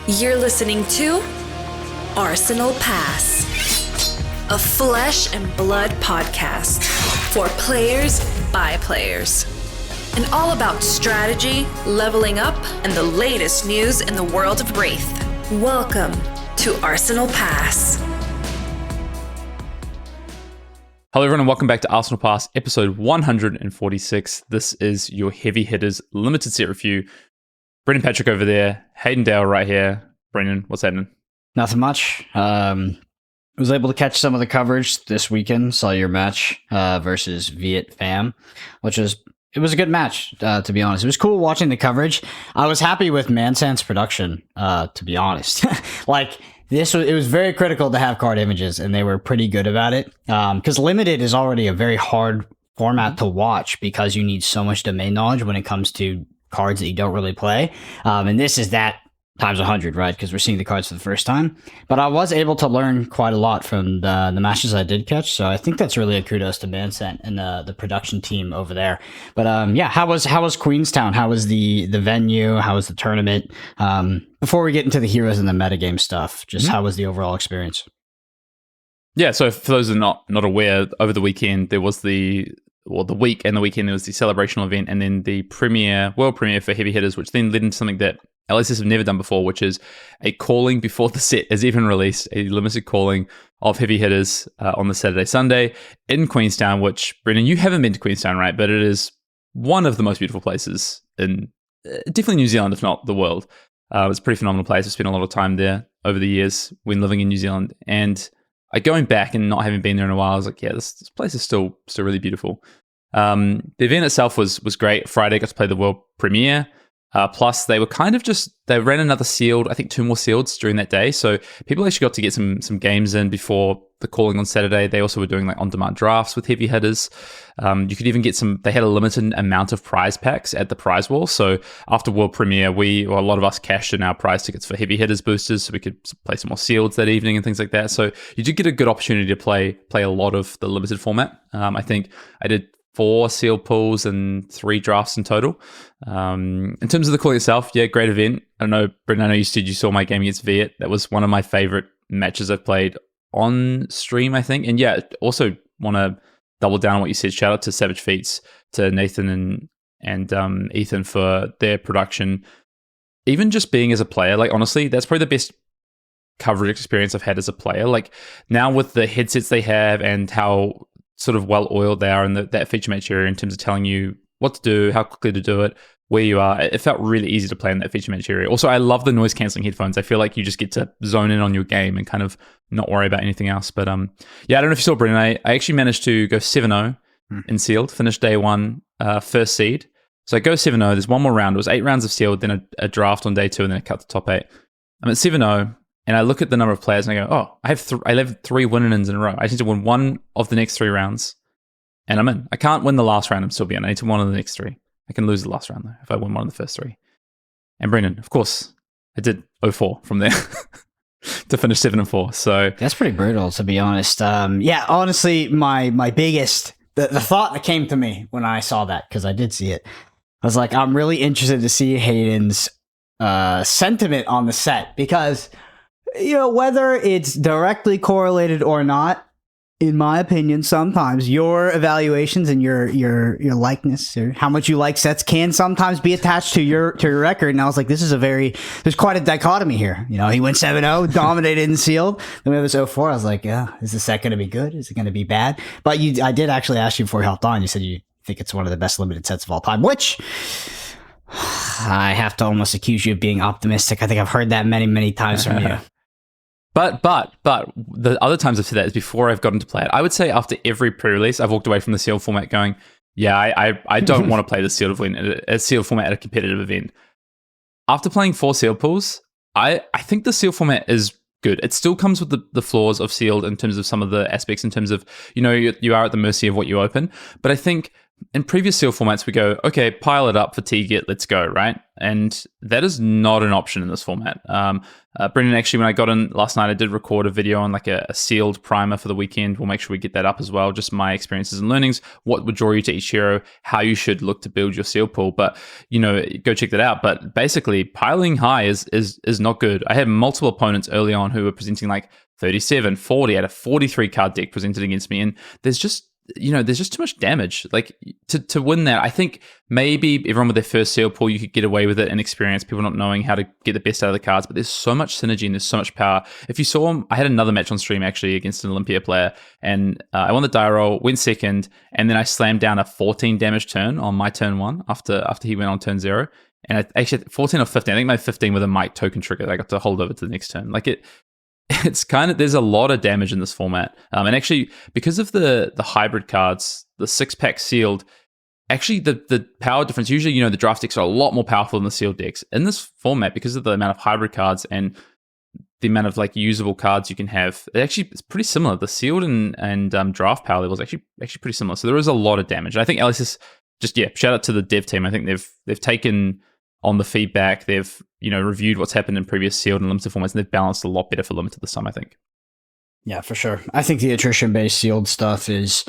You're listening to Arsenal Pass, a flesh and blood podcast for players by players, and all about strategy, leveling up, and the latest news in the world of Wraith. Welcome to Arsenal Pass. Hello everyone and welcome back to Arsenal Pass, episode 146. This is your Heavy Hitters limited set review. Brendan Patrick over there, Hayden Dale right here. Brendan, what's happening? Nothing much. Was able to catch some of the coverage this weekend. Saw your match versus Viet Fam, it was a good match, to be honest. It was cool watching the coverage. I was happy with Mansan's production, to be honest. It was very critical to have card images, and they were pretty good about it. Because Limited is already a very hard format to watch because you need so much domain knowledge when it comes to cards that you don't really play. And this is that times 100, right? Because we're seeing the cards for the first time. But I was able to learn quite a lot from the matches I did catch. So I think that's really a kudos to Mansan and the production team over there. But how was Queenstown? How was the venue? How was the tournament? Before we get into the heroes and the metagame stuff, just how was the overall experience? Yeah, so for those who are not aware, over the weekend there was the week and the weekend there was the celebrational event, and then the world premiere for Heavy Hitters, which then led into something that LSS have never done before, which is a calling before the set is even released, a limited calling of Heavy Hitters on the Sunday in Queenstown, which, Brendan, you haven't been to Queenstown, right? But it is one of the most beautiful places in definitely New Zealand, if not the world. It's a pretty phenomenal place. I've spent a lot of time there over the years when living in New Zealand, and going back and not having been there in a while, I was like, yeah, this place is still really beautiful. The event itself was great. Friday, got to play the world premiere. Plus, they ran another sealed, I think 2 more sealeds during that day. So people actually got to get some games in before the calling on Saturday. They also were doing like on-demand drafts with Heavy Hitters. You could even get they had a limited amount of prize packs at the prize wall. So after world premiere, a lot of us cashed in our prize tickets for Heavy Hitters boosters so we could play some more sealeds that evening and things like that. So you did get a good opportunity to play a lot of the limited format. I think I did 4 sealed pools and 3 drafts in total. In terms of the calling itself, yeah, great event. I don't know, Brendan, I know you said you saw my game against Viet. That was one of my favorite matches I've played on stream, I think. And yeah, also want to double down on what you said. Shout out to Savage Feats, to Nathan and Ethan for their production. Even just being as a player, like honestly, that's probably the best coverage experience I've had as a player. Like now with the headsets they have and how sort of well-oiled they are in that feature match area in terms of telling you what to do, how quickly to do it, where you are. It felt really easy to play in that feature match area. Also, I love the noise-cancelling headphones. I feel like you just get to zone in on your game and kind of not worry about anything else. But I don't know if you saw, Brendan, I actually managed to go 7-0 in sealed, finish day 1, first seed. So I go 7-0, there's one more round. It was 8 rounds of sealed, then a draft on day 2, and then I cut the top 8. I'm at 7-0. And I look at the number of players and I go, oh, I have 3 win-ins in a row. I just need to win 1 of the next 3 rounds and I'm in. I can't win the last round, I'm still being. I need to win one of the next 3. I can lose the last round though if I win one of the first 3. And Brendan, of course, I did 0-4 from there to finish 7-4. So that's pretty brutal, to be honest. Honestly, my biggest the thought that came to me when I saw that, because I did see it, I was like, I'm really interested to see Hayden's sentiment on the set, because whether it's directly correlated or not, in my opinion, sometimes your evaluations and your likeness or how much you like sets can sometimes be attached to your record. And I was like, there's quite a dichotomy here. He went 7-0, dominated in sealed. Then we have this 0-4. I was like, yeah, is the set going to be good? Is it going to be bad? But I did actually ask you before you hopped on. You said you think it's one of the best limited sets of all time, which I have to almost accuse you of being optimistic. I think I've heard that many, many times from you. But the other times I've said that is before I've gotten to play it. I would say after every pre-release, I've walked away from the sealed format going, yeah, I don't want to play the sealed format at a competitive event. After playing 4 sealed pools, I think the sealed format is good. It still comes with the flaws of sealed in terms of some of the aspects, in terms of, you are at the mercy of what you open. But I think in previous seal formats, we go, okay, pile it up, fatigue it, let's go, right? And that is not an option in this format. Brendan, actually, when I got in last night, I did record a video on like a sealed primer for the weekend. We'll make sure we get that up as well. Just my experiences and learnings, what would draw you to each hero, how you should look to build your seal pool. But, go check that out. But basically, piling high is not good. I had multiple opponents early on who were presenting like 37, 40, I had a 43 card deck presented against me. And there's just too much damage. Like to win that, I think maybe everyone with their first seal pool, you could get away with it and experience people not knowing how to get the best out of the cards. But there's so much synergy and there's so much power. If you saw, I had another match on stream actually against an Olympia player, and I won the die roll, went second, and then I slammed down a 14 damage turn on my turn 1 after he went on turn 0. And I actually 14 or 15. I think my 15 with a mic token trigger that I got to hold over to the next turn. Like it's kind of, there's a lot of damage in this format. And actually, because of the hybrid cards, the 6-pack sealed, actually the power difference, usually, the draft decks are a lot more powerful than the sealed decks. In this format, because of the amount of hybrid cards and the amount of like usable cards you can have, it's pretty similar. The sealed and draft power levels actually pretty similar. So there is a lot of damage. And I think LSS, shout out to the dev team. I think they've taken on the feedback, they've reviewed what's happened in previous sealed and limited formats, and they've balanced a lot better for limited this time, I think. Yeah, for sure. I think the attrition-based sealed stuff is,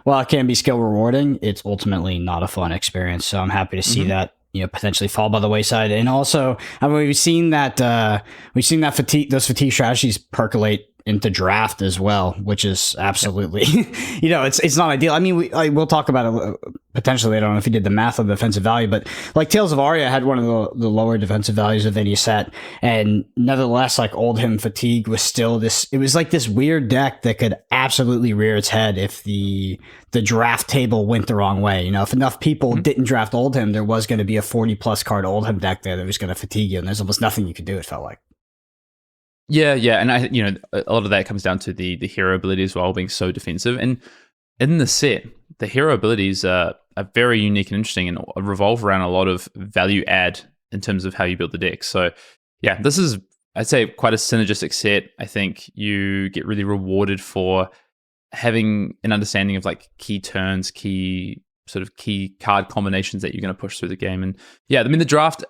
while it can be skill rewarding, it's ultimately not a fun experience. So I'm happy to see that potentially fall by the wayside. And also, we've seen that those fatigue strategies percolate into draft as well, which is absolutely, it's not ideal. I mean, we'll talk about it potentially. I don't know if you did the math on the defensive value, but like Tales of Aria had one of the lower defensive values of any set, and nevertheless, like Oldhim Fatigue was still it was like this weird deck that could absolutely rear its head if the draft table went the wrong way. If enough people didn't draft Oldhim, there was going to be a 40+ card Oldhim deck there that was going to fatigue you, and there's almost nothing you could do, it felt like. Yeah, and a lot of that comes down to the hero ability as well, being so defensive. And in the set, the hero abilities are very unique and interesting and revolve around a lot of value add in terms of how you build the deck. So yeah, this is, I'd say, quite a synergistic set. I think you get really rewarded for having an understanding of like key turns, key card combinations that you're going to push through the game. And yeah, I mean, the draft,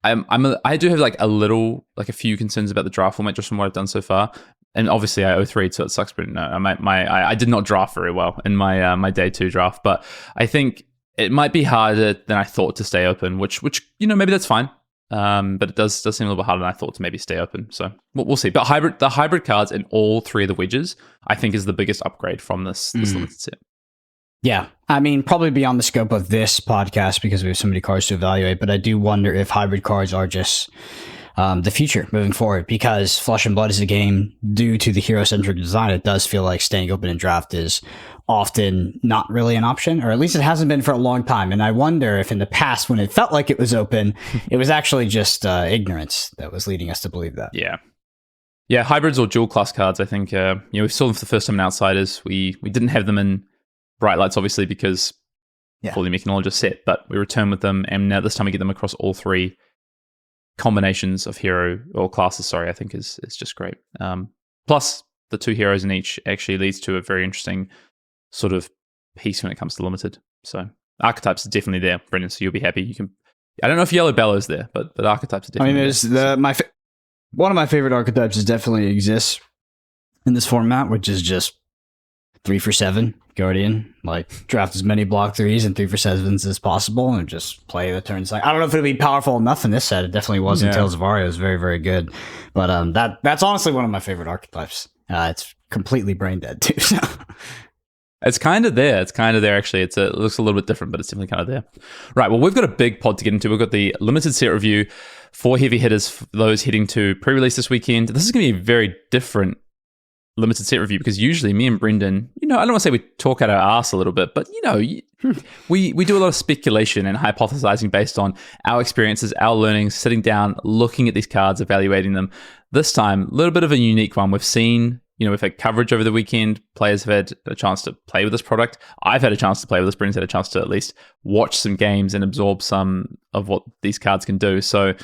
I do have a few concerns about the draft format just from what I've done so far, and obviously I 0-3, so it sucks. But no, I did not draft very well in my day 2 draft, but I think it might be harder than I thought to stay open, which maybe that's fine. But it does seem a little bit harder than I thought to maybe stay open. So we'll see. But the hybrid cards in all 3 of the wedges, I think, is the biggest upgrade from this limited set. Yeah, I mean, probably beyond the scope of this podcast because we have so many cards to evaluate, but I do wonder if hybrid cards are just the future moving forward, because Flesh and Blood is a game, due to the hero-centric design, it does feel like staying open in draft is often not really an option, or at least it hasn't been for a long time. And I wonder if in the past, when it felt like it was open, it was actually just ignorance that was leading us to believe that. Yeah, hybrids or dual class cards, I think, we saw them for the first time in Outsiders. We didn't have them in Bright Lights, obviously, because fully mechanologist set, but we returned with them, and now this time we get them across all 3 combinations of hero or classes. I think is just great. Plus, the 2 heroes in each actually leads to a very interesting sort of piece when it comes to limited. So archetypes are definitely there, Brendan. So you'll be happy. You can. I don't know if Yellow Bellow's there, but archetypes are definitely. I mean, there's one of my favorite archetypes is definitely exists in this format, which is just 3 for 7 Guardian. Like, draft as many block 3s and 3 for 7s as possible and just play the turns. Like, I don't know if it'll be powerful enough in this set. It definitely was in Tales of Aria. It was very, very good. But that's honestly one of my favorite archetypes. It's completely brain dead too. So. It's kind of there. Actually. It looks a little bit different, but it's definitely kind of there. Right. Well, we've got a big pod to get into. We've got the limited set review for heavy hitters, for those heading to pre-release this weekend. This is going to be a very different limited set review, because usually me and Brendan, I don't want to say we talk out our ass a little bit, but we do a lot of speculation and hypothesizing based on our experiences, our learnings, sitting down, looking at these cards, evaluating them. This time, a little bit of a unique one. We've seen, we've had coverage over the weekend. Players have had a chance to play with this product. I've had a chance to play with this. Brendan's had a chance to at least watch some games and absorb some of what these cards can do. So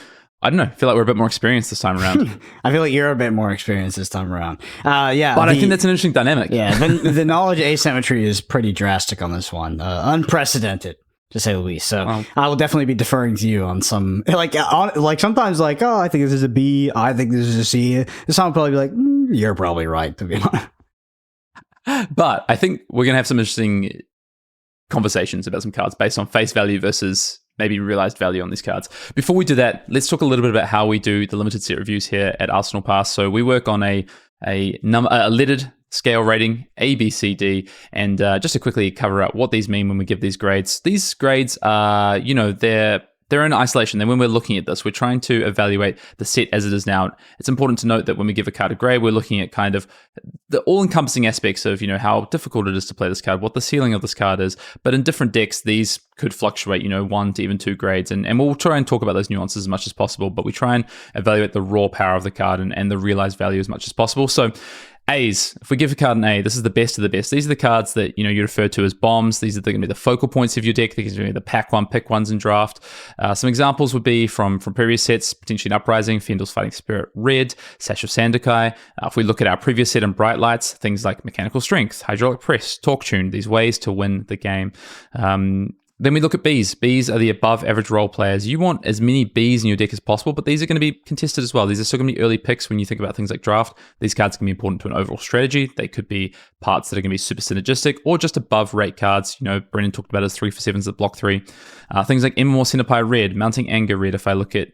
I don't know. I feel like we're a bit more experienced this time around. I feel like you're a bit more experienced this time around. Yeah, but I think that's an interesting dynamic. Yeah, the knowledge asymmetry is pretty drastic on this one, unprecedented to say the least. So I will definitely be deferring to you on some like sometimes like, oh, I think this is a B, I think this is a C. This time I'll probably be like, you're probably right, to be honest. But I think we're gonna have some interesting conversations about some cards based on face value versus maybe realized value on these cards. Before we do that, let's talk a little bit about how we do the limited set reviews here at Arsenal Pass. So we work on a lettered scale rating, A, B, C, D, and just to quickly cover out what these mean when we give these grades. These grades are, they're in isolation. Then when we're looking at this, we're trying to evaluate the set as it is now. It's important to note that when we give a card a grade, we're looking at kind of the all-encompassing aspects of, how difficult it is to play this card, what the ceiling of this card is. But in different decks, these could fluctuate, 1 to even 2 grades. And we'll try and talk about those nuances as much as possible, but we try and evaluate the raw power of the card and the realized value as much as possible. So A's, if we give a card an A, this is the best of the best. These are the cards that you refer to as bombs. These are going to be the focal points of your deck. These are going to be the pack one, pick ones in draft. Some examples would be from previous sets, potentially an Uprising, Fendal's Fighting Spirit Red, Sash of Sandakai. If we look at our previous set in Bright Lights, things like Mechanical Strength, Hydraulic Press, Torque Tune, these ways to win the game. Then we look at Bs. Bs are the above average role players. You want as many Bs in your deck as possible, but these are going to be contested as well. These are still going to be early picks when you think about things like draft. These cards can be important to an overall strategy. They could be parts that are going to be super synergistic or just above rate cards. Brendan talked about his 3 for 7s at block 3. Things like Immortal Centipede Red, Mounting Anger Red. If I look at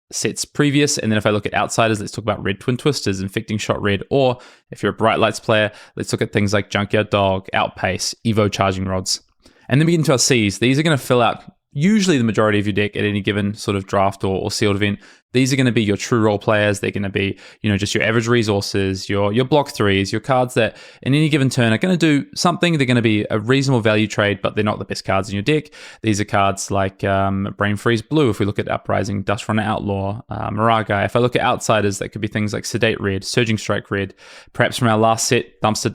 sets previous, and then if I look at outsiders, let's talk about Red Twin Twisters, Infecting Shot Red, or if you're a Bright Lights player, let's look at things like Junkyard Dog, Outpace, Evo Charging Rods. And then we get into our C's. These are going to fill out usually the majority of your deck at any given sort of draft or sealed event. These are going to be your true role players. They're going to be, just your average resources, your block 3s, your cards that in any given turn are going to do something. They're going to be a reasonable value trade, but they're not the best cards in your deck. These are cards like Brain Freeze Blue, if we look at Uprising, Dust Runner Outlaw, Miragai. If I look at outsiders, that could be things like Sedate Red, Surging Strike Red, perhaps from our last set, Dumpster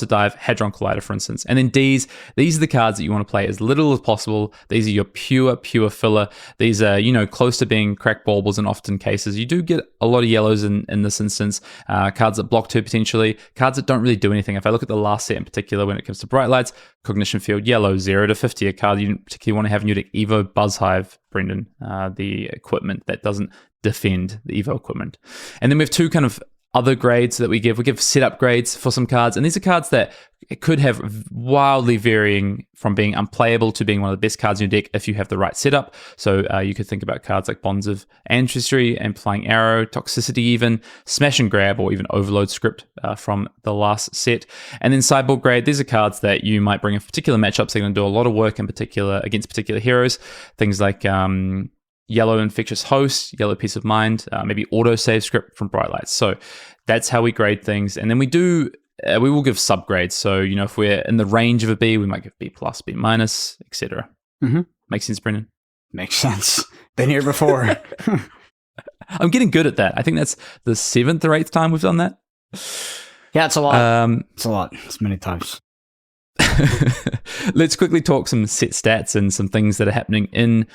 Dive, Hadron Collider, for instance. And then D's, these are the cards that you want to play as little as possible. These are your pure filler. These are, close to being crack baubles in often cases. You do get a lot of yellows in this instance. Cards that block 2 potentially, cards that don't really do anything. If I look at the last set in particular, when it comes to Bright Lights, Cognition Field Yellow, 0 to 50, a card you particularly want to have in your deck. Evo Buzzhive, Brendan, the equipment that doesn't defend, the Evo equipment. And then we have 2 kind of other grades that we give. We give setup grades for some cards, and these are cards that it could have wildly varying from being unplayable to being one of the best cards in your deck if you have the right setup. So you could think about cards like Bonds of Ancestry, Amplifying Arrow, Toxicity even, Smash and Grab, or even Overload Script from the last set. And then sideboard grade, these are cards that you might bring in particular matchups. They're going to do a lot of work in particular against particular heroes. Things like Yellow Infectious Host, Yellow Peace of Mind, maybe Autosave Script from Bright Lights. So that's how we grade things. And then we will give subgrades. So, if we're in the range of a B, we might give B+, B-, etc. Mm-hmm. Makes sense, Brendan? Makes sense. Been here before. I'm getting good at that. I think that's the 7th or 8th time we've done that. Yeah, it's a lot. It's a lot. It's many times. Let's quickly talk some set stats and some things that are happening in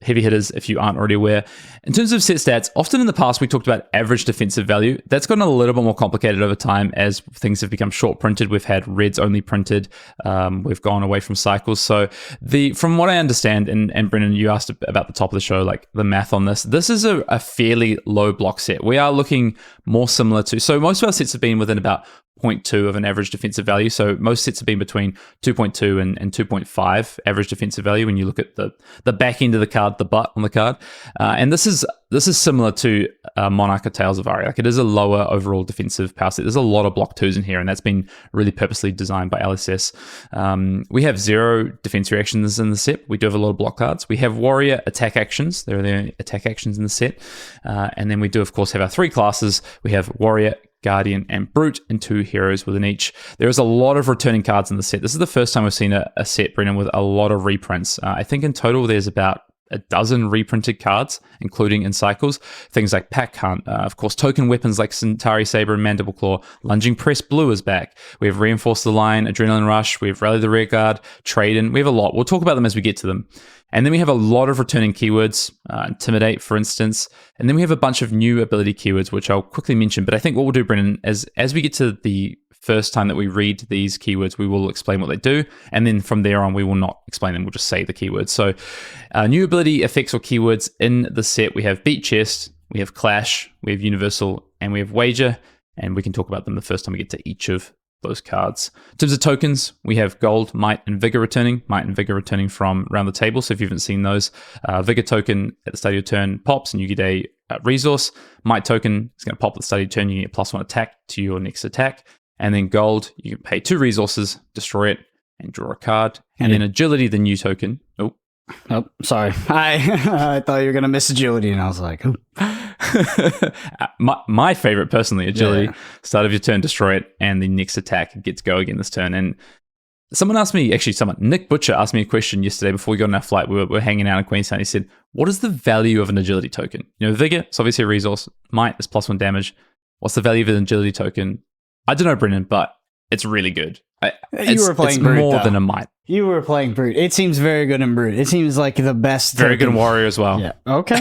heavy hitters, if you aren't already aware. In terms of set stats, often in the past we talked about average defensive value. That's gotten a little bit more complicated over time as things have become short printed. We've had reds only printed. We've gone away from cycles. So from what I understand, and Brennan, you asked about the top of the show, like the math on this. This is a fairly low block set. We are looking more similar to, so most of our sets have been within about 0.2 of an average defensive value. So most sets have been between 2.2 and 2.5 average defensive value when you look at the back end of the card, the butt on the card. And this is similar to Monarch or Tales of Aria. Like, it is a lower overall defensive power set. There's a lot of block 2s in here, and that's been really purposely designed by LSS. We have 0 defense reactions in the set. We do have a lot of block cards. We have warrior attack actions. There are the attack actions in the set. And then we do, of course, have our 3 classes. We have warrior, Guardian, and Brute, and 2 heroes within each. There is a lot of returning cards in the set. This is the first time we've seen a set, Brennan, with a lot of reprints. I think in total there's about a dozen reprinted cards, including in cycles. Things like Pack Hunt, of course, token weapons like Centauri Saber and Mandible Claw. Lunging Press Blue is back. We have Reinforced the Line, Adrenaline Rush. We have Rally the Rearguard, Trade-In. We have a lot. We'll talk about them as we get to them. And then we have a lot of returning keywords, Intimidate, for instance. And then we have a bunch of new ability keywords, which I'll quickly mention. But I think what we'll do, Brennan, as we get to the first time that we read these keywords, we will explain what they do. And then from there on, we will not explain them. We'll just say the keywords. So new ability effects or keywords in the set. We have Beat Chest, we have Clash, we have Universal, and we have Wager. And we can talk about them the first time we get to each of those cards. In terms of tokens, we have Gold, Might, and Vigor returning. Might and Vigor returning from around the table. So if you haven't seen those, Vigor token at the start of your turn pops and you get a resource. Might token is going to pop at the start of your turn. You get +1 attack to your next attack. And then Gold, you can pay 2 resources, destroy it, and draw a card. And then Agility, the new token. Oh, sorry. I thought you were going to miss Agility, and I was like, oh. my favorite, personally, Agility. Yeah. Start of your turn, destroy it, and the next attack gets go again this turn. And someone asked me, Nick Butcher asked me a question yesterday before we got on our flight. We were hanging out in Queenstown. He said, what is the value of an Agility token? Vigor, it's obviously a resource. Might is +1 damage. What's the value of an Agility token? I don't know, Brennan, but it's really good. You were playing Brute, more than a Might. You were playing Brute. It seems very good in Brute. It seems like the best. Very good in Warrior as well. Yeah. Okay.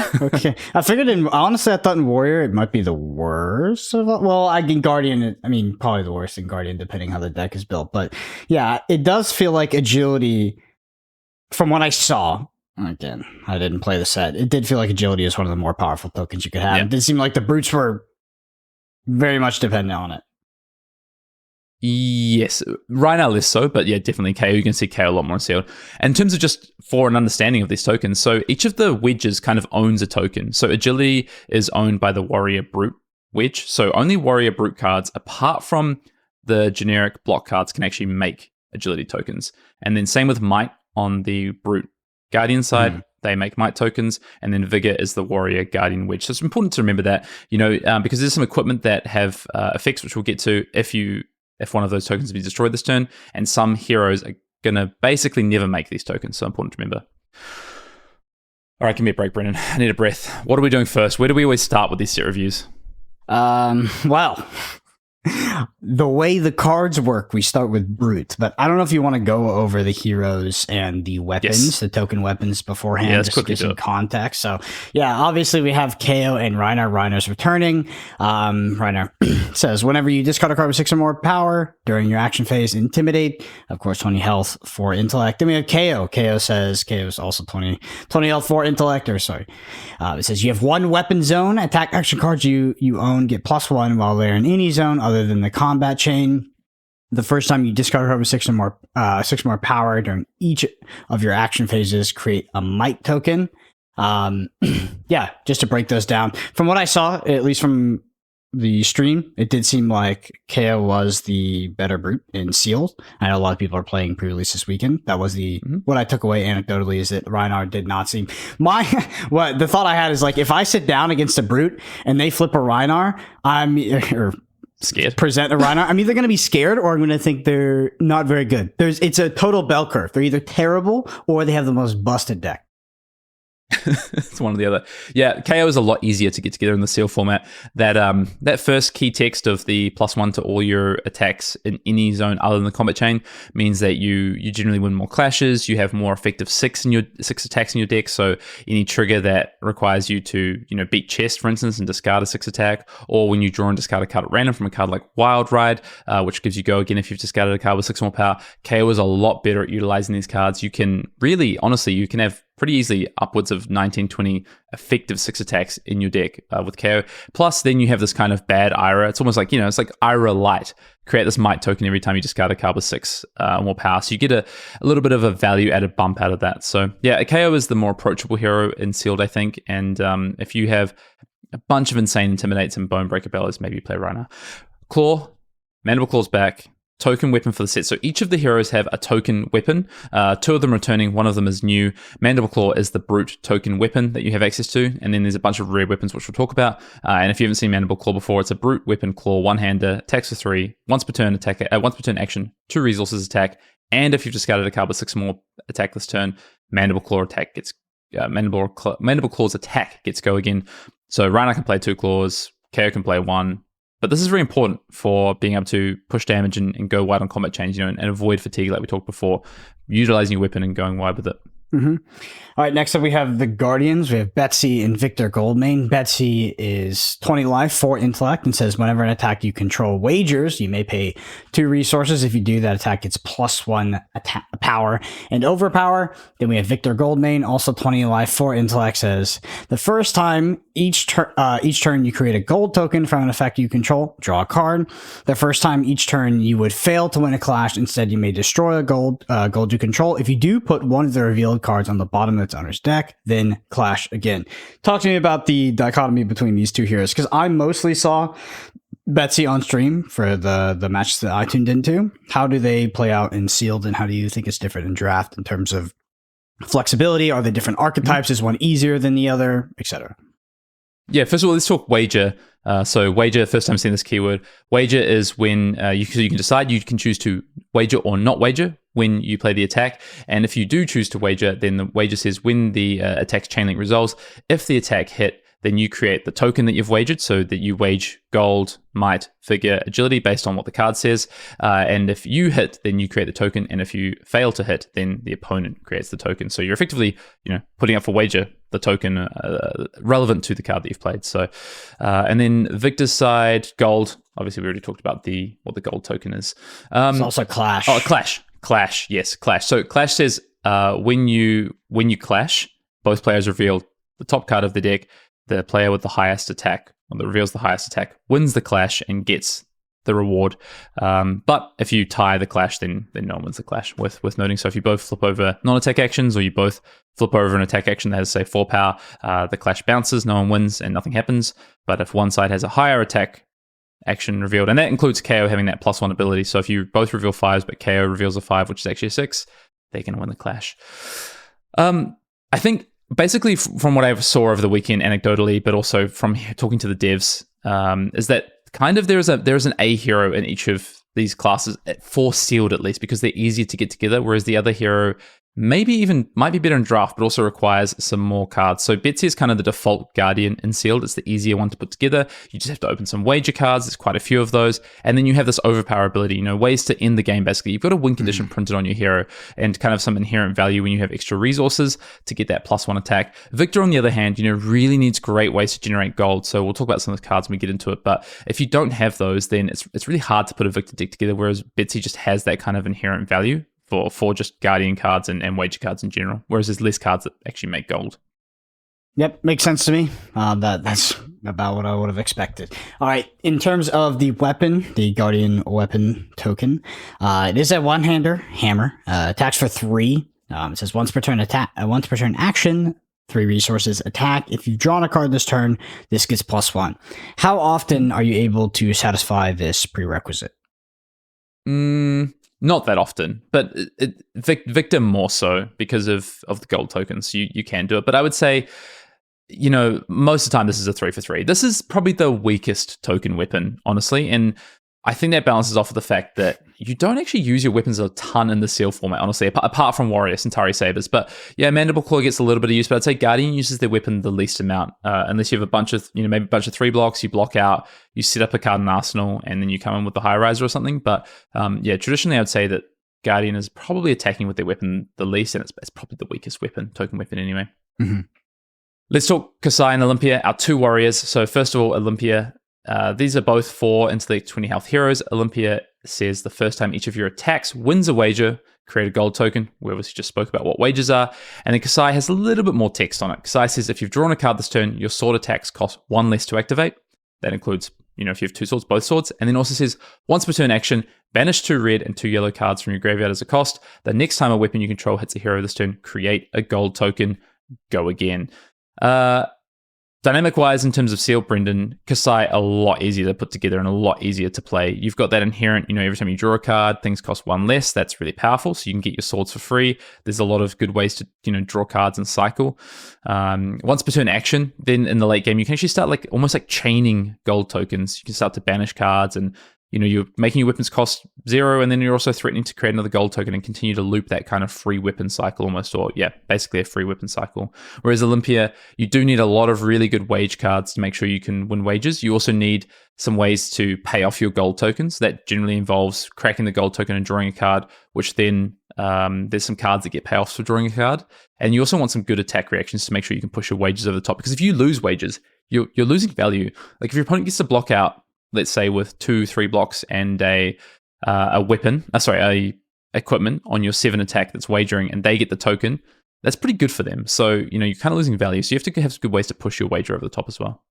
Honestly, I thought in Warrior it might be the worst of all. Well, in Guardian, probably the worst in Guardian, depending how the deck is built. But yeah, it does feel like Agility, from what I saw. Again, I didn't play the set. It did feel like Agility is one of the more powerful tokens you could have. Yeah. It did seem like the Brutes were very much dependent on it. Yes, right now less so, but yeah, definitely KO. You can see KO a lot more in sealed. And in terms of just for an understanding of these tokens, so each of the wedges kind of owns a token. So Agility is owned by the Warrior Brute wedge. So only Warrior Brute cards, apart from the generic block cards, can actually make Agility tokens. And then same with Might on the Brute Guardian side. They make Might tokens, and then Vigor is the Warrior Guardian wedge. So it's important to remember that, because there's some equipment that have effects, which we'll get to if one of those tokens be destroyed this turn, and some heroes are going to basically never make these tokens, so important to remember. All right, give me a break, Brennan. I need a breath. What are we doing first? Where do we always start with these set reviews? Well, the way the cards work, we start with Brute, but I don't know if you want to go over the heroes and the weapons, the token weapons beforehand, just to get some context. So yeah, obviously we have KO and Reinar. Reinar's returning. Reinar says, whenever you discard a card with 6 or more power during your action phase, Intimidate, of course, 20 health for Intellect. Then we have KO. KO says, KO is also 20 health for Intellect, it says you have 1 weapon zone. Attack action cards you own get +1 while they're in any zone other than the combat chain. The first time you discard a card with 6 or more power during each of your action phases, create a Might token. Yeah, just to break those down. From what I saw, at least from the stream, it did seem like KO was the better Brute in sealed. I know a lot of people are playing pre-release this weekend. That was what I took away anecdotally, is that Reinar did not seem the thought I had is, like, if I sit down against a Brute and they flip a Reinar, scared. Present a Reinar, I'm either going to be scared or I'm going to think they're not very good. It's a total bell curve. They're either terrible or they have the most busted deck. It's one or the other. Yeah, KO is a lot easier to get together in the seal format. That first key text of the +1 to all your attacks in any zone other than the combat chain means that you generally win more clashes. You have more effective 6 attacks in your deck. So any trigger that requires you to beat chest, for instance, and discard a 6 attack, or when you draw and discard a card at random from a card like Wild Ride, which gives you go again if you've discarded a card with 6 more power. KO is a lot better at utilizing these cards. You can really, honestly, you can have pretty easily upwards of 19, 20 effective 6 attacks in your deck with KO. Plus, then you have this kind of bad Ira. It's almost like, it's like Ira Light. Create this Might token every time you discard a card with 6 or more power. So you get a little bit of a value added bump out of that. So yeah, KO is the more approachable hero in sealed, I think. And if you have a bunch of insane Intimidates and Bonebreaker Bellows, maybe you play Reinar. Claw, Mandible Claw's back. Token weapon for the set. So each of the heroes have a token weapon. 2 of them returning, 1 of them is new. Mandible Claw is the Brute token weapon that you have access to. And then there's a bunch of rare weapons, which we'll talk about. And if you haven't seen Mandible Claw before, it's a Brute weapon claw, one-hander, attacks for 3, once per turn action, 2 resources attack. And if you've discarded a card with 6 more attack this turn, Mandible Claw attack gets Mandible Claw's attack gets go again. So Rhino can play 2 claws, KO can play 1. But this is very important for being able to push damage and go wide on combat chains, and avoid fatigue like we talked before, utilizing your weapon and going wide with it. Mm-hmm. All right, next up we have the Guardians. We have Betsy and Victor Goldmane. Betsy is 20 life, 4 intellect, and says whenever an attack you control wagers, you may pay 2 resources. If you do, that attack gets +1 power and overpower. Then we have Victor Goldmane, also 20 life, 4 intellect, says the first time each turn you create a gold token from an effect you control, draw a card. The first time each turn you would fail to win a clash. Instead, you may destroy a gold you control. If you do, put one of the revealed cards on the bottom of its owner's deck, then clash again. Talk to me about the dichotomy between these two heroes, because I mostly saw Betsy on stream for the matches that I tuned into. How do they play out in sealed, and how do you think it's different in draft in terms of flexibility? Are they different archetypes? Is one easier than the other, etc.? Yeah, first of all, let's talk wager. So wager, first time seeing this keyword. Wager is when you can decide, you can choose to wager or not wager when you play the attack. And if you do choose to wager, then the wager says when the attack's chain link resolves, if the attack hit, then you create the token that you've wagered, so that you wage gold, might, figure, agility based on what the card says. And if you hit, then you create the token. And if you fail to hit, then the opponent creates the token. So you're effectively, putting up for wager the token relevant to the card that you've played. So, and then Victor's side, gold. Obviously, we already talked about what the gold token is. It's also clash. Oh, clash. Yes, clash. So clash says when you clash, both players reveal the top card of the deck. The player with the highest attack, or that reveals the highest attack, wins the clash and gets the reward. But if you tie the clash, then no one wins the clash. Worth noting. So if you both flip over non-attack actions, or you both flip over an attack action that has, say, 4 power, the clash bounces, no one wins, and nothing happens. But if one side has a higher attack action revealed, and that includes KO having that +1 ability. So if you both reveal 5s, but KO reveals a 5, which is actually a 6, they can win the clash. I think, basically, from what I saw over the weekend anecdotally, but also from talking to the devs, is that kind of there is an A hero in each of these classes, for sealed at least, because they're easier to get together, whereas the other hero might be better in draft, but also requires some more cards. So Betsy is kind of the default Guardian in sealed. It's the easier one to put together. You just have to open some wager cards. There's quite a few of those. And then you have this overpower ability, ways to end the game, basically. You've got a win condition printed on your hero, and kind of some inherent value when you have extra resources to get that +1 attack. Victor, on the other hand, really needs great ways to generate gold. So we'll talk about some of the cards when we get into it. But if you don't have those, then it's really hard to put a Victor deck together, whereas Betsy just has that kind of inherent value for just Guardian cards and wager cards in general, whereas there's less cards that actually make gold. Yep, makes sense to me. That's about what I would have expected. All right, in terms of the weapon, the Guardian weapon token, it is a one-hander hammer. Attacks for 3. It says once per turn action, 3 resources attack. If you've drawn a card this turn, this gets +1. How often are you able to satisfy this prerequisite? Not that often, but Victor more so because of the gold tokens. You can do it, but I would say, most of the time this is a 3 for 3. This is probably the weakest token weapon, honestly, and I think that balances off with the fact that you don't actually use your weapons a ton in the seal format, honestly, apart from Warrior, Centauri Sabers. But yeah, Mandible Claw gets a little bit of use, but I'd say Guardian uses their weapon the least amount, unless you have a bunch of, maybe a bunch of 3 blocks, you block out, you set up a card in Arsenal, and then you come in with the High Riser or something. But traditionally I would say that Guardian is probably attacking with their weapon the least, and it's probably the weakest token weapon anyway. Mm-hmm. Let's talk Kasai and Olympia, our 2 warriors. So first of all, Olympia. These are both 4 intellect 20 health heroes. Olympia says the first time each of your attacks wins a wager, create a gold token. We obviously just spoke about what wagers are. And then Kasai has a little bit more text on it. Kasai says if you've drawn a card this turn, your sword attacks cost 1 less to activate. That includes, if you have 2 swords, both swords. And then also says once per turn action, banish 2 red and 2 yellow cards from your graveyard as a cost. The next time a weapon you control hits a hero this turn, create a gold token. Go again. Dynamic-wise, in terms of seal, Brendan, Kasai a lot easier to put together and a lot easier to play. You've got that inherent, every time you draw a card, things cost 1 less. That's really powerful, so you can get your swords for free. There's a lot of good ways to, draw cards and cycle. Once per turn action, then in the late game, you can actually start almost like chaining gold tokens. You can start to banish cards and you're making your weapons cost 0, and then you're also threatening to create another gold token and continue to loop that kind of free weapon cycle almost, or basically a free weapon cycle. Whereas Olympia, you do need a lot of really good wage cards to make sure you can win wages. You also need some ways to pay off your gold tokens. That generally involves cracking the gold token and drawing a card, which then there's some cards that get payoffs for drawing a card. And you also want some good attack reactions to make sure you can push your wages over the top. Because if you lose wages, you're losing value. Like if your opponent gets to block out, let's say with 2-3 blocks and a equipment on your 7 attack that's wagering, and they get the token, that's pretty good for them. So, you're kind of losing value. So you have to have some good ways to push your wager over the top as well.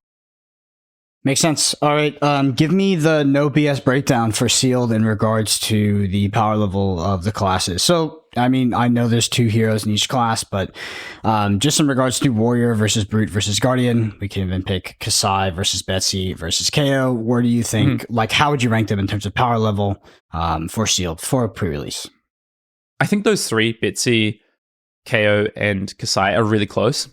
Makes sense. All right. Give me the no BS breakdown for Sealed in regards to the power level of the classes. So, I mean, I know there's 2 heroes in each class, but just in regards to Warrior versus Brute versus Guardian, we can even pick Kasai versus Betsy versus KO. Where do you think, how would you rank them in terms of power level for Sealed for pre-release? I think those 3, Betsy, KO, and Kasai, are really close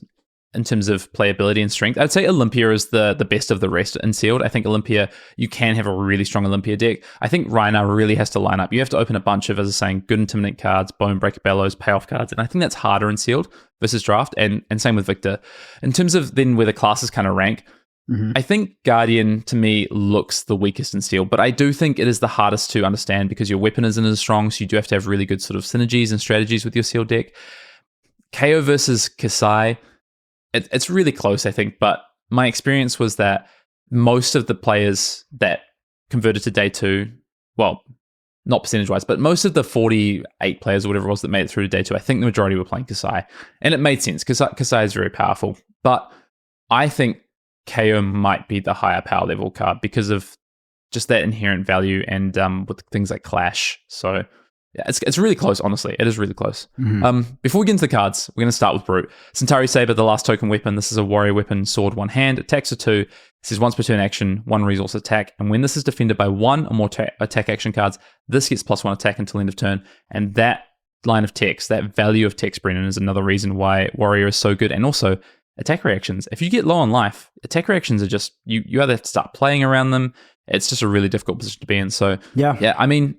in terms of playability and strength. I'd say Olympia is the best of the rest in Sealed. I think Olympia, you can have a really strong Olympia deck. I think Rhinar really has to line up. You have to open a bunch of, as I was saying, good Intimidate cards, Bonebreaker Bellows, payoff cards, and I think that's harder in Sealed versus Draft, and same with Victor. In terms of then where the classes kind of rank, I think Guardian, to me, looks the weakest in Sealed, but I do think it is the hardest to understand because your weapon isn't as strong, so you do have to have really good sort of synergies and strategies with your Sealed deck. KO versus Kasai, it's really close, I think, but my experience was that most of the players that converted to day 2, well, not percentage-wise, but most of the 48 players or whatever it was that made it through to day 2, I think the majority were playing Kasai. And it made sense. Kasai is very powerful. But I think KO might be the higher power level card because of just that inherent value and with things like Clash. So yeah, it's really close, honestly. It is really close. Before we get into the cards, we're going to start with Brute. Centauri Saber, the last token weapon. This is a warrior weapon, sword, 1 hand. Attacks for 2. It says once per turn action, 1 resource attack. And when this is defended by 1 or more attack action cards, this gets +1 attack until end of turn. And that line of text, that value of text, Brennan, is another reason why warrior is so good. And also attack reactions. If you get low on life, attack reactions are just, you either have to start playing around them. It's just a really difficult position to be in. So yeah, I mean,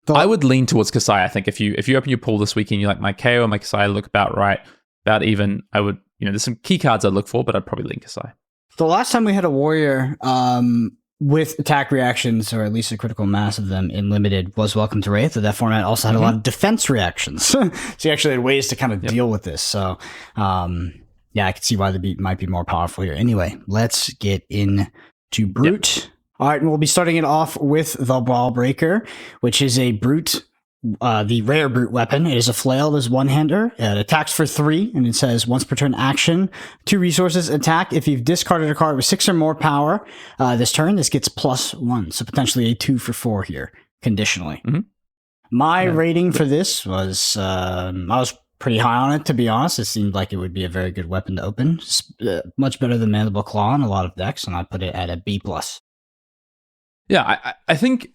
I would lean towards Kasai. I think if you open your pool this weekend, you're like, my KO and my Kasai look about right, about even. I would, there's some key cards I'd look for, but I'd probably lean Kasai. The last time we had a warrior with attack reactions, or at least a critical mass of them in limited, was Welcome to Wraith. That format also had a lot of defense reactions. So you actually had ways to kind of deal with this. So yeah, I could see why the beat might be more powerful here. Anyway, let's get into Brute. All right, and we'll be starting it off with the Ball Breaker, which is a Brute, the rare Brute weapon. It is a flail. It is one-hander. It attacks for 3, and it says once per turn action, 2 resources attack. If you've discarded a card with 6 or more power this turn, this gets +1. So potentially a 2 for 4 here, conditionally. My rating for this was, I was pretty high on it, to be honest. It seemed like it would be a very good weapon to open. Much better than Mandible Claw in a lot of decks, and I put it at a B+. Yeah, I think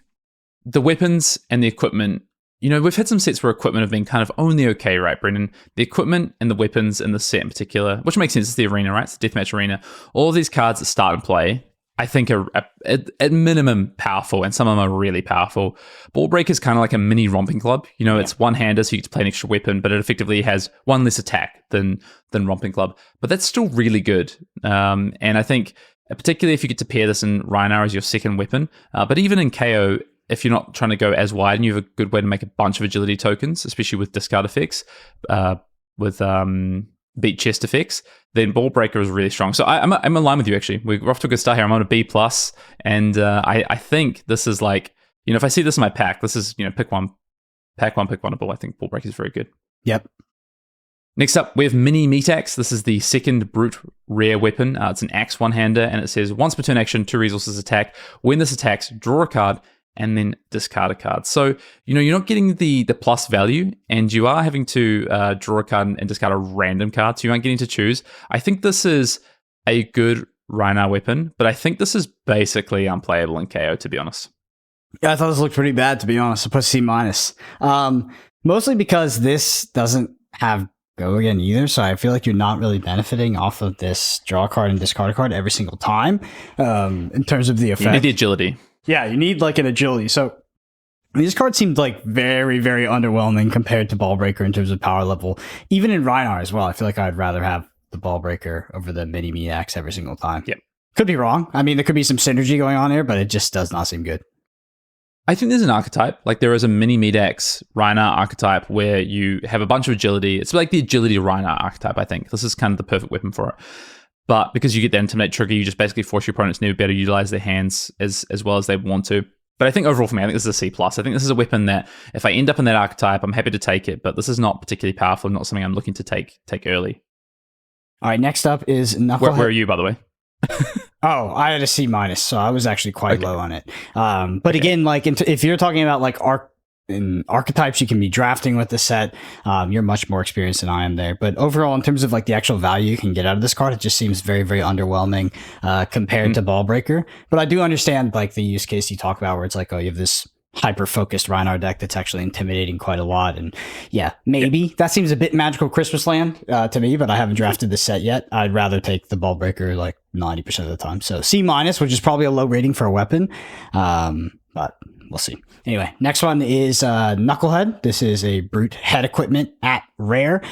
the weapons and the equipment, we've had some sets where equipment have been kind of only okay, right, Brendan? The equipment and the weapons in the set in particular, which makes sense, it's the arena, right? It's the deathmatch arena. All of these cards that start and play, I think are at minimum powerful, and some of them are really powerful. Ball Breaker is kind of like a mini romping club. It's one-hander, so you get to play an extra weapon, but it effectively has 1 less attack than romping club. But that's still really good. And I think, particularly if you get to pair this in Rhinar as your second weapon, but even in KO, if you're not trying to go as wide and you have a good way to make a bunch of agility tokens, especially with discard effects, with beat chest effects, then Ball Breaker is really strong. So I'm in line with you, actually. We're off to a good start here. I'm on a B+, and I think this is like, if I see this in my pack, this is, pick one, pick-oneable. I think Ball Breaker is very good. Yep. Next up, we have Mini Meat Axe. This is the second Brute rare weapon. It's an axe one-hander, and it says once per turn action, 2 resources attack. When this attacks, draw a card, and then discard a card. So, you're not getting the plus value, and you are having to draw a card and discard a random card, so you aren't getting to choose. I think this is a good Rhinar weapon, but I think this is basically unplayable in KO, to be honest. Yeah, I thought this looked pretty bad, to be honest. I put C-. Mostly because this doesn't have go again either, so I feel like you're not really benefiting off of this draw a card and discard a card every single time in terms of the effect. You need the agility. Yeah, you need like an agility. So these cards seemed like very, very underwhelming compared to Ballbreaker in terms of power level. Even in Rhinar as well, I feel like I'd rather have the Ballbreaker over the Mini Meax every single time. Yep. Could be wrong. I mean, there could be some synergy going on here, but it just does not seem good. I think there's an archetype. Like there is a Mini Medax Rhinar archetype where you have a bunch of agility. It's like the agility Rhinar archetype, I think. This is kind of the perfect weapon for it. But because you get that Intimidate trigger, you just basically force your opponents to never be able to utilize their hands as well as they want to. But I think overall for me, I think this is a C+. I think this is a weapon that if I end up in that archetype, I'm happy to take it. But this is not particularly powerful, not something I'm looking to take early. All right, next up is Knucklehead. Where are you, by the way? Oh, I had a C-, so I was actually quite low on it. But again, like if you're talking about like archetypes you can be drafting with the set, you're much more experienced than I am there. But overall, in terms of like the actual value you can get out of this card, it just seems very, very underwhelming compared to Ballbreaker. But I do understand like the use case you talk about where it's like, oh, you have this hyper-focused Rhinar deck that's actually intimidating quite a lot. And yeah, maybe that seems a bit Magical Christmas Land to me, but I haven't drafted this set yet. I'd rather take the Ballbreaker like 90% of the time. So C-, which is probably a low rating for a weapon. But we'll see. Anyway, next one is Knucklehead. This is a brute head equipment at rare.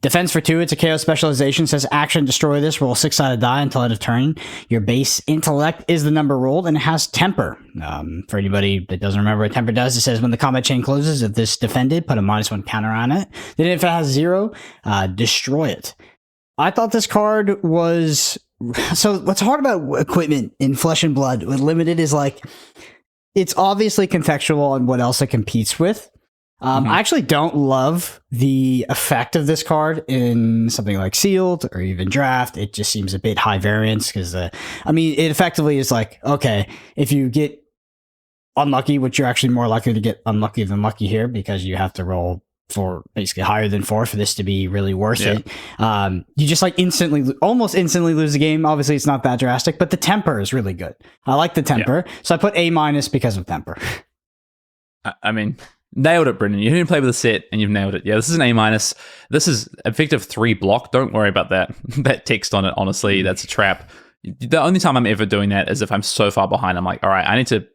Defense for 2, it's a KO specialization. Says action, destroy this, roll 6-sided die until end of turn. Your base intellect is the number rolled, and it has temper. For anybody that doesn't remember what temper does, it says when the combat chain closes, if this defended, put a -1 counter on it. Then if it has 0, destroy it. I thought this card was... So what's hard about equipment in Flesh and Blood with Limited is like, it's obviously contextual on what else it competes with. I actually don't love the effect of this card in something like Sealed or even Draft. It just seems a bit high variance because, it effectively is like, okay, if you get unlucky, which you're actually more likely to get unlucky than lucky here because you have to roll for basically higher than 4 for this to be really worth it. You just like almost instantly lose the game. Obviously, it's not that drastic, but the temper is really good. I like the temper. So I put A- because of temper. I mean... Nailed it, Brendan. You didn't play with the set and you've nailed it. Yeah, this is an A-. This is effective 3 block. Don't worry about that. That text on it, honestly, that's a trap. The only time I'm ever doing that is if I'm so far behind. I'm like, all right, I need to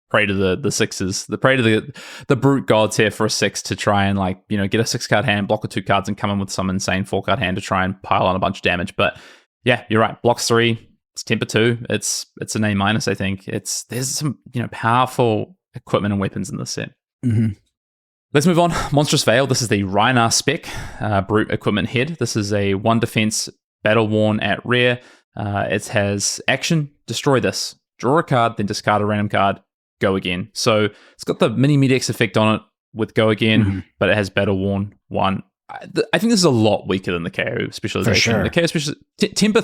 pray to the sixes, pray to the brute gods here for a 6 to try and like, get a 6-card hand, block with 2 cards and come in with some insane 4-card hand to try and pile on a bunch of damage. But yeah, you're right. Blocks 3, it's temper 2. It's an A-, I think. There's some, powerful equipment and weapons in this set. Mm-hmm. Let's move on. Monstrous Veil. This is the Rhinar spec brute equipment head. This is a 1 defense battle worn at rare. It has action, destroy this, draw a card, then discard a random card, go again. So it's got the Mini Medex effect on it with go again, but it has battle worn 1. I think this is a lot weaker than the KO specialization. For sure. The KO temper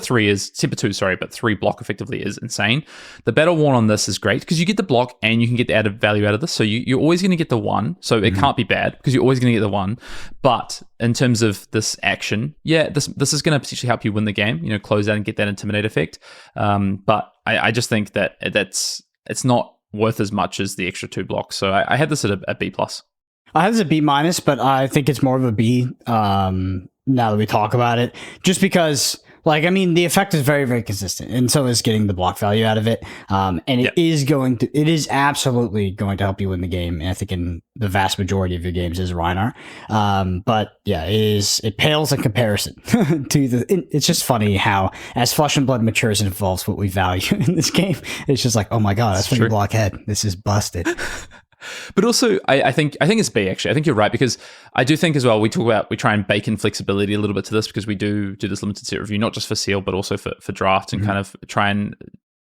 2, but 3 block effectively is insane. The battle worn on this is great because you get the block and you can get the added value out of this. So you're always going to get the 1. So it can't be bad because you're always going to get the 1. But in terms of this action, this is going to potentially help you win the game. Close out and get that intimidate effect. But I just think that it's not worth as much as the extra 2 blocks. So I had this at a B+. I have this a B-, but I think it's more of a B now that we talk about it. Just because, the effect is very, very consistent, and so is getting the block value out of it. And it is absolutely going to help you win the game. And I think in the vast majority of your games is Rhinar. But yeah, it pales in comparison to it's just funny how as Flesh and Blood matures and evolves what we value in this game, it's just like, oh my God, that's a block head. This is busted. But also, I think it's B, actually. I think you're right, because I do think as well, we try and bake in flexibility a little bit to this because we do this limited set review, not just for Seal, but also for draft and kind of try and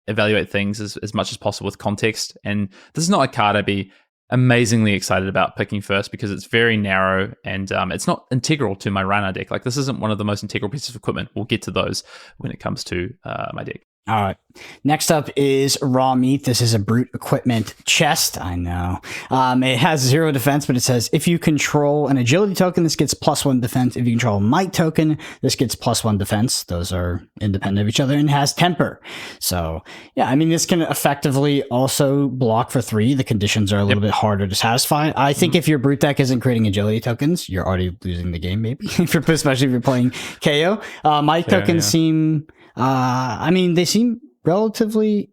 evaluate things as much as possible with context. And this is not a card I'd be amazingly excited about picking first because it's very narrow and it's not integral to my Rhinar deck. Like, this isn't one of the most integral pieces of equipment. We'll get to those when it comes to my deck. All right. Next up is Raw Meat. This is a brute equipment chest. I know. It has 0 defense, but it says if you control an agility token, this gets +1 defense. If you control a might token, this gets +1 defense. Those are independent of each other and has temper. So yeah, this can effectively also block for 3. The conditions are a little bit harder to satisfy. I think if your brute deck isn't creating agility tokens, you're already losing the game, maybe. Especially if you're playing KO. Might tokens seem... they seem relatively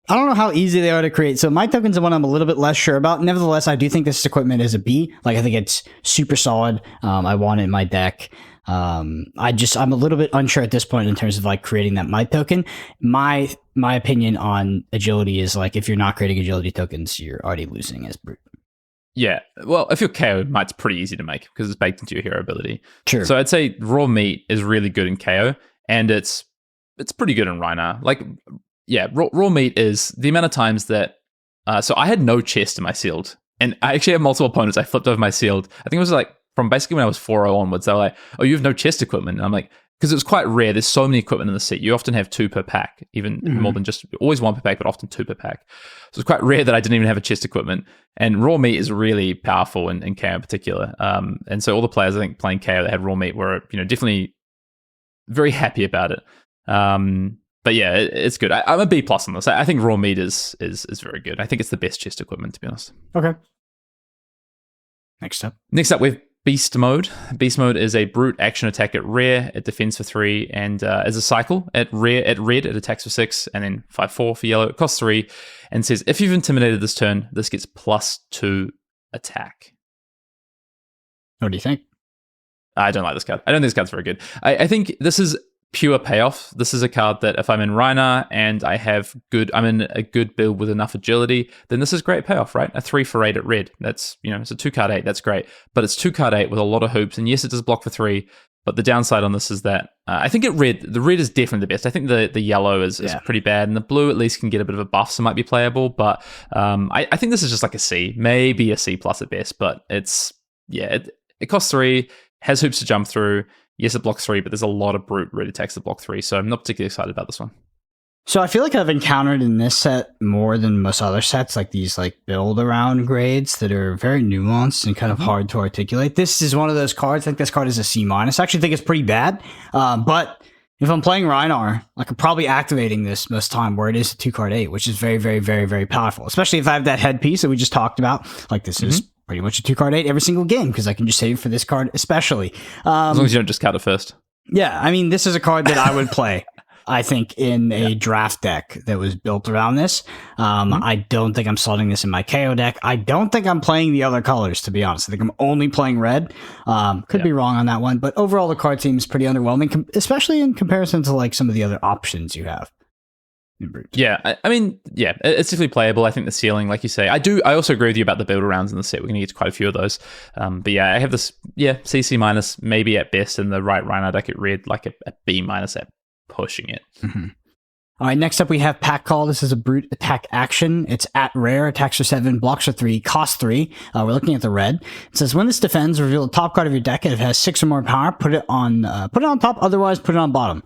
I don't know how easy they are to create. So my token's the one I'm a little bit less sure about. Nevertheless, I do think this equipment is a B. Like, I think it's super solid. I want it in my deck. I'm a little bit unsure at this point in terms of like creating that might token. My opinion on agility is like, if you're not creating agility tokens, you're already losing as brute. Yeah, well, if you're KO, might's pretty easy to make because it's baked into your hero ability. True. So I'd say raw meat is really good in KO, and it's pretty good in Rhinar. Like, yeah, raw meat is the amount of times that. So I had no chest in my sealed, and I actually have multiple opponents. I flipped over my sealed. I think it was like from basically when I was 4-0 onwards. They were like, "Oh, you have no chest equipment," and I'm like, because it was quite rare. There's so many equipment in the set. You often have 2 per pack, even more than just always 1 per pack, but often 2 per pack. So it's quite rare that I didn't even have a chest equipment. And raw meat is really powerful in KO in particular. And so all the players I think playing KO that had raw meat were definitely very happy about it. But yeah, it's good. I'm a B plus on this. I think raw meat is very good. I think it's the best chest equipment, to be honest. Okay. Next up, we have Beast Mode. Beast Mode is a brute action attack at rare. It defends for 3, and as a cycle at red, it attacks for 6, and then 5/4 for yellow. It costs 3, and says if you've intimidated this turn, this gets +2 attack. What do you think? I don't like this card. I don't think this card's very good. I think this is pure payoff. This is a card that if I'm in Rhinar and I'm in a good build with enough agility, then this is great payoff, right? A 3 for 8 at red. That's, it's a 2-card 8. That's great. But it's 2-card 8 with a lot of hoops. And yes, it does block for 3. But the downside on this is that I think the red is definitely the best. I think the yellow is pretty bad. And the blue at least can get a bit of a buff, so it might be playable. But I think this is just like a C, maybe a C plus at best. But it costs 3, has hoops to jump through. Yes, it blocks 3, but there's a lot of brute red attacks that block 3, so I'm not particularly excited about this one. So I feel like I've encountered in this set more than most other sets, like these like build around grades that are very nuanced and kind of hard to articulate. This is one of those cards. I think this card is a C minus. I actually think it's pretty bad. But if I'm playing Rhinar, like I'm probably activating this most time where it is a 2-card 8, which is very, very, very, very powerful. Especially if I have that headpiece that we just talked about. Like this is pretty much a 2-card 8 every single game because I can just save for this card especially. As long as you don't discard it first. Yeah, I mean, this is a card that I would play, I think, in a draft deck that was built around this. I don't think I'm slotting this in my KO deck. I don't think I'm playing the other colors, to be honest. I think I'm only playing red. Could be wrong on that one, but overall the card seems pretty underwhelming, especially in comparison to like some of the other options you have. Yeah, I mean, it's definitely playable. I think the ceiling, like you say, I also agree with you about the build arounds in the set. We're going to get to quite a few of those. But yeah, I have this, CC minus, maybe at best in the right Rhinar deck at red, like a B minus at pushing it. All right, next up we have Pack Call. This is a brute attack action. It's at rare, attacks for 7, blocks for 3, costs 3. We're looking at the red. It says when this defends, reveal the top card of your deck. If it has 6 or more power, put it on top. Otherwise, put it on bottom.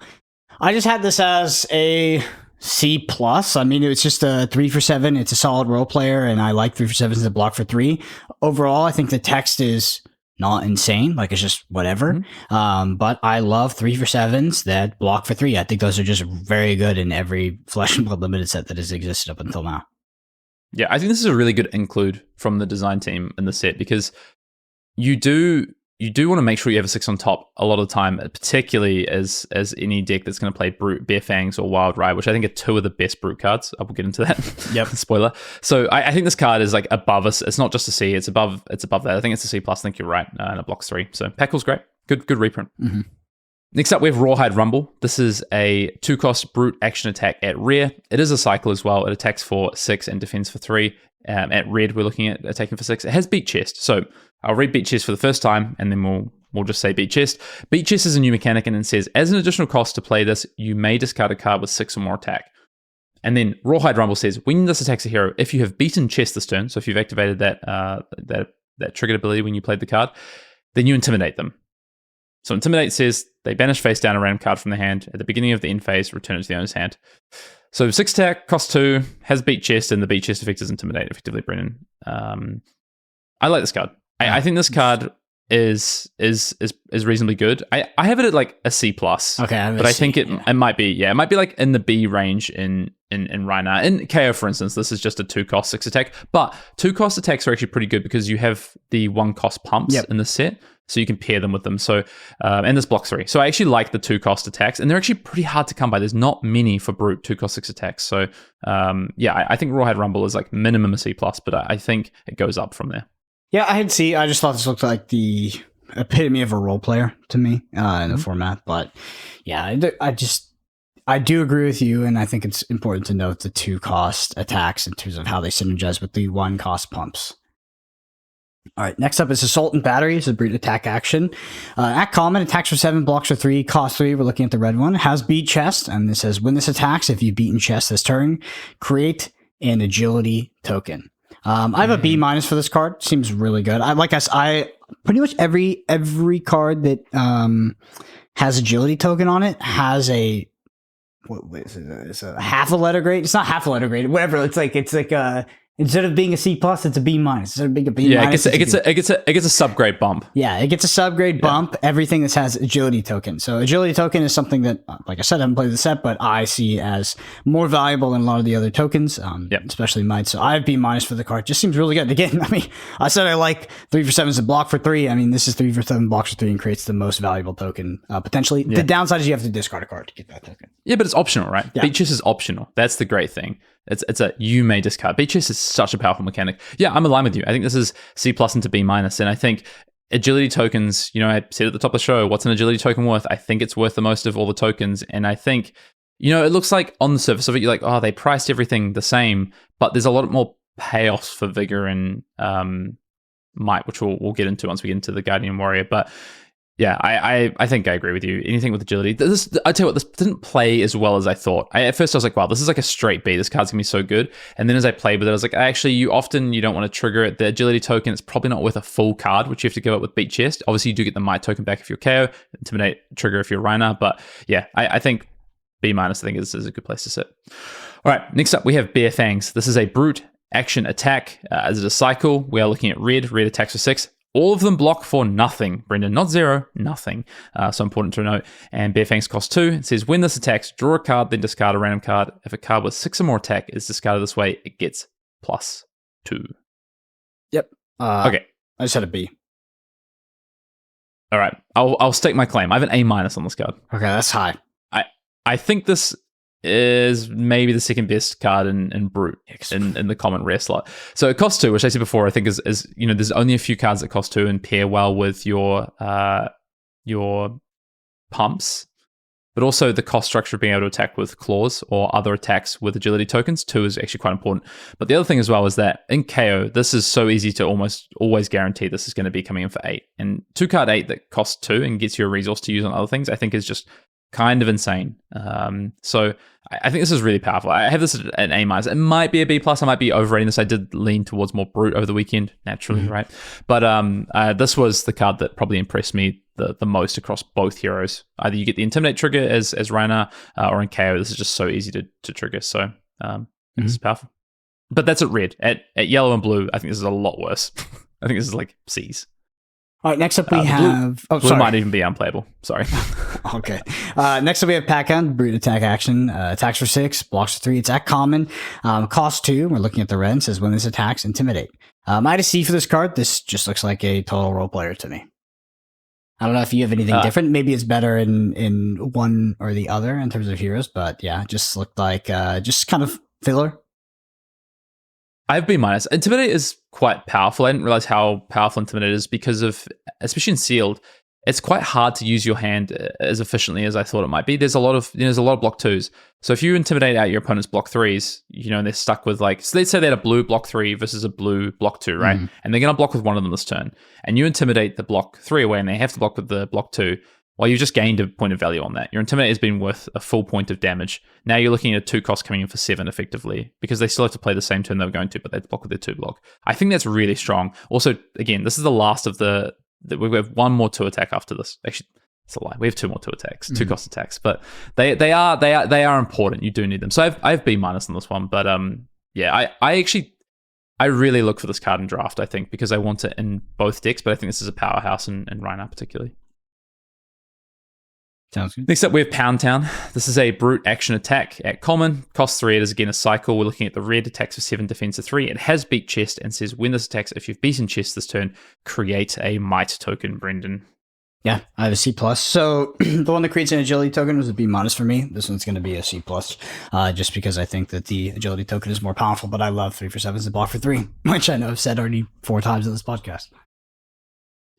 I just had this as a C plus. I mean, it's just a 3 for 7. It's a solid role player, and I like 3 for 7s that block for 3. Overall, I think the text is not insane. Like, it's just whatever. But I love 3 for 7s that block for 3. I think those are just very good in every Flesh and Blood limited set that has existed up until now. Yeah, I think this is a really good include from the design team in the set because you do want to make sure you have a 6 on top a lot of the time, particularly as any deck that's going to play Brute, Bare Fangs, or Wild Ride, which I think are 2 of the best Brute cards. I will get into that. Yep. Spoiler. So I think this card is like above us. It's not just a C. It's above that. I think it's a C+. I think you're right. And it blocks 3. So Packle's great. Good reprint. Next up, we have Rawhide Rumble. This is a 2-cost Brute action attack at rare. It is a cycle as well. It attacks for 6 and defends for 3. At red, we're looking at attacking for 6. It has Beat Chest. So I'll read Beat Chest for the first time, and then we'll just say Beat Chest. Beat Chest is a new mechanic, and it says, as an additional cost to play this, you may discard a card with 6 or more attack. And then Rawhide Rumble says, when this attacks a hero, if you have beaten Chest this turn, so if you've activated that triggered ability when you played the card, then you intimidate them. So Intimidate says they banish face down a random card from the hand. At the beginning of the end phase, return it to the owner's hand. So 6 attack, cost 2, has Beat Chest, and the Beat Chest effect is Intimidate, effectively, Brennan. I like this card. I think this card is reasonably good. I have it at like a C plus. Okay, but I think it might be like in the B range in Rhinar. In KO, for instance, this is just a 2-cost 6 attack, but 2-cost attacks are actually pretty good because you have the 1-cost pumps in the set, so you can pair them with them. So and this block 3. So I actually like the 2-cost attacks, and they're actually pretty hard to come by. There's not many for brute 2-cost 6 attacks. So I think Rawhide Rumble is like minimum a C plus, but I think it goes up from there. Yeah, I had C. I just thought this looked like the epitome of a role player to me in the format. But yeah, I do agree with you, and I think it's important to note the 2-cost attacks in terms of how they synergize with the 1-cost pumps. All right, next up is Assault and Battery. It's a brute attack action. At common, attacks for 7, blocks for 3, cost 3. We're looking at the red one. Has beat chest, and this says when this attacks, if you've beaten chest this turn, create an agility token. I have a B minus for this card. Seems really good. I pretty much every card that has agility token on it has a it's a half a letter grade. It's not half a letter grade. Whatever. It's like instead of being a C plus, it's a B minus. Instead of being a B minus, it gets a subgrade bump. Yeah, it gets a subgrade bump. Everything that has agility token. So agility token is something that, like I said, I haven't played the set, but I see as more valuable than a lot of the other tokens, especially might. So I have B minus for the card. Just seems really good. Again, I mean, I said I like 3 for 7 is a block for 3. I mean, this is 3 for 7 blocks for 3 and creates the most valuable token potentially. Yeah. The downside is you have to discard a card to get that token. Yeah, but it's optional, right? Yeah. Beat chest is optional. That's the great thing. It's a you may discard. Beat chest is such a powerful mechanic. Yeah, I'm aligned with you. I think this is C plus into B minus, and I think agility tokens. I said at the top of the show, what's an agility token worth? I think it's worth the most of all the tokens, and I think it looks like on the surface of it, you're like, oh, they priced everything the same, but there's a lot more payoffs for vigor and might, which we'll get into once we get into the Guardian Warrior, but. Yeah, I think I agree with you. Anything with agility. I tell you what, this didn't play as well as I thought. At first I was like, wow, this is like a straight B. This card's going to be so good. And then as I played with it, I was like, actually, you don't want to trigger it. The agility token, it's probably not worth a full card, which you have to give up with beat chest. Obviously, you do get the might token back if you're KO, intimidate trigger if you're Rhinar. But yeah, I think B minus, I think is a good place to sit. All right, next up, we have Bare Fangs. This is a brute action attack. As it is a cycle, we are looking at red. Red attacks for 6. All of them block for nothing, Brendan. Not 0, nothing. So important to note. And Bare Fangs cost 2. It says, when this attacks, draw a card, then discard a random card. If a card with 6 or more attack is discarded this way, it gets +2. Yep. Okay. I just had a B. All right. I'll stake my claim. I have an A minus on this card. Okay, that's high. I think this is maybe the second best card in Brute in the common rare slot. So it costs 2, which I said before, I think is there's only a few cards that cost 2 and pair well with your pumps, but also the cost structure of being able to attack with claws or other attacks with agility tokens. 2 is actually quite important. But the other thing as well is that in KO, this is so easy to almost always guarantee this is going to be coming in for 8. And 2-card 8 that costs 2 and gets you a resource to use on other things, I think is just kind of insane. So I think this is really powerful. I have this at an A minus. It might be a B plus. I might be overrating this. I did lean towards more Brute over the weekend, naturally, right? But this was the card that probably impressed me the most across both heroes. Either you get the Intimidate trigger as Rhinar, or in KO, this is just so easy to trigger. So this is powerful. But that's at red. At yellow and blue, I think this is a lot worse. I think this is like C's. All right, next up we have... Blue might even be unplayable. Sorry. Okay. Next up we have Pack-Hound, brute attack action. Attacks for 6, blocks for 3. It's at common. Cost 2. We're looking at the red. It says when this attacks, intimidate. I had a C for this card. This just looks like a total role player to me. I don't know if you have anything different. Maybe it's better in one or the other in terms of heroes, but yeah, it just looked like just kind of filler. I have B minus. Intimidate is quite powerful. I didn't realize how powerful Intimidate is because of, especially in sealed, it's quite hard to use your hand as efficiently as I thought it might be. There's a lot of block 2s. So if you intimidate out your opponent's block 3s, and they're stuck with so let's say they had a blue block 3 versus a blue block 2, right? And they're going to block with one of them this turn. And you intimidate the block 3 away and they have to block with the block 2. Well, you've just gained a point of value on that. Your Intimidate has been worth a full point of damage. Now you're looking at a 2 cost coming in for 7 effectively, because they still have to play the same turn they were going to, but they block with their 2 block. I think that's really strong. Also, again, this is the last of we have one more 2 attack after this. Actually, it's a lie. We have 2 more 2 attacks, 2 cost attacks, but they are important. You do need them. So I have B minus on this one, but I actually I really look for this card in draft, I think, because I want it in both decks, but I think this is a powerhouse in Rhinar particularly. Sounds good. Next up, we have Pound Town. This is a brute action attack at common. Cost 3. It is again a cycle. We're looking at the red, attacks for 7, defense for 3. It has beat chest and says when this attacks, if you've beaten chest this turn, create a might token, Brendan. Yeah, I have a C+. So the one that creates an agility token was a B- for me. This one's going to be a C+, just because I think that the agility token is more powerful, but I love 3 for 7s and block for 3, which I know I've said already 4 times in this podcast.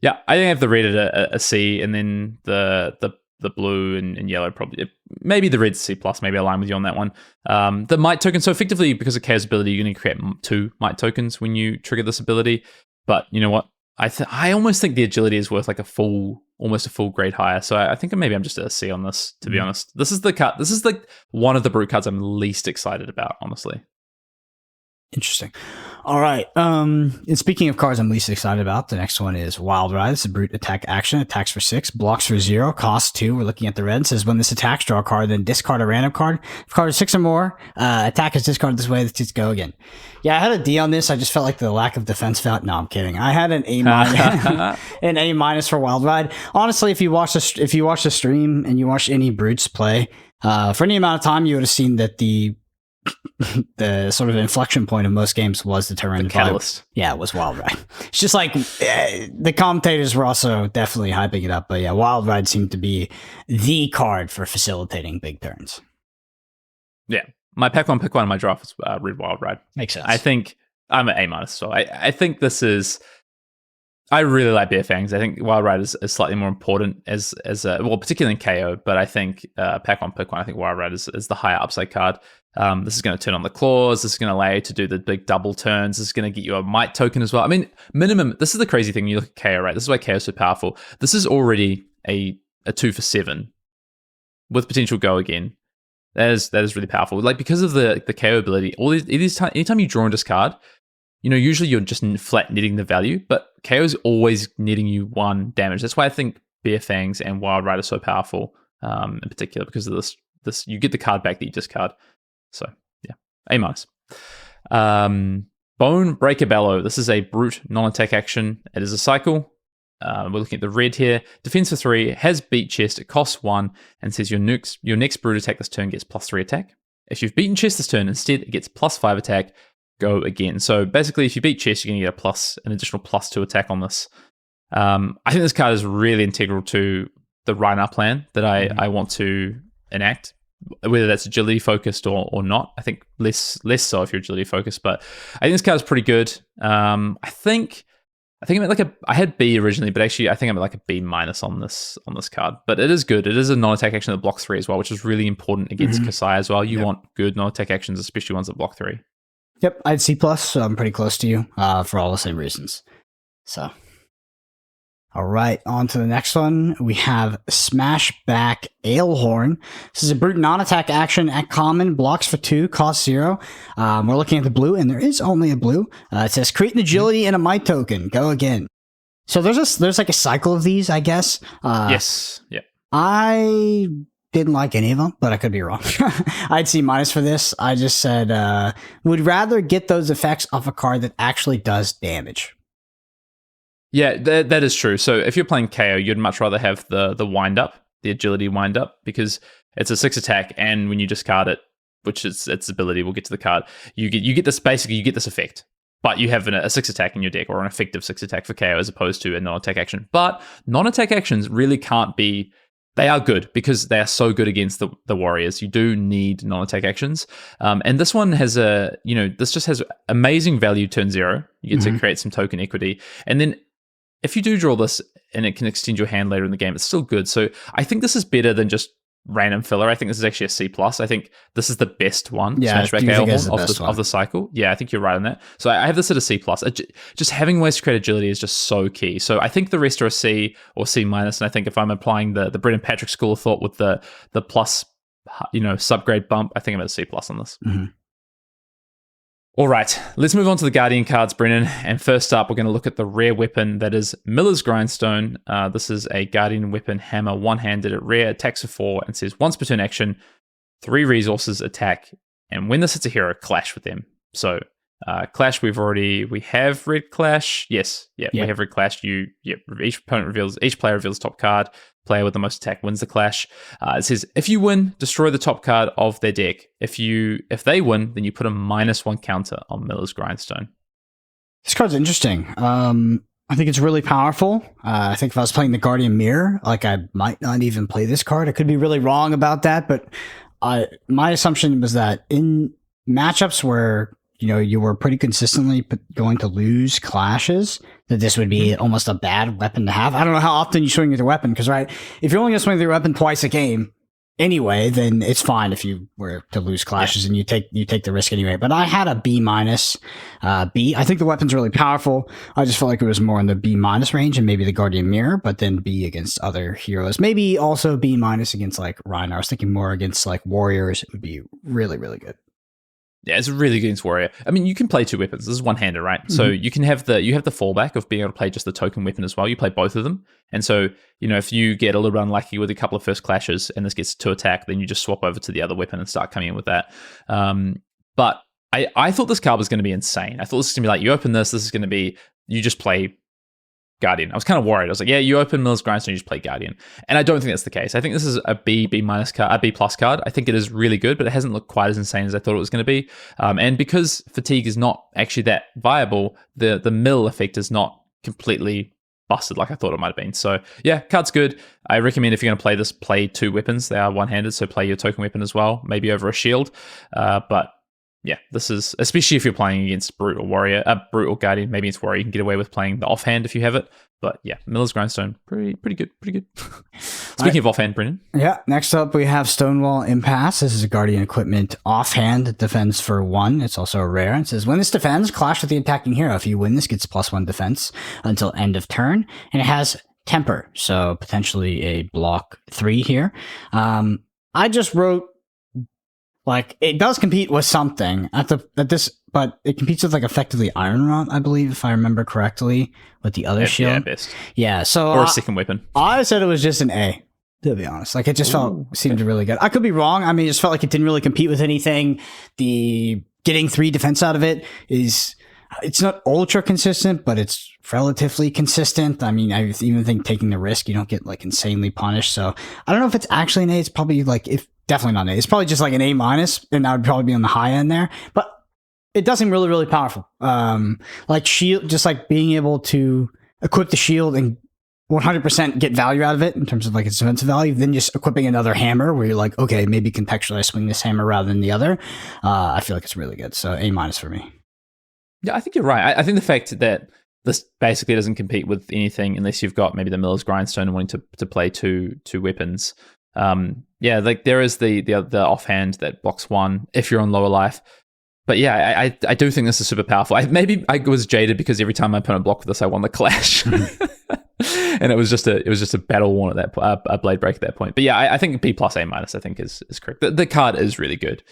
Yeah, I think I have the red at a C, and then the blue and yellow probably, maybe the red C+, maybe I align with you on that one. The might token, so effectively because of Chaos ability, you're going to create 2 might tokens when you trigger this ability. But you know what? I almost think the agility is worth like almost a full grade higher. So I think maybe I'm just at a C on this, to be honest. This is the card. This is like one of the brute cards I'm least excited about, honestly. Interesting. All right. And speaking of cards I'm least excited about, the next one is Wild Ride. It's a brute attack action. Attacks for 6, blocks for 0, costs 2. We're looking at the red. It says when this attacks, draw a card, then discard a random card. If card is 6 or more, attack is discarded this way. Let's just go again. Yeah, I had a D on this. I just felt like the lack of defense felt. No, I'm kidding. I had an A minus, an A- for Wild Ride. Honestly, if you watch the stream and you watch any brutes play, for any amount of time, you would have seen that the sort of inflection point of most games was determined the catalyst. It was Wild Ride. It's just like the commentators were also definitely hyping it up, but yeah, Wild Ride seemed to be the card for facilitating big turns. Yeah, my pick one in my draft was red Wild Ride. Makes sense. I think I'm at A-, so I think this is. I really like Bear Fangs. I think Wild Ride is slightly more important as particularly in KO, but I think pick one. I think Wild Ride is the higher upside card. This is going to turn on the claws. This is going to allow you to do the big double turns. This is going to get you a might token as well. I mean, minimum. This is the crazy thing. You look at KO, right? This is why KO is so powerful. This is already a 2 for 7 with potential go again. That is really powerful. Like because of the KO ability, anytime you draw and discard, usually you're just flat netting the value, but KO is always netting you 1 damage. That's why I think Bear Fangs and Wild Ride are so powerful, in particular because of this. You get the card back that you discard. So yeah, A-. Bone Breaker Bellow. This is a brute non-attack action. It is a cycle. We're looking at the red here. Defense for 3, has beat chest. It costs 1 and says your next brute attack this turn gets +3 attack. If you've beaten chest this turn, instead it gets +5 attack. Go again. So basically, if you beat chest, you're going to get an additional +2 attack on this. I think this card is really integral to the Rhinar plan that I want to enact, whether that's agility focused or not. I think less so if you're agility focused, but I think this card is pretty good. I think I'm at I had B originally, but actually I think I'm at a B- on this card. But it is good. It is a non-attack action that blocks 3 as well, which is really important against Kasai as well. You want good non-attack actions, especially ones that block 3. Yep, I had C+, so I'm pretty close to you for all the same reasons. So, all right, on to the next one. We have Smashback Alehorn. This is a brute non-attack action at common, blocks for 2, costs 0. We're looking at the blue, and there is only a blue. It says create an agility and a might token. Go again. So there's like a cycle of these, I guess. Yes. Yeah. I didn't like any of them, but I could be wrong. I'd C- for this. I just said would rather get those effects off a card that actually does damage. Yeah, that is true. So if you're playing KO, you'd much rather have the wind up, the agility wind up, because it's a 6 attack, and when you discard it, which is its ability, we'll get to the card. You get this effect, but you have a 6 attack in your deck, or an effective 6 attack for KO as opposed to a non-attack action. But non-attack actions really can't be. They are good because they are so good against the warriors. You do need non-attack actions. And this one has this just has amazing value turn 0. You get to create some token equity. And then if you do draw this and it can extend your hand later in the game, it's still good. So I think this is better than just random filler. I think this is actually a C+. I think this is the best one. Yeah, Smashback Alehorn of the cycle. Yeah, I think you're right on that. So I have this at a C+. Just having ways to create agility is just so key. So I think the rest are a C or C-. And I think if I'm applying the Brendan Patrick school of thought with the plus, subgrade bump, I think I'm at a C+ on this. Mm-hmm. All right, let's move on to the Guardian cards, Brennan. And first up, we're going to look at the rare weapon that is Miller's Grindstone. This is a Guardian weapon hammer, one-handed at rare, attacks for 4, and says once per turn action, 3 resources attack, and when this hits a hero, clash with them. So Clash, we have Red Clash. Yes, Yeah. we have Red Clash. Each player reveals top card. Player with the most attack wins the clash. It says if you win, destroy the top card of their deck. If they win, then you put a -1 counter on Miller's Grindstone. This card's interesting. I think it's really powerful. I think if I was playing the Guardian Mirror, like I might not even play this card. I could be really wrong about that, but my assumption was that in matchups where you were pretty consistently going to lose clashes, that this would be almost a bad weapon to have. I don't know how often you swing with your weapon, because if you're only going to swing with your weapon twice a game anyway, then it's fine if you were to lose clashes and you take the risk anyway. But I had a B-. B. I think the weapon's really powerful. I just felt like it was more in the B- range and maybe the Guardian Mirror, but then B against other heroes. Maybe also B- against like Rhino. I was thinking more against like warriors. It would be really, really good. Yeah, it's really good against warrior. I mean, you can play two weapons. This is one-handed, right? Mm-hmm. So you have the fallback of being able to play just the token weapon as well. You play both of them. And so, if you get a little unlucky with a couple of first clashes and this gets to attack, then you just swap over to the other weapon and start coming in with that. But I thought this card was going to be insane. I thought this was going to be like, you open this is going to be, you just play Guardian. I was kind of worried. I was like, yeah, you open Miller's Grindstone, you just play Guardian. And I don't think that's the case. I think this is a B+ card, a B+ card. I think it is really good, but it hasn't looked quite as insane as I thought it was going to be. And because Fatigue is not actually that viable, the mill effect is not completely busted like I thought it might have been. So yeah, card's good. I recommend if you're going to play this, play two weapons. They are one-handed, so play your token weapon as well, maybe over a shield. But yeah, this is, especially if you're playing against Brute or Warrior, Brute or Guardian, maybe it's Warrior, you can get away with playing the offhand if you have it. But yeah, Miller's Grindstone, pretty good. Speaking of offhand, Brendan. Yeah, next up we have Stonewall Impasse. This is a Guardian equipment offhand that defends for 1. It's also a rare. It says, when this defends, clash with the attacking hero. If you win, this gets +1 defense until end of turn. And it has Temper, so potentially a block 3 here. I just wrote, like, it does compete with something but it competes with like effectively Iron Rod, I believe, if I remember correctly, with the other shield. Yeah, best. Yeah, so or a second weapon. I said it was just an A, to be honest. Like, it just seemed really good. I could be wrong. I mean, it just felt like it didn't really compete with anything. The getting 3 defense out of it it's not ultra consistent, but it's relatively consistent. I mean, I even think taking the risk, you don't get like insanely punished. So I don't know if it's actually an A. It's probably like, definitely not an A. It's probably just like an A-, and that would probably be on the high end there. But it does seem really, really powerful. Like shield, just like being able to equip the shield and 100% get value out of it in terms of like its defensive value, then just equipping another hammer where you're like, okay, maybe contextually I swing this hammer rather than the other. I feel like it's really good. So A- for me. Yeah, I think you're right. I think the fact that this basically doesn't compete with anything unless you've got maybe the Miller's Grindstone and wanting to play two weapons. Yeah, like there is the offhand that blocks 1 if you're on lower life. But yeah, I do think this is super powerful. Maybe I was jaded because every time my opponent blocked with this, I won the clash. And it was just a battle worn at that a blade break at that point. But yeah, I think B+ A- I think is correct. The card is really good.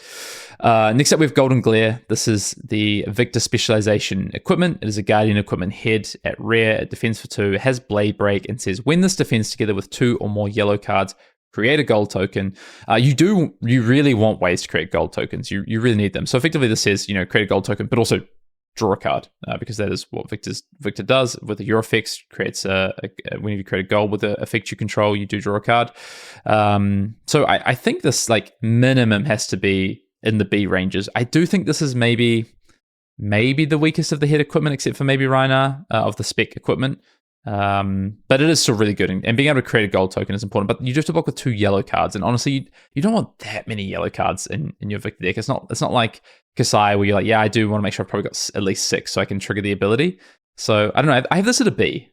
Next up, we have Golden Glare. This is the Victor Specialization equipment. It is a Guardian equipment head at rare. It defends for 2. It has blade break and says when this defends together with 2 or more yellow cards, create a gold token. You really want ways to create gold tokens. You really need them. So effectively, this says create a gold token, but also draw a card because that is what Victor does with your effects. Creates when you create a gold with the effect you control, you do draw a card. So I think this like minimum has to be in the B ranges. I do think this is maybe the weakest of the head equipment, except for maybe Rhina of the spec equipment. But it is still really good, and being able to create a gold token is important. But you do have to block with 2 yellow cards, and honestly, you don't want that many yellow cards in your Victor deck. It's not like Kasai where you're like, yeah, I do want to make sure I've probably got at least 6 so I can trigger the ability. So I don't know. I have this at a B+.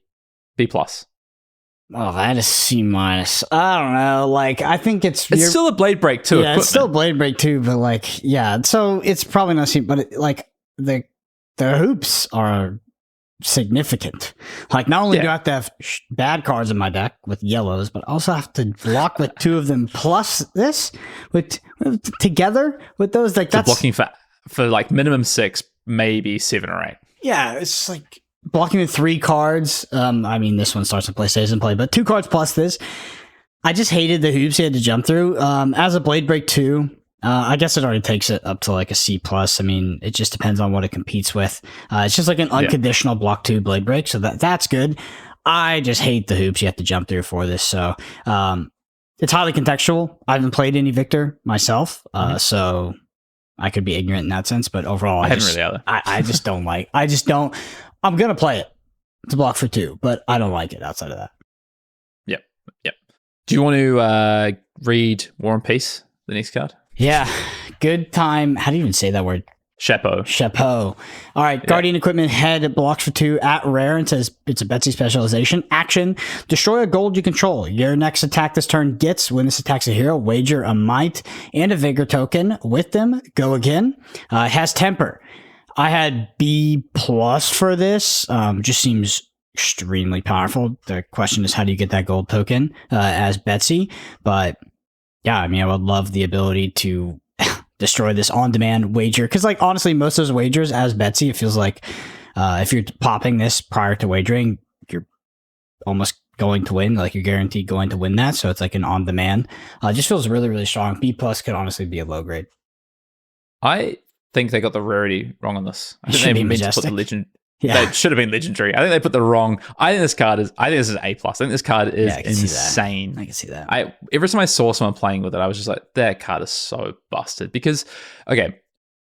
Oh, that is C-. I don't know. Like, I think it's still a blade break too. Yeah, it's still blade break too. But like, yeah. So it's probably not C. But the hoops are significant. Like, not only do I have to have bad cards in my deck with yellows, but I also have to block with 2 of them plus this together with those. Like, that's blocking for like minimum 6, maybe 7 or 8. Yeah, it's like blocking with 3 cards. I mean, this one starts in play, stays in play, but 2 cards plus this. I just hated the hoops he had to jump through. As a blade break 2, I guess it already takes it up to like a C plus. I mean, it just depends on what it competes with. It's just like an unconditional block 2 blade break, so that's good. I just hate the hoops you have to jump through for this. So it's highly contextual. I haven't played any Victor myself, so I could be ignorant in that sense. But overall, I haven't really either. I just don't like. I just don't. I'm gonna play it to block for 2, but I don't like it outside of that. Yep. Do you want to read War and Peace, the next card? Yeah, good time. How do you even say that word? Chapeau. All right, Guardian Equipment Head blocks for 2 at rare and says it's a Betsy specialization. Action, destroy a gold you control. Your next attack this turn gets, when this attacks a hero, wager a might and a vigor token with them. Go again. It has temper. I had B plus for this. Just seems extremely powerful. The question is, how do you get that gold token as Betsy? But yeah, I mean, I would love the ability to destroy this on-demand wager, because like honestly, most of those wagers as Betsy, it feels like if you're popping this prior to wagering, you're almost going to win, like you're guaranteed going to win that. So it's like an on-demand. Just feels really, really strong. B plus could honestly be a low grade. I think they got the rarity wrong on this. I think Should they be meant to put the majestic. legend. Yeah. They should have been legendary. I think they put the wrong. I think this is A plus. I think this card is Yeah, I can see that. insane. I can see that. Every time I saw someone playing with it, I was just like, that card is so busted. Because, okay,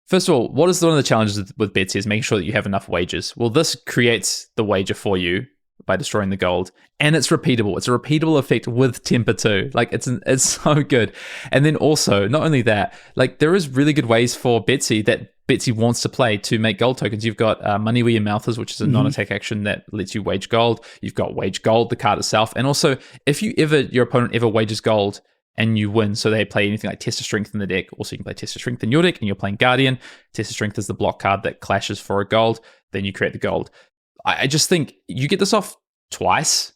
first of all, what is one of the challenges with Betsy is making sure that you have enough wagers. Well, this creates the wager for you by destroying the gold, and it's repeatable. It's a repeatable effect with temper too. Like it's so good. And then also, not only that, like there is really good ways for Betsy that Betsy wants to play to make gold tokens. You've got Money Where Your Mouth Is, which is a non-attack action that lets you wage gold. You've got Wage Gold, the card itself. And also, if your opponent ever wages gold and you win, so they play anything like Test of Strength in the deck, also you can play Test of Strength in your deck, and you're playing Guardian. Test of Strength is the block card that clashes for a gold. Then you create the gold. I just think you get this off twice.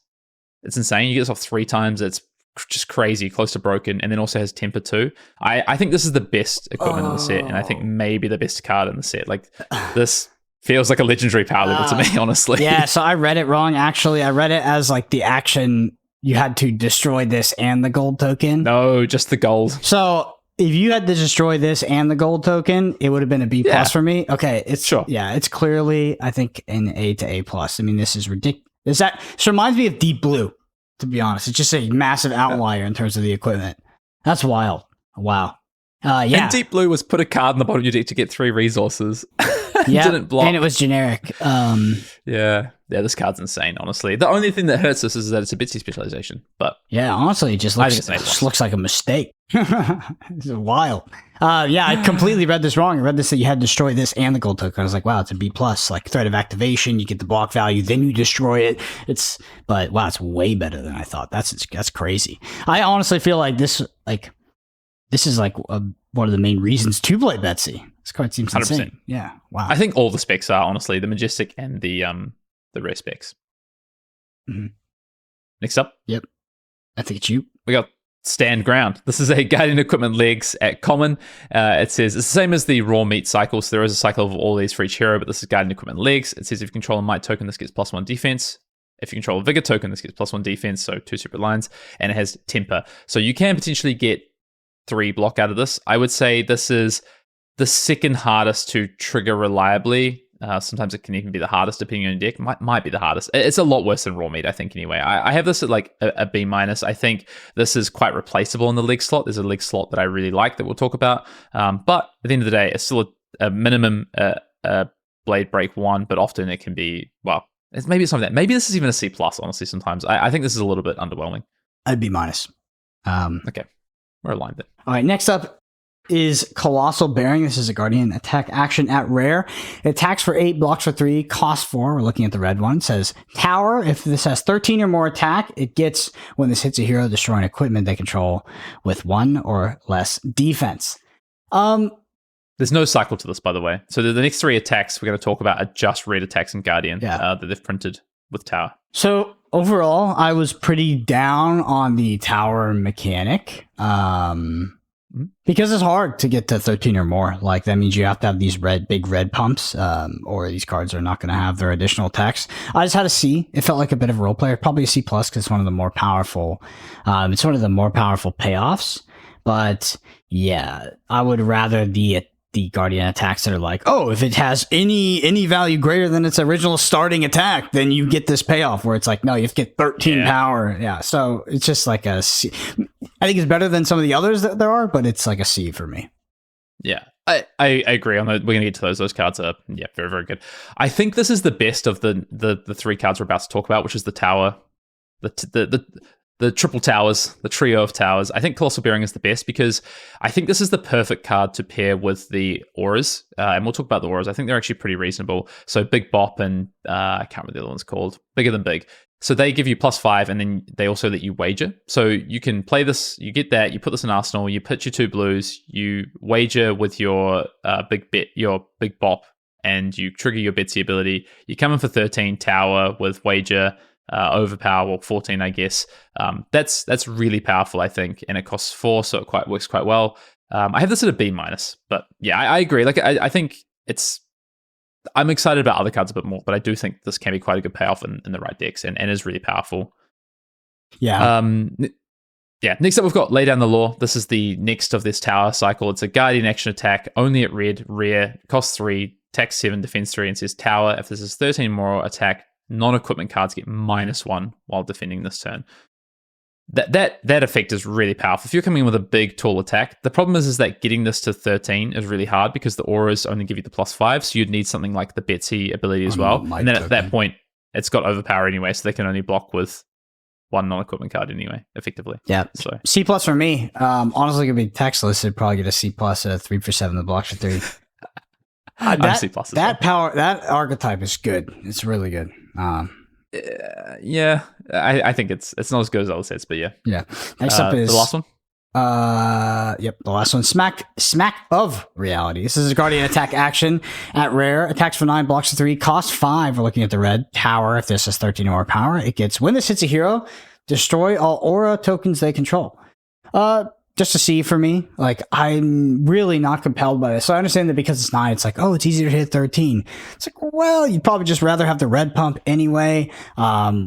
It's insane. You get this off 3 times. It's just crazy, close to broken, and then also has temper too. I think this is the best equipment in the set, and I think maybe the best card in the set. Like this feels like a legendary power level to me, honestly. Yeah, so I read it wrong. Actually, I read it as like the action you had to destroy this and the gold token. No, just the gold. So if you had to destroy this and the gold token, it would have been a B plus for me. Okay, it's Sure. Yeah, it's clearly I think an A to A plus. I mean, this is ridiculous. This reminds me of Deep Blue. To be honest, it's just a massive outlier in terms of the equipment. That's wild. Wow. Yeah. And Deep Blue was put a card in the bottom of your deck to get 3 resources. Yeah, Didn't block. and it was generic. Yeah, this card's insane, honestly. The only thing that hurts us is that it's a Bitsy specialization. But Yeah, honestly, it just I looks, think it's an A plus. just looks like a mistake. It's wild. Yeah, I completely read this wrong. I read this that you had to destroy this and the gold token. I was like, wow, it's a B plus. Like threat of activation, you get the block value, then you destroy it. But wow, it's way better than I thought. That's crazy. I honestly feel like this is like one of the main reasons to play Betsy. This card seems 100%. insane. Yeah, wow. I think all the specs are, honestly, the Majestic and the rare specs. Mhm. Next up, I think it's you. we got Stand Ground. This is a Guardian Equipment legs at common. It says it's the same as the raw meat cycle. So there is a cycle of all these for each hero, but this is Guardian Equipment legs. It says if you control a might token, this gets +1 defense. If you control a vigor token, this gets +1 defense. So 2 separate lines, and it has temper. So you can potentially get 3 block out of this. I would say this is the second hardest to trigger reliably. Sometimes it can even be the hardest depending on your deck. Might be the hardest. It's a lot worse than raw meat, I think, anyway. I have this at like a B minus. I think this is quite replaceable in the leg slot. There's a leg slot that I really like that we'll talk about. But at the end of the day, it's still a minimum blade break 1, but often it can be, well, maybe it's something that. Maybe this is even a C plus, honestly, sometimes. I think this is a little bit underwhelming. I'd be minus. Okay. We're aligned then. All right, next up is Colossal Bearing. This is a Guardian attack action at rare. It attacks for 8, blocks for 3, costs 4. We're looking at the red one. It says Tower. If this has 13 or more attack, it gets, when this hits a hero, destroying equipment they control with 1 or less defense. There's no cycle to this, by the way. So the next 3 attacks we're going to talk about are just red attacks in Guardian that they've printed with Tower. So overall, I was pretty down on the Tower mechanic. Because it's hard to get to 13 or more. Like, that means you have to have these big red pumps, or these cards are not going to have their additional attacks. I just had a C. It felt like a bit of a role player. Probably a C plus because it's one of the more powerful. It's one of the more powerful payoffs. But Yeah, I would rather the Guardian attacks that are like, oh, if it has any value greater than its original starting attack, then you get this payoff. Where it's like, no, you have to get 13 power. Yeah, so it's just like a C. I think it's better than some of the others that there are, but it's like a C for me. Yeah, I agree on that. We're gonna get to those. Those cards are very, very good. I think this is the best of the three cards we're about to talk about, which is the tower, the triple towers, the trio of towers. I think Colossal Bearing is the best because I think this is the perfect card to pair with the auras. And we'll talk about the auras. I think they're actually pretty reasonable. So Big Bop and I can't remember the other one's called. Bigger Than Big. So they give you +5, and then they also let you wager. So you can play this, you get that, you put this in Arsenal, you pitch your 2 blues, you wager with your big bet, your Big Bop, and you trigger your Betsy ability. You come in for 13 tower with wager, overpower, well 14 I guess. That's really powerful, I think, and it costs 4, so it works quite well. I have this at a B-, but yeah, I agree. Like I think I'm excited about other cards a bit more, but I do think this can be quite a good payoff in the right decks and is really powerful. Yeah. Next up, we've got Lay Down the Law. This is the next of this tower cycle. It's a Guardian action attack, only at red, rare, costs 3, attack 7, defense 3, and says tower. If this is 13 more attack, non-equipment cards get -1 while defending this turn. That effect is really powerful. If you're coming in with a big, tall attack, the problem is that getting this to 13 is really hard because the auras only give you the +5, so you'd need something like the Betsy ability as well. And then at that point, it's got overpower anyway, so they can only block with 1 non-equipment card anyway, effectively. Yeah. So C+ for me. Honestly, it could be textless. It'd probably get a C+ at a 3 for 7 that blocks for 3. I'm C+ as well. Power, that archetype is good. It's really good. Yeah, I think it's not as good as other sets, but yeah. Yeah. Next up is the last one. Yep, the last one. Smack of Reality. This is a Guardian attack action at rare. Attacks for 9, blocks for 3, costs 5. We're looking at the red tower. If this is 13 or more power, it gets, when this hits a hero, destroy all aura tokens they control. Just a C for me. Like, I'm really not compelled by this. So I understand that because it's 9, it's like, oh, it's easier to hit 13. It's like, well, you'd probably just rather have the red pump anyway,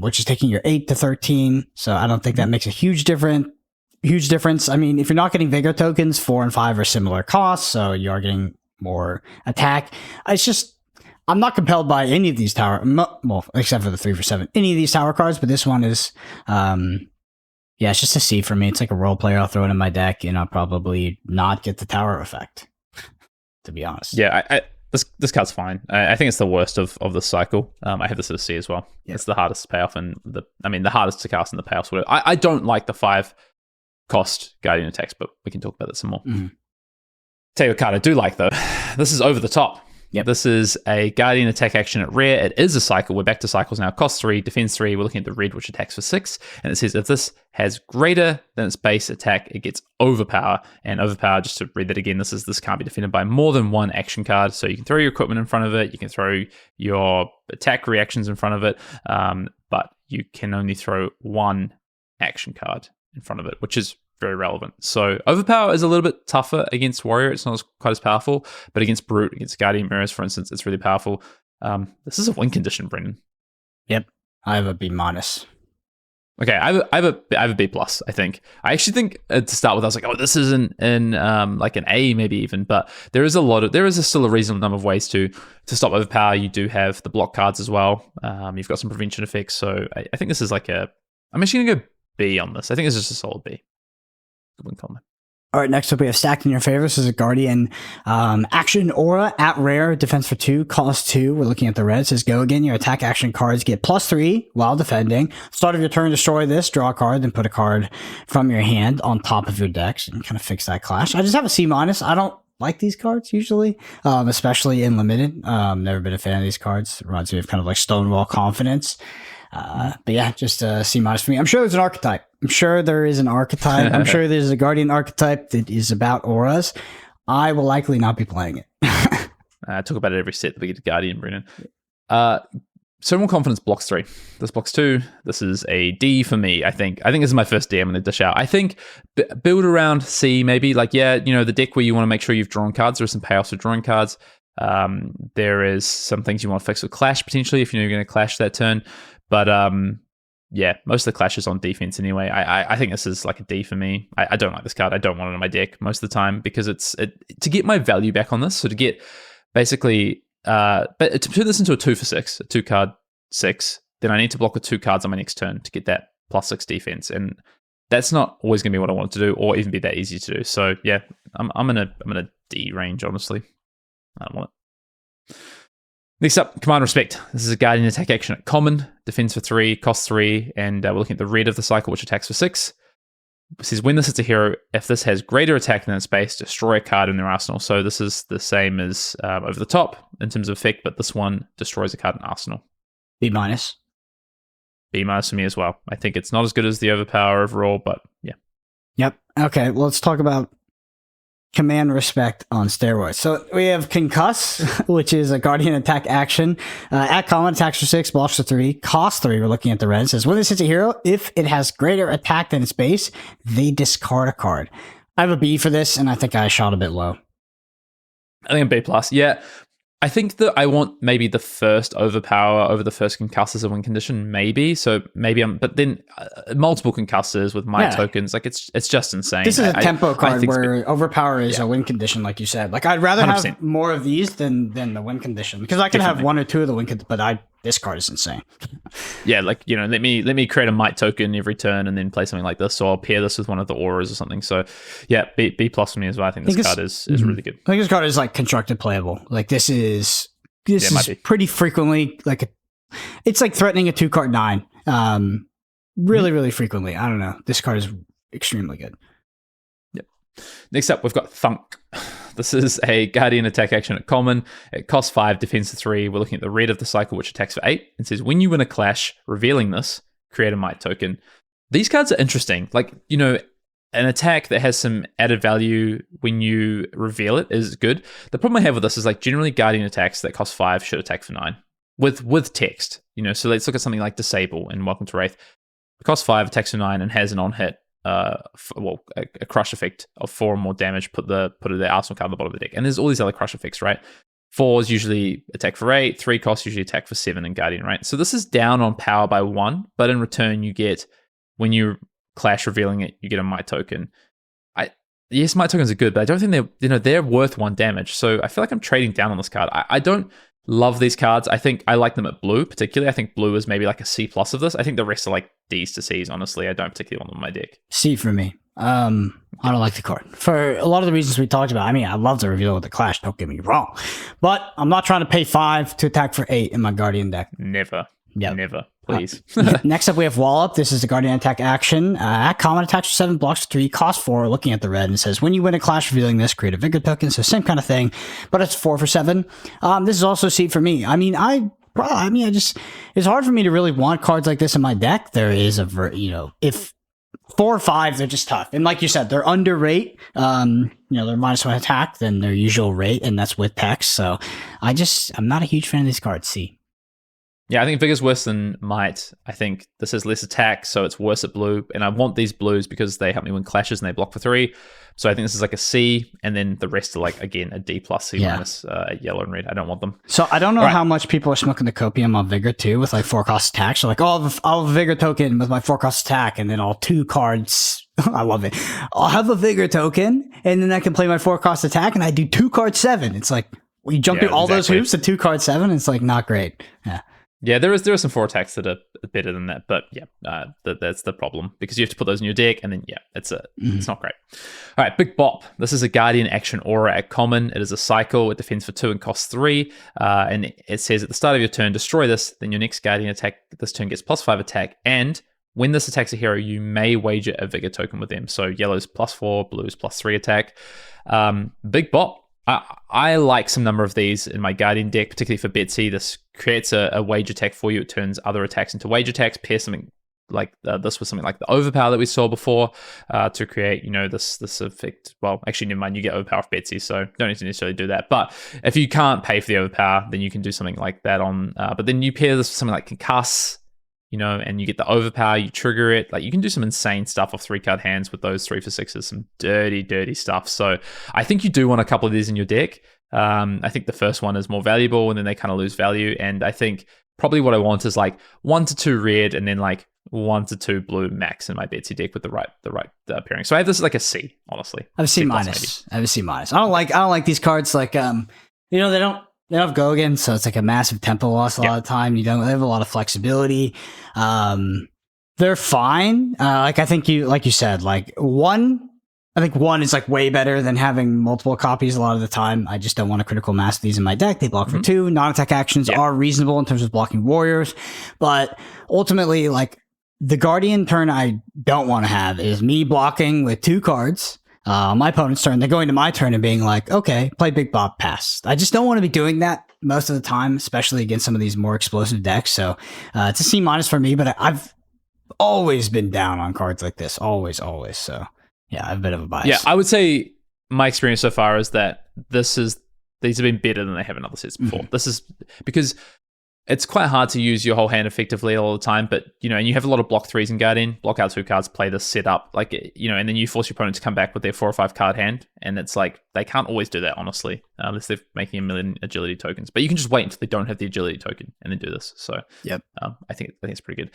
which is taking your 8 to 13. So I don't think that makes a huge difference. I mean, if you're not getting Vigor tokens, 4 and 5 are similar costs, so you are getting more attack. It's just, I'm not compelled by any of these tower, well, except for the 3 for 7, any of these tower cards, but this one is, yeah, it's just a C for me. It's like a role player. I'll throw it in my deck, and I'll probably not get the tower effect, to be honest. Yeah, this card's fine. I think it's the worst of the cycle. I have this as a C as well. Yep. It's the hardest payoff, and the hardest to cast in the payoffs. I don't like the 5 cost Guardian attacks, but we can talk about that some more. Mm-hmm. Tell you what card I do like, though. This is Over the Top. Yep. This is a Guardian attack action at rare. It is a cycle. We're back to cycles now. Cost 3, defense 3. We're looking at the red, which attacks for 6. And it says if this has greater than its base attack, it gets overpower. And overpower, just to read that again, this can't be defended by more than 1 action card. So you can throw your equipment in front of it. You can throw your attack reactions in front of it. But you can only throw 1 action card in front of it, which is very relevant. So overpower is a little bit tougher against warrior. It's not quite as powerful, but against brute, against guardian mirrors, for instance, it's really powerful. This is a win condition, Brendan. Yep, I have a B-. Okay, I have a B+. I think. I actually think to start with, I was like, oh, this is in like an A maybe even, but there is still a reasonable number of ways to stop overpower. You do have the block cards as well. You've got some prevention effects, so I think this is like I'm actually gonna go B on this. I think this is just a solid B. All right, next up we have Stacked in Your Favor. This is a Guardian action aura at rare, defense for 2, cost 2. We're looking at the red. It says go again. Your attack action cards get +3 while defending. Start of your turn, destroy this, draw a card, then put a card from your hand on top of your decks and kind of fix that clash. I just have a C-. I don't like these cards usually, especially in limited. Never been a fan of these cards. It reminds me of kind of like Stonewall Confidence. But yeah, just a C- for me. I'm sure there's an archetype. I'm sure there is an archetype. I'm sure there's a Guardian archetype that is about auras. I will likely not be playing it. I talk about it every set that we get to Guardian, Brennan. Stonewall Confidence blocks 3. This blocks 2. This is a D for me, I think. I think this is my first D I'm going to dish out. I think build around C maybe. Like, yeah, the deck where you want to make sure you've drawn cards. There are some payoffs for drawing cards. There is some things you want to fix with Clash, potentially, if you're going to Clash that turn. But yeah, most of the clashes on defense anyway. I think this is like a D for me. I don't like this card. I don't want it on my deck most of the time because to get my value back on this. So to get basically, but to turn this into a 2 for 6, a 2-card 6, then I need to block with 2 cards on my next turn to get that +6 defense, and that's not always going to be what I want to do, or even be that easy to do. So yeah, I'm in a D range, honestly. I don't want it. Next up, Command Respect. This is a Guardian attack action at common, defends for 3, costs 3, and we're looking at the red of the cycle, which attacks for 6. It says when this is a hero, if this has greater attack than its base, destroy a card in their arsenal. So this is the same as over the top in terms of effect, but this one destroys a card in arsenal. B minus. B minus for me as well. I think it's not as good as the overpower overall, but yeah. Yep. Okay, well, let's talk about Command Respect on steroids. So we have Concuss, which is a Guardian attack action. At common, attacks for 6, blocks for 3, costs 3. We're looking at the red. It says when this hits a hero, if it has greater attack than its base, they discard a card. I have a B for this, and I think I shot a bit low. I think a B+. Yeah. I think that I want maybe the first overpower over the first concuss as a win condition, maybe. So maybe but then multiple concussors with my tokens, like it's just insane. This is a tempo card where overpower is a win condition, like you said. Like I'd rather 100%. have more of these than the win condition, because I can have 1 or 2 of the win condition, but this card is insane. Yeah, like, you know, let me create a might token every turn and then play something like this. So I'll pair this with one of the auras or something. So yeah, B+ for me as well. I think this card is really good. I think this card is like constructed playable. Like this is pretty frequently it's like threatening a 2-card 9. Really frequently. I don't know. This card is extremely good. Yep. Next up, we've got Thunk. This is a Guardian attack action at common. It costs 5, defends for 3. We're looking at the red of the cycle, which attacks for 8. It says when you win a clash, revealing this, create a might token. These cards are interesting. Like, you know, an attack that has some added value when you reveal it is good. The problem I have with this is like generally Guardian attacks that cost 5 should attack for 9 with text. You know, so let's look at something like Disable in Welcome to Wraith. It costs 5, attacks for 9, and has an on hit. A crush effect of 4 or more damage, put the arsenal card on the bottom of the deck. And there's all these other crush effects, right? 4s usually attack for 8, 3 costs usually attack for 7 in Guardian, right? So this is down on power by 1, but in return you get, when you clash revealing it, you get a might token. Yes, might tokens are good, but I don't think they're worth 1 damage. So I feel like I'm trading down on this card. I don't love these cards. I think I like them at blue, particularly. I think blue is maybe like a C+ of this. I think the rest are like D's to C's, honestly. I don't particularly want them on my deck. C for me. I don't like the card. For a lot of the reasons we talked about. I mean, I love the reveal with the clash, don't get me wrong. But I'm not trying to pay 5 to attack for 8 in my Guardian deck. Never. Yep. Never. Please. Next up, we have Wallop. This is a Guardian attack action. At common, attacks for 7, blocks for 3, cost 4. Looking at the red, and it says when you win a clash revealing this, create a vigor token. So same kind of thing, but it's 4 for 7. This is also C for me. I mean, it's hard for me to really want cards like this in my deck. There is if 4 or 5, they're just tough. And like you said, they're under rate. They're -1 attack than their usual rate, and that's with text. So I'm not a huge fan of these cards. C. Yeah, I think Vigor's worse than Might. I think this has less attack, so it's worse at blue. And I want these blues because they help me win clashes and they block for 3. So I think this is like a C, and then the rest are like, again, a D+, C- at yellow and red. I don't want them. So I don't know how much people are smoking the copium on Vigor too, with like 4 cost attacks. So like, I'll have a Vigor token with my 4 cost attack, and then all 2 cards. I love it. I'll have a Vigor token, and then I can play my 4 cost attack, and I do 2 card 7. It's like, you jump through all those hoops to 2 card 7. It's like not great. Yeah. Yeah, there are some 4 attacks that are better than that, but yeah, that's the problem, because you have to put those in your deck, and then it's not great. All right, Big Bop. This is a Guardian action aura at common. It is a cycle. It defends for 2 and costs 3, and it says at the start of your turn, destroy this. Then your next Guardian attack this turn gets +5 attack, and when this attacks a hero, you may wager a Vigor token with them. So yellow's +4, blue's +3 attack. Big Bop. I like some number of these in my Guardian deck, particularly for Betsy. This creates a wage attack for you. It turns other attacks into wage attacks. Pair something like this with something like the overpower that we saw before to create, this effect. Well, actually, never mind. You get overpower of Betsy, so don't need to necessarily do that. But if you can't pay for the overpower, then you can do something like that on. But then you pair this with something like Concuss, and you get the overpower, you trigger it. Like, you can do some insane stuff off 3-card hands with those 3 for 6s, some dirty stuff. So I think you do want a couple of these in your deck. I think the first one is more valuable, and then they kind of lose value. And I think probably what I want is like 1 to 2 red, and then like 1 to 2 blue max in my Betsy deck with the right pairing. So I have this like a C, honestly. I have a C minus. I have a C minus. I don't like these cards. Like they don't have go again, so it's like a massive tempo loss a lot of the time. They have a lot of flexibility. They're fine. Like I think you said, like one is like way better than having multiple copies a lot of the time. I just don't want a critical mass of these in my deck. They block for 2. Non-attack actions are reasonable in terms of blocking warriors, but ultimately, like the Guardian turn I don't want to have is me blocking with 2 cards. My opponent's turn, they're going to my turn and being like, okay, play Big Bob, pass. I just don't want to be doing that most of the time, especially against some of these more explosive decks. So it's a C minus for me, but I've always been down on cards like this. Always. So yeah, I have a bit of a bias. Yeah, I would say my experience so far is that these have been better than they have in other sets before. This is because it's quite hard to use your whole hand effectively all the time, but and you have a lot of block 3s in Guardian, block out 2 cards, play this set up, like and then you force your opponent to come back with their 4 or 5 card hand, and it's like they can't always do that, honestly, unless they're making a million agility tokens. But you can just wait until they don't have the agility token and then do this. So I think it's pretty good.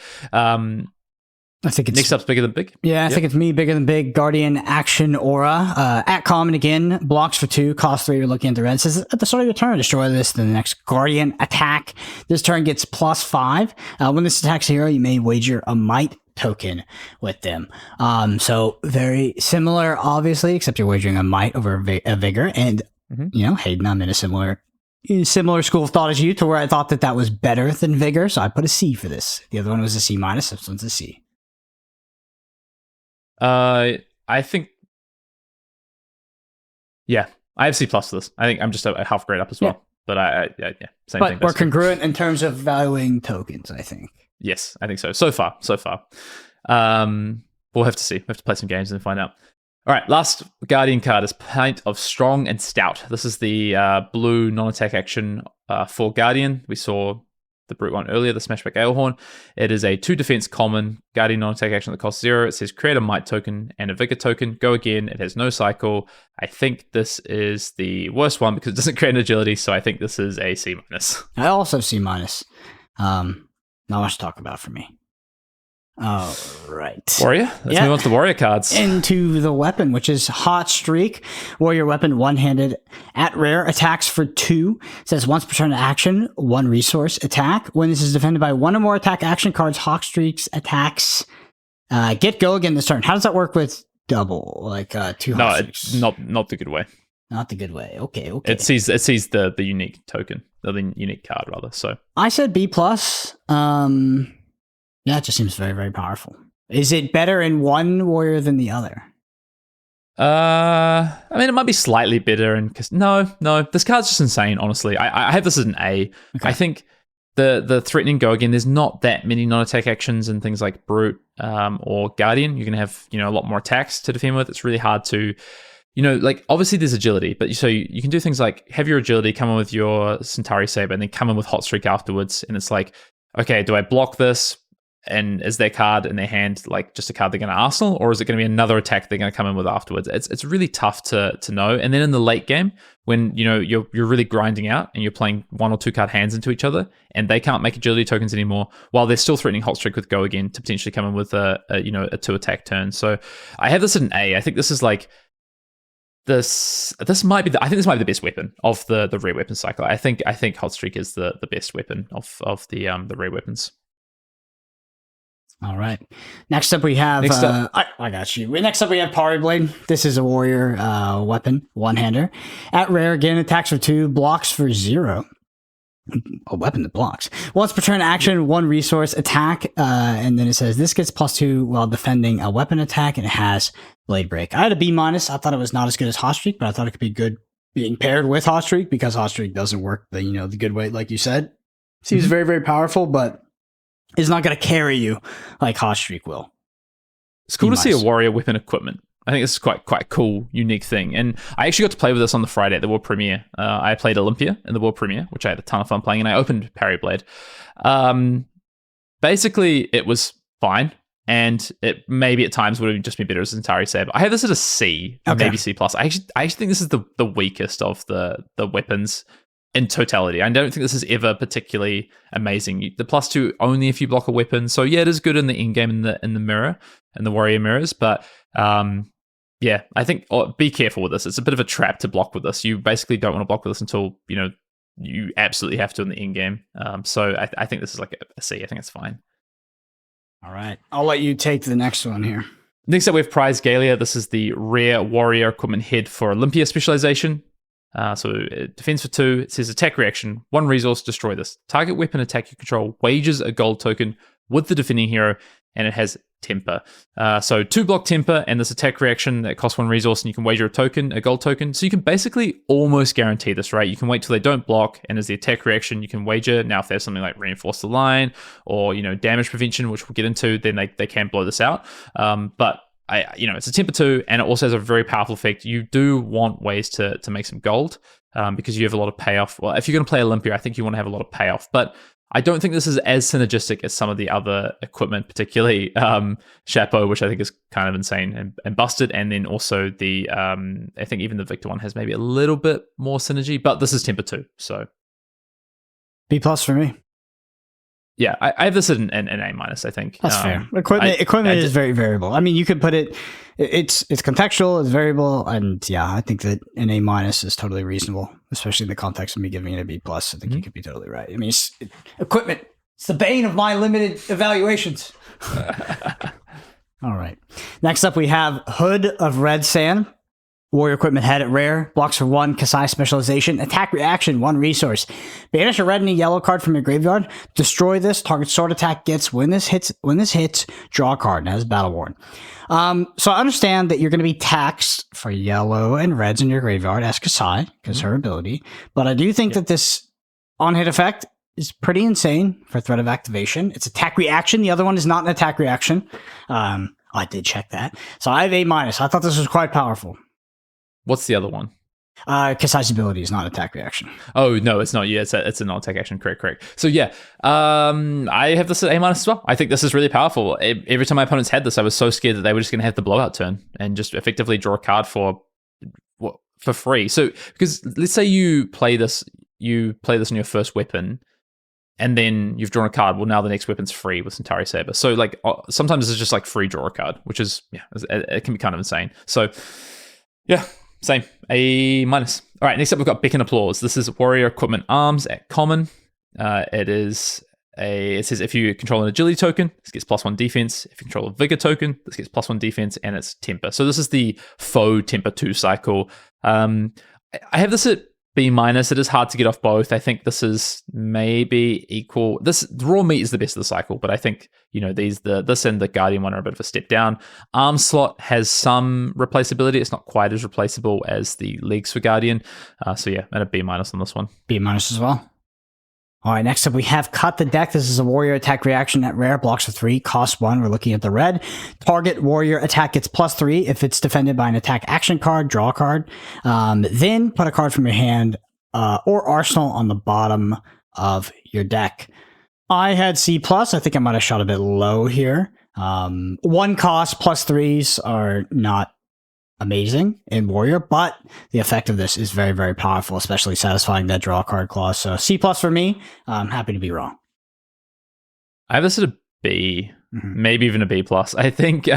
I think it's next up's bigger than big. Yeah, I think it's me bigger than big. Guardian Action Aura. At common again, blocks for 2, cost 3, you're looking at the red. It says at the start of your turn, destroy this, then the next Guardian attack. This turn gets +5. When this attacks a hero, you may wager a might token with them. So very similar, obviously, except you're wagering a might over a vigor. And, Hayden, I'm in a similar school of thought as you, to where I thought that was better than vigor. So I put a C for this. The other one was a C minus. This one's a C. I think, I have C plus for this. I think I'm just a half grade up as well. But same thing. But we're congruent in terms of valuing tokens, I think. Yes, I think so. So far. We'll have to see. We have to play some games and find out. All right, last Guardian card is Paint of Strong and Stout. This is the blue non-attack action for Guardian. We saw the brute one earlier, the Smashback Alehorn. It is a 2 defense common Guardian non-attack action that costs 0. It says create a might token and a vigor token. Go again. It has no cycle. I think this is the worst one because it doesn't create an agility, so I think this is a C minus. I also have C minus. Not much to talk about for me. All right. Warrior? Let's move on to the warrior cards. Into the weapon, which is Hot Streak. Warrior weapon, one-handed. At rare, attacks for 2. It says once per turn action, 1 resource attack. When this is defended by 1 or more attack action cards, Hawk Streak's attacks get go again this turn. How does that work with double? Like 2 Hawk Streaks? No, not the good way. Not the good way. Okay. It sees the unique token, the unique card rather. So I said B plus. Yeah, it just seems very, very powerful. Is it better in one warrior than the other? I mean, it might be slightly better, and because no, this card's just insane. Honestly, I have this as an A. Okay. I think the threatening go again. There's not that many non-attack actions and things like brute or guardian. You're gonna have a lot more attacks to defend with. It's really hard to. Like obviously there's agility, but so you can do things like have your agility come in with your Centauri Saber and then come in with Hot Streak afterwards, and it's like, okay, do I block this? And is their card in their hand like just a card they're going to arsenal, or is it going to be another attack they're going to come in with afterwards? It's really tough to know. And then in the late game, when you're really grinding out and you're playing 1 or 2 card hands into each other, and they can't make agility tokens anymore, while they're still threatening Hot Streak with go again to potentially come in with a 2 attack turn. So I have this at an A. I think this is like this might be I think this might be the best weapon of the rare weapon cycle. I think Hot Streak is the best weapon of the rare weapons. All right. Next up we have I got you. Next up we have Pari Blade. This is a warrior weapon, one-hander. At rare, again, attacks for 2, blocks for 0. A weapon that blocks. Once per turn action, 1 resource attack, and then it says this gets +2 while defending a weapon attack, and it has Blade Break. I had a B-. I thought it was not as good as Hot Streak, but I thought it could be good being paired with Hot Streak because Hot Streak doesn't work the good way, like you said. Seems very, very powerful, but is not going to carry you like Hot Streak will. It's cool to see a warrior weapon equipment. I think this is quite a cool, unique thing. And I actually got to play with this on the Friday at the World Premiere. I played Olympia in the World Premiere, which I had a ton of fun playing, and I opened Pari Blade. Basically, it was fine, and it maybe at times would have just been better as Centauri Saber. I have this at a C, maybe C+. I actually think this is the weakest of the weapons. in totality. I don't think this is ever particularly amazing. The +2 only if you block a weapon. So yeah, it is good in the in game in the mirror and the warrior mirrors, but yeah, I think be careful with this. It's a bit of a trap to block with this. You basically don't want to block with this until you absolutely have to in the in game. So I think this is like a C. I think it's fine. All right, I'll let you take the next one here. Next up, we have Prize Galia. This is the rare warrior equipment head for Olympia specialization. So it defends for 2. It says attack reaction, 1 resource, destroy this. Target weapon attack you control wages a gold token with the defending hero, and it has temper. So 2 block temper and this attack reaction that costs 1 resource, and you can wager a gold token. So you can basically almost guarantee this, right? You can wait till they don't block, and as the attack reaction, you can wager. Now, if there's something like reinforce the line or damage prevention, which we'll get into, then they can blow this out. But it's a temper 2, and it also has a very powerful effect. You do want ways to make some gold because you have a lot of payoff. Well, if you're going to play Olympia, I think you want to have a lot of payoff. But I don't think this is as synergistic as some of the other equipment, particularly Chapeau, which I think is kind of insane and busted. And then also the, I think even the Victor one has maybe a little bit more synergy, but this is temper 2. So B+ for me. Yeah, I have this in A-, I think. That's fair. Equipment is very variable. I mean, you could put it's contextual, it's variable, and yeah, I think that an A- is totally reasonable, especially in the context of me giving it a B+. I think you could be totally right. I mean, equipment, it's the bane of my limited evaluations. All right. Next up, we have Hood of Red Sand. Warrior equipment head at rare, blocks for 1, Kasai specialization, attack reaction, 1 resource. Banish a red and a yellow card from your graveyard. Destroy this. Target sword attack gets when this hits, draw a card and has battle worn. So I understand that you're going to be taxed for yellow and reds in your graveyard as Kasai, because her ability. But I do think that this on-hit effect is pretty insane for threat of activation. It's attack reaction. The other one is not an attack reaction. I did check that. So I have A-. I thought this was quite powerful. What's the other one? Kasai's ability is not attack reaction. Oh, no, it's not. Yeah, it's a non-attack action. Correct. So yeah, I have this at A- as well. I think this is really powerful. Every time my opponents had this, I was so scared that they were just going to have the blowout turn and just effectively draw a card for free. So, because let's say you play this on your first weapon, and then you've drawn a card. Well, now the next weapon's free with Centauri Saber. So like sometimes it's just like free draw a card, which is, it can be kind of insane. So yeah. Same, A-. All right, next up we've got Beacon Applause. This is Warrior Equipment Arms at common. It says if you control an agility token, this gets +1 defense. If you control a vigor token, this gets +1 defense, and it's temper. So this is the faux temper 2 cycle. I have this at B-. It is hard to get off both. I think this is maybe equal. The raw meat is the best of the cycle, but I think this and the Guardian one are a bit of a step down. Arm slot has some replaceability. It's not quite as replaceable as the legs for Guardian. So yeah, and a B- on this one. B- as well. All right, next up we have Cut the Deck. This is a warrior attack reaction at rare, blocks for 3, cost 1. We're looking at the red. Target warrior attack gets +3 if it's defended by an attack action card, draw a card. Then put a card from your hand or arsenal on the bottom of your deck. I had C+. I think I might have shot a bit low here. 1 cost +3s are not amazing in warrior, but the effect of this is very, very powerful, especially satisfying that draw card clause. So C+ for me. I'm happy to be wrong. I have this at a B, maybe even a B+. I think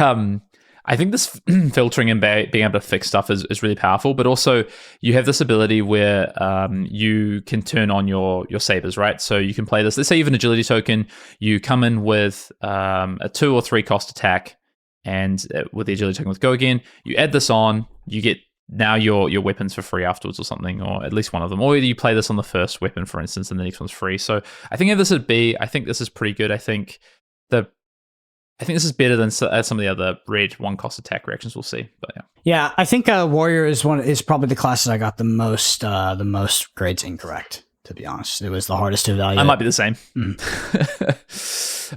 this filtering and being able to fix stuff is really powerful, but also you have this ability where you can turn on your sabers, right? So you can play this. Let's say you have an agility token. You come in with a 2 or 3 cost attack, and with the agility token with go again, you add this on, you get now your weapons for free afterwards or something, or at least one of them. Or you play this on the first weapon, for instance, and the next one's free. So I think I have this at B. I think this is pretty good. I think this is better than some of the other red 1 cost attack reactions we'll see. But yeah. Yeah, I think warrior is probably the classes I got the most grades incorrect, to be honest. It was the hardest to evaluate. I might be the same.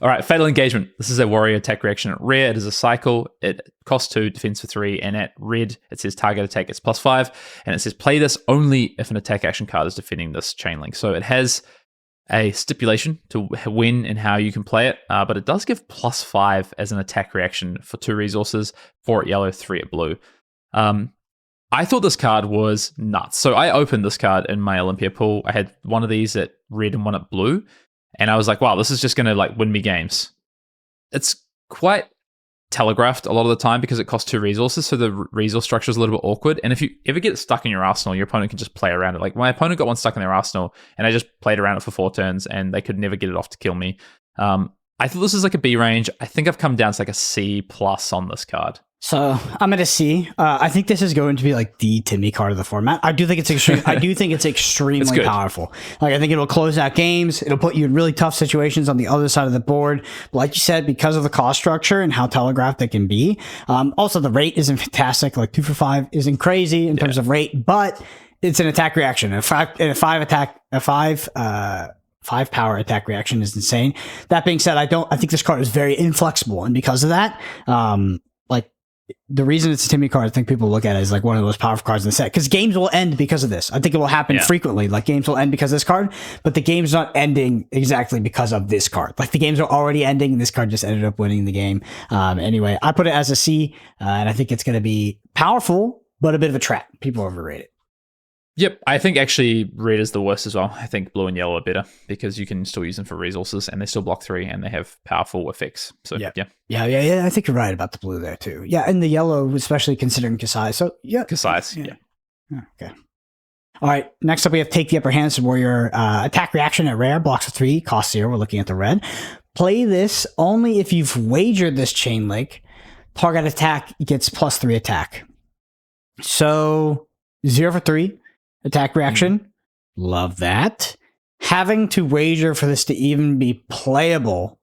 All right, Fatal Engagement. This is a warrior attack reaction at rare. It is a cycle. It costs 2, defense for 3, and at red, it says target attack is +5, and it says play this only if an attack action card is defending this chain link. So it has a stipulation to when and how you can play it, but it does give +5 as an attack reaction for 2 resources, 4 at yellow, 3 at blue. I thought this card was nuts. So I opened this card in my Olympia pool. I had one of these at red and one at blue. And I was like, wow, this is just going to like win me games. It's quite telegraphed a lot of the time because it costs 2 resources. So the resource structure is a little bit awkward. And if you ever get stuck in your arsenal, your opponent can just play around it. Like my opponent got one stuck in their arsenal and I just played around it for 4 turns and they could never get it off to kill me. I thought this is like a B range. I think I've come down to like a C plus on this card. So I'm at a C. I think this is going to be like the Timmy card of the format. I do think it's extreme. I do think it's extremely powerful. Like I think it'll close out games. It'll put you in really tough situations on the other side of the board. But like you said, because of the cost structure and how telegraphed it can be. Also, the rate isn't fantastic. Like 2 for 5 isn't crazy in terms of rate, but it's an attack reaction. A 5 power attack reaction is insane. That being said, I think this card is very inflexible, and because of that, like the reason it's a Timmy card, I think people look at it as like one of the most powerful cards in the set because games will end because of this. I think it will happen frequently. Like games will end because of this card, but the game's not ending exactly because of this card. Like the games are already ending, and this card just ended up winning the game. Anyway, I put it as a C, and I think it's going to be powerful, but a bit of a trap. People overrate it. Yep, I think actually red is the worst as well. I think blue and yellow are better because you can still use them for resources and they still block 3 and they have powerful effects. So yeah. I think you're right about the blue there too. Yeah, and the yellow, especially considering Kasai. So yeah. Kasai's, yeah. Okay. All right, next up we have Take the Upper Hand. So warrior attack reaction at rare, blocks 3, cost 0. We're looking at the red. Play this only if you've wagered this chain link. Target attack gets +3 attack. So 0 for 3. Attack reaction. Love that. Having to wager for this to even be playable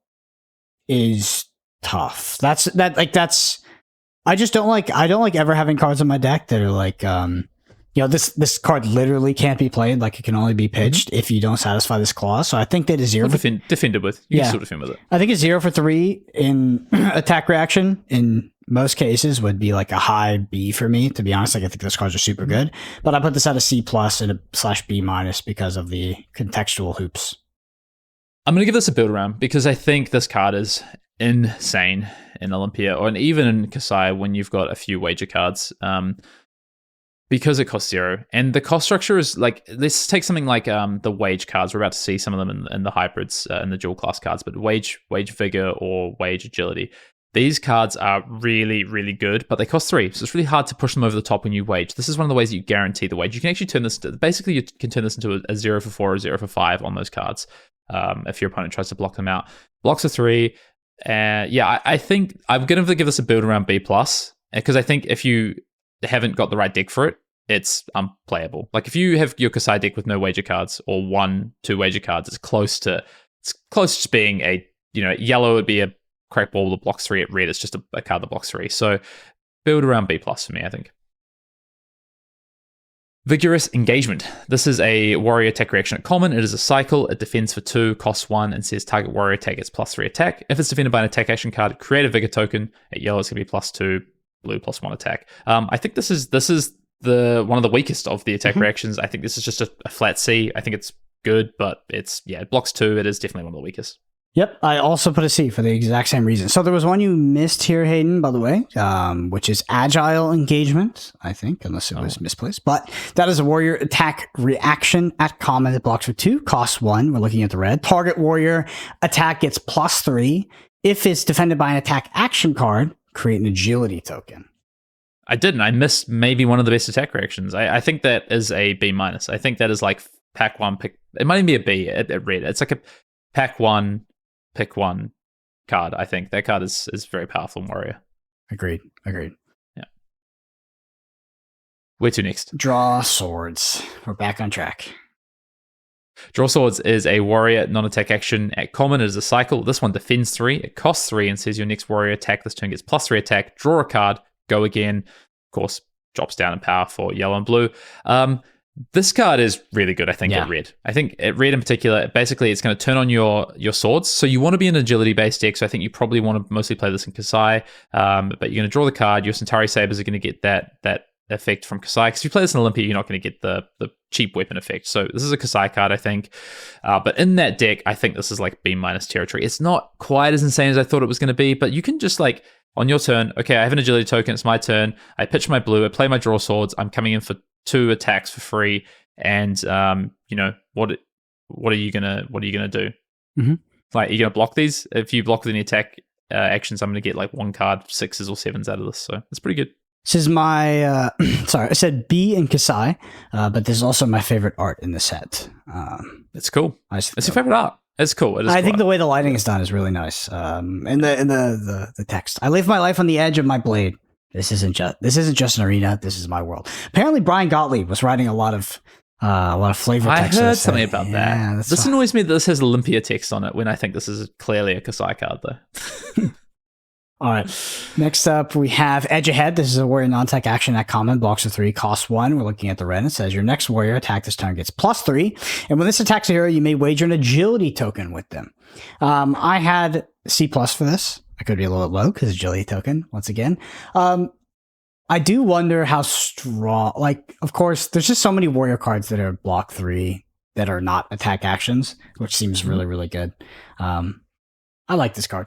is tough. That's I just don't like ever having cards in my deck that are like this card literally can't be played, like it can only be pitched if you don't satisfy this clause. So I think that is 0 for defended with. You can still defend with it. I think it's 0 for 3 in attack reaction in most cases would be like a high B for me, to be honest. Like I think those cards are super good, but I put this at a C plus and a /B minus because of the contextual hoops. I'm going to give this a build around because I think this card is insane in Olympia and even in Kasai when you've got a few wager cards. Because it costs 0 and the cost structure is like, let's take something like the wage cards. We're about to see some of them in the hybrids and the dual class cards, but wage vigor or wage agility. These cards are really, really good, but they cost 3. So it's really hard to push them over the top when you wage. This is one of the ways that you guarantee the wage. You can actually turn this basically you can turn this into a 0 for 4 or 0 for 5 on those cards. If your opponent tries to block them out. Blocks are 3. I think I'm going to give this a build around B plus because I think if you haven't got the right deck for it, it's unplayable. Like if you have your Kasai deck with no wager cards or 1-2 wager cards, it's close to just being a, yellow would be a crack ball that blocks 3 at red. It's just a card that blocks 3. So build around B plus for me, I think. Vigorous Engagement. This is a warrior attack reaction at common. It is a cycle. It defends for 2, costs 1, and says target warrior attack gets +3 attack. If it's defended by an attack action card, create a vigor token. At yellow, it's going to be +2, blue +1 attack. I think this is the one of the weakest of the attack reactions. I think this is just a flat C. I think it's good, but it blocks 2. It is definitely one of the weakest. Yep, I also put a C for the exact same reason. So there was one you missed here, Hayden, by the way, which is Agile Engagement, I think, unless it was misplaced. But that is a warrior attack reaction at common that blocks for 2, costs 1. We're looking at the red. Target warrior attack gets +3. If it's defended by an attack action card, create an agility token. I didn't. I missed maybe one of the best attack reactions. I think that is a B minus. I think that is like pack 1, pick. It might even be a B at red. It's like a pack 1. Pick 1 card. I think that card is very powerful in Warrior. Agreed. Yeah. Where to next? Draw Swords. We're back on track. Draw Swords is a warrior non-attack action at common. It is a cycle. This one defends 3. It costs 3 and says your next warrior attack this turn gets +3 attack. Draw a card. Go again. Of course, drops down in power for yellow and blue. This card is really good, I think, at red. I think at red in particular, basically it's going to turn on your swords. So you want to be an agility-based deck, so I think you probably want to mostly play this in Kasai. But you're going to draw the card. Your Centauri Sabers are going to get that effect from Kasai. Because if you play this in Olympia, you're not going to get the cheap weapon effect. So this is a Kasai card, I think. But in that deck, I think this is like B- territory. It's not quite as insane as I thought it was going to be, but you can just like on your turn, okay, I have an agility token, it's my turn. I pitch my blue, I play my draw swords, I'm coming in for 2 attacks for free, and what are you gonna do? Mm-hmm. Like, are you gonna block these? If you block with any attack actions, I'm gonna get like 1 card, 6s or 7s out of this, so it's pretty good. This is my sorry, I said B in Kasai, but this is also my favorite art in the set. It's cool. It's your favorite art. It's cool. I think the way the lighting is done is really nice. And the text. I live my life on the edge of my blade. This isn't just an arena. This is my world. Apparently, Brian Gottlieb was writing a lot of flavor text. I heard something about that. This fine. annoys me that this has Olympia text on it when I think this is clearly a Kasai card, though. All right. Next up, we have Edge Ahead. This is a warrior non-tech action at common. Blocks for 3, costs 1. We're looking at the red. It says your next warrior attack this turn gets +3. And when this attacks a hero, you may wager an agility token with them. I had C+ for this. I could be a little low because agility token, once again. I do wonder how strong, like, of course, there's just so many warrior cards that are block 3 that are not attack actions, which seems really, really good. I like this card.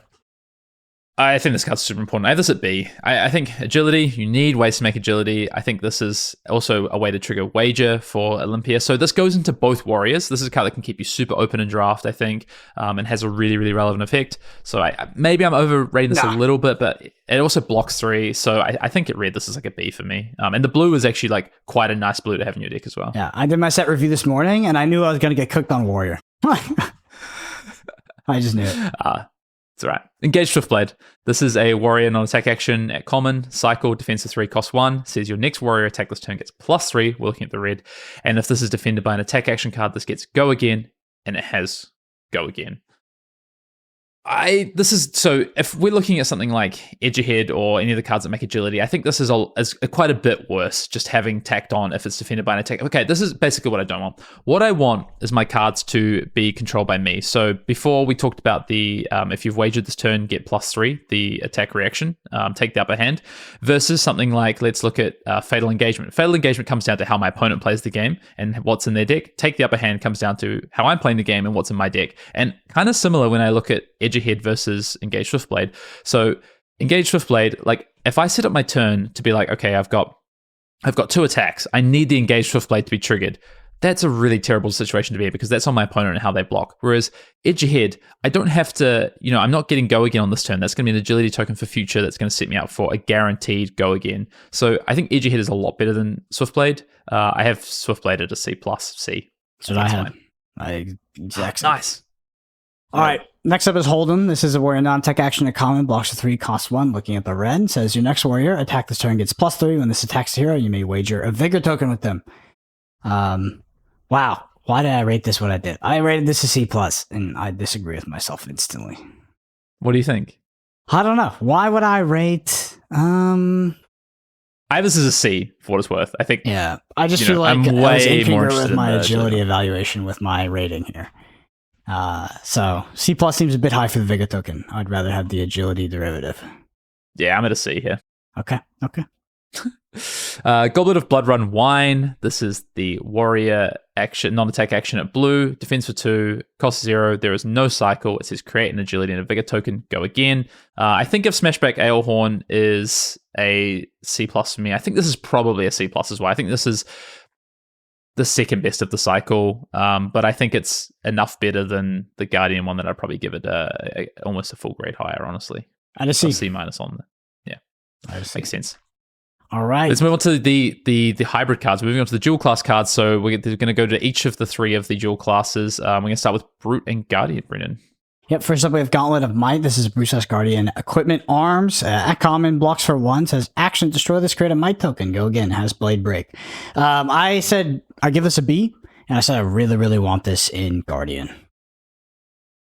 I think this card's super important. I have this at B. I think agility, you need ways to make agility. I think this is also a way to trigger wager for Olympia. So this goes into both warriors. This is a card that can keep you super open in draft, I think, and has a really, really relevant effect. So maybe I'm overrating this a little bit, but it also blocks 3. So I think at red, this is like a B for me. And the blue is actually like quite a nice blue to have in your deck as well. Yeah, I did my set review this morning, and I knew I was going to get cooked on warrior. I just knew it. It's all right. Engage Swiftblade. This is a warrior non-attack action at common. Cycle, defense of 3, cost 1. Says your next warrior attack this turn gets +3. We're looking at the red. And if this is defended by an attack action card, this gets Go Again. And it has Go Again. So if we're looking at something like Edge Ahead or any of the cards that make agility, I think this is quite a bit worse, just having tacked on if it's defended by an attack. Okay, this is basically what I don't want. What I want is my cards to be controlled by me. So before we talked about the, if you've wagered this turn, get +3, the attack reaction, take the upper hand, versus something like, let's look at Fatal Engagement. Fatal Engagement comes down to how my opponent plays the game and what's in their deck. Take the upper hand comes down to how I'm playing the game and what's in my deck. And kind of similar when I look at Edge Ahead versus Engage Swiftblade. So Engage Swiftblade, like if I set up my turn to be like, okay, I've got 2 attacks, I need the Engage Swiftblade to be triggered. That's a really terrible situation to be in because that's on my opponent and how they block. Whereas Edge Ahead, I don't have to, I'm not getting Go Again on this turn. That's going to be an agility token for future that's going to set me up for a guaranteed Go Again. So I think Edge Ahead is a lot better than Swiftblade. I have Swiftblade at a C+, C. So I have. Exactly. Nice. All right. Next up is Holden. This is a warrior non-tech action at common. Blocks for 3, costs 1. Looking at the red, says your next warrior attack this turn gets +3. When this attacks a hero, you may wager a vigor token with them. Wow. Why did I rate this what I did? I rated this a C+, and I disagree with myself instantly. What do you think? I don't know. Why would I rate? I have this as a C for what it's worth. I think. Yeah. I just feel like I'm I was way more incongruent interested with my in agility evaluation with my rating here. So C+ seems a bit high for the Vigor token. I'd rather have the agility derivative. Yeah, I'm at a C here. Okay. Goblet of Blood Run Wine. This is the warrior action, non-attack action at blue. Defense for 2, cost 0. There is no cycle. It says create an agility and a vigor token. Go again. I think if Smashback Alehorn is a C+ for me, I think this is probably a C+ as well. I think this is the second best of the cycle, but I think it's enough better than the Guardian one that I'd probably give it almost a full grade higher, honestly. I'd C. C- on the, yeah. Makes sense. All right. Let's move on to the hybrid cards. We're moving on to the dual class cards. So we're going to go to each of the 3 of the dual classes. We're going to start with Brute and Guardian, Brendan. Yep, first up we have Gauntlet of Might. This is Bruce Guardian. Equipment Arms. At common, blocks for 1. Says action, destroy this, create a Might token. Go again, has Blade Break. I said I give this a B, and I said I really, really want this in Guardian.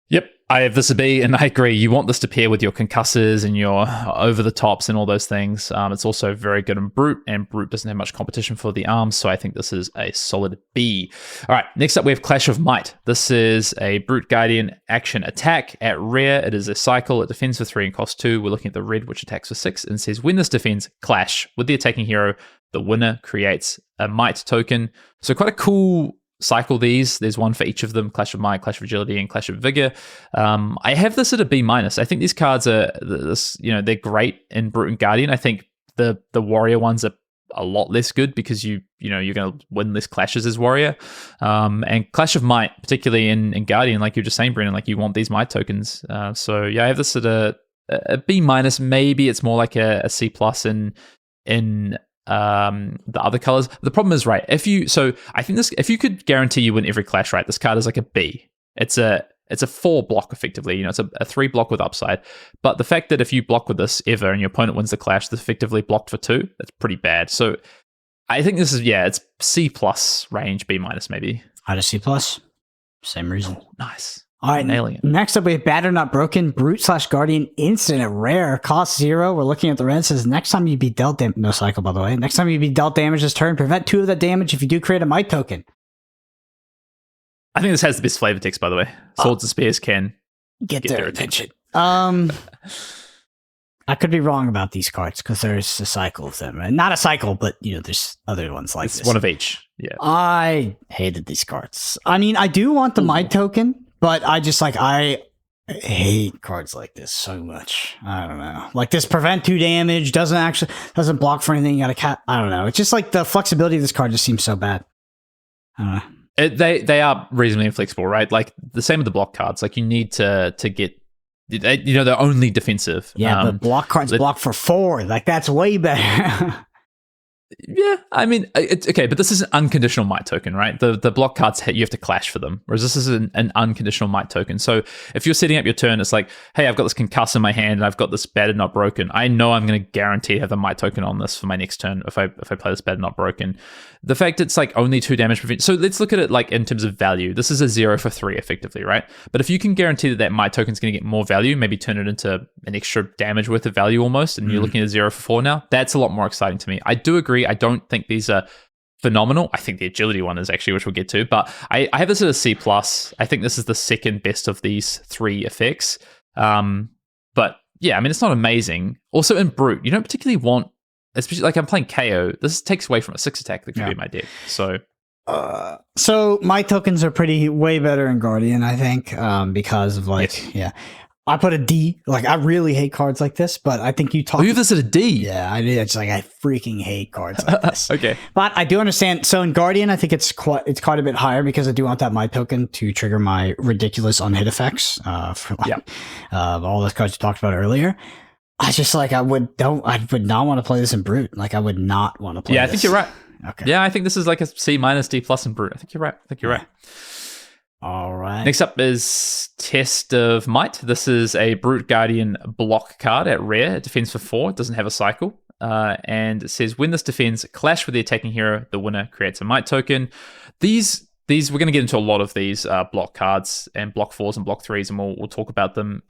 Yep, I have this a B, and I agree. You want this to pair with your concussors and your over-the-tops and all those things. It's also very good in Brute, and Brute doesn't have much competition for the arms, so I think this is a solid B. All right, next up we have Clash of Might. This is a Brute Guardian action attack. At rare, it is a cycle. It defends for 3 and costs 2. We're looking at the red, which attacks for 6, and says when this defends, clash with the attacking hero. The winner creates a Might token. So quite a cool cycle these. There's one for each of them: Clash of Might, Clash of Agility, and Clash of Vigor. I have this at a B minus. I think these cards are they're great in Brute and Guardian. I think the Warrior ones are a lot less good because you're going to win less clashes as Warrior. And Clash of Might, particularly in Guardian, like you're just saying, Brennan, like you want these Might tokens. So yeah, I have this at a B minus. Maybe it's more like a C plus in the other colors. The problem is, right, if you could guarantee you win every clash, right, this card is like a B. It's a 4 block effectively. It's a 3 block with upside. But the fact that if you block with this ever and your opponent wins the clash, that's effectively blocked for 2. That's pretty bad. So I think this is it's C plus range, B minus maybe. Out of C plus, same reason. Oh, nice. All right, nailing it. Next up, we have Battered Not Broken, Brute/Guardian, instant at rare, cost 0. We're looking at the red. Says next time you be dealt damage, no cycle by the way. Next time you be dealt damage this turn, prevent 2 of that damage if you do create a Might token. I think this has the best flavor text, by the way. Swords and Spears can get their attention. I could be wrong about these cards because there's a cycle of them. Right? Not a cycle, but there's other ones like this. One of each. Yeah. I hated these cards. I mean, I do want the Might token. But I just I hate cards like this so much. I don't know. Like this prevent 2 damage doesn't block for anything. You got to I don't know. It's just like the flexibility of this card just seems so bad. I don't know. They are reasonably inflexible, right? Like the same with the block cards. Like you need to get, they're only defensive. Yeah, but block cards block for 4. Like that's way better. Yeah, I mean, it's okay, but this is an unconditional Might token, right? The block cards, you have to clash for them, whereas this is an unconditional Might token. So if you're setting up your turn, it's like, hey, I've got this Concuss in my hand, and I've got this Battered Not Broken. I know I'm going to guarantee to have a Might token on this for my next turn if I play this Battered Not Broken. The fact it's like only 2 damage prevent. So let's look at it like in terms of value. This is a 0 for 3 effectively, right? But if you can guarantee that Might token is going to get more value, maybe turn it into an extra damage worth of value almost, and you're looking at 0 for 4 now, that's a lot more exciting to me. I do agree. I don't think these are phenomenal. I think the agility one is actually, which we'll get to, but I have this at a C plus. I think this is the second best of these 3 effects. But yeah, I mean, it's not amazing. Also in Brute, you don't particularly want, especially like I'm playing KO, this takes away from a 6 attack that could be in my deck. So my tokens are way better in Guardian, I think, because of I put a D. Like I really hate cards like this, but I think you talk. Oh, you have this at a D. Yeah, I do. It's like I freaking hate cards like this. Okay, but I do understand. So in Guardian, I think it's quite a bit higher because I do want that Might token to trigger my ridiculous unhit effects. For all those cards you talked about earlier. I just I would not want to play this in Brute. Like I would not want to play. Yeah, I think you're right. Okay. Yeah, I think this is like a C minus D plus in Brute. I think you're right. All right. Next up is Test of Might. This is a Brute Guardian block card at rare. It defends for 4. It doesn't have a cycle. And it says when this defends, clash with the attacking hero, the winner creates a Might token. These we're going to get into a lot of these block cards and block 4s and block 3s, and we'll talk about them.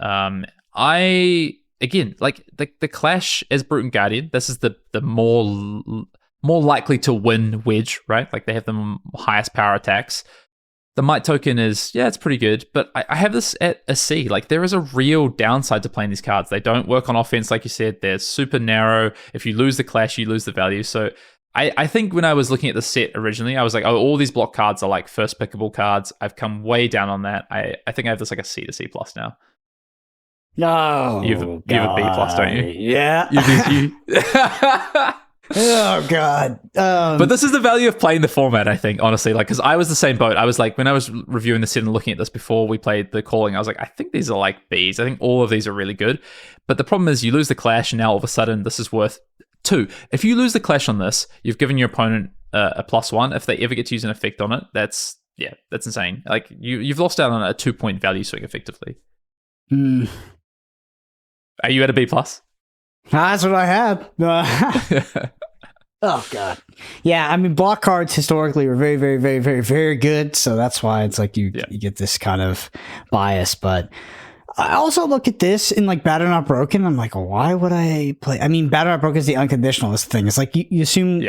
Again, like the clash as Brute and Guardian, this is the more likely to win wedge, right? Like they have the highest power attacks. The Might token is, it's pretty good, but I have this at a C. Like there is a real downside to playing these cards. They don't work on offense, like you said. They're super narrow. If you lose the clash, you lose the value. So I think when I was looking at the set originally, I was like, oh, all these block cards are like first pickable cards. I've come way down on that. I think I have this like a C to C plus now. No, you have a B plus, don't you? Yeah. Oh god! But this is the value of playing the format, I think. Honestly, like because I was the same boat. I was like, when I was reviewing the set and looking at this before we played the calling, I was like, I think these are like Bs. I think all of these are really good. But the problem is, you lose the clash, and now all of a sudden, this is worth 2. If you lose the clash on this, you've given your opponent a +1. If they ever get to use an effect on it, that's insane. Like you've lost out on a 2-point value swing effectively. Are you at a B plus? That's what I had. Oh god, yeah. I mean, block cards historically were very, very, very, very, very good. So that's why it's like you get this kind of bias. But I also look at this in like Battered Not Broken. I'm like, why would I play? I mean, Battered Not Broken is the unconditionalist thing. It's like you assume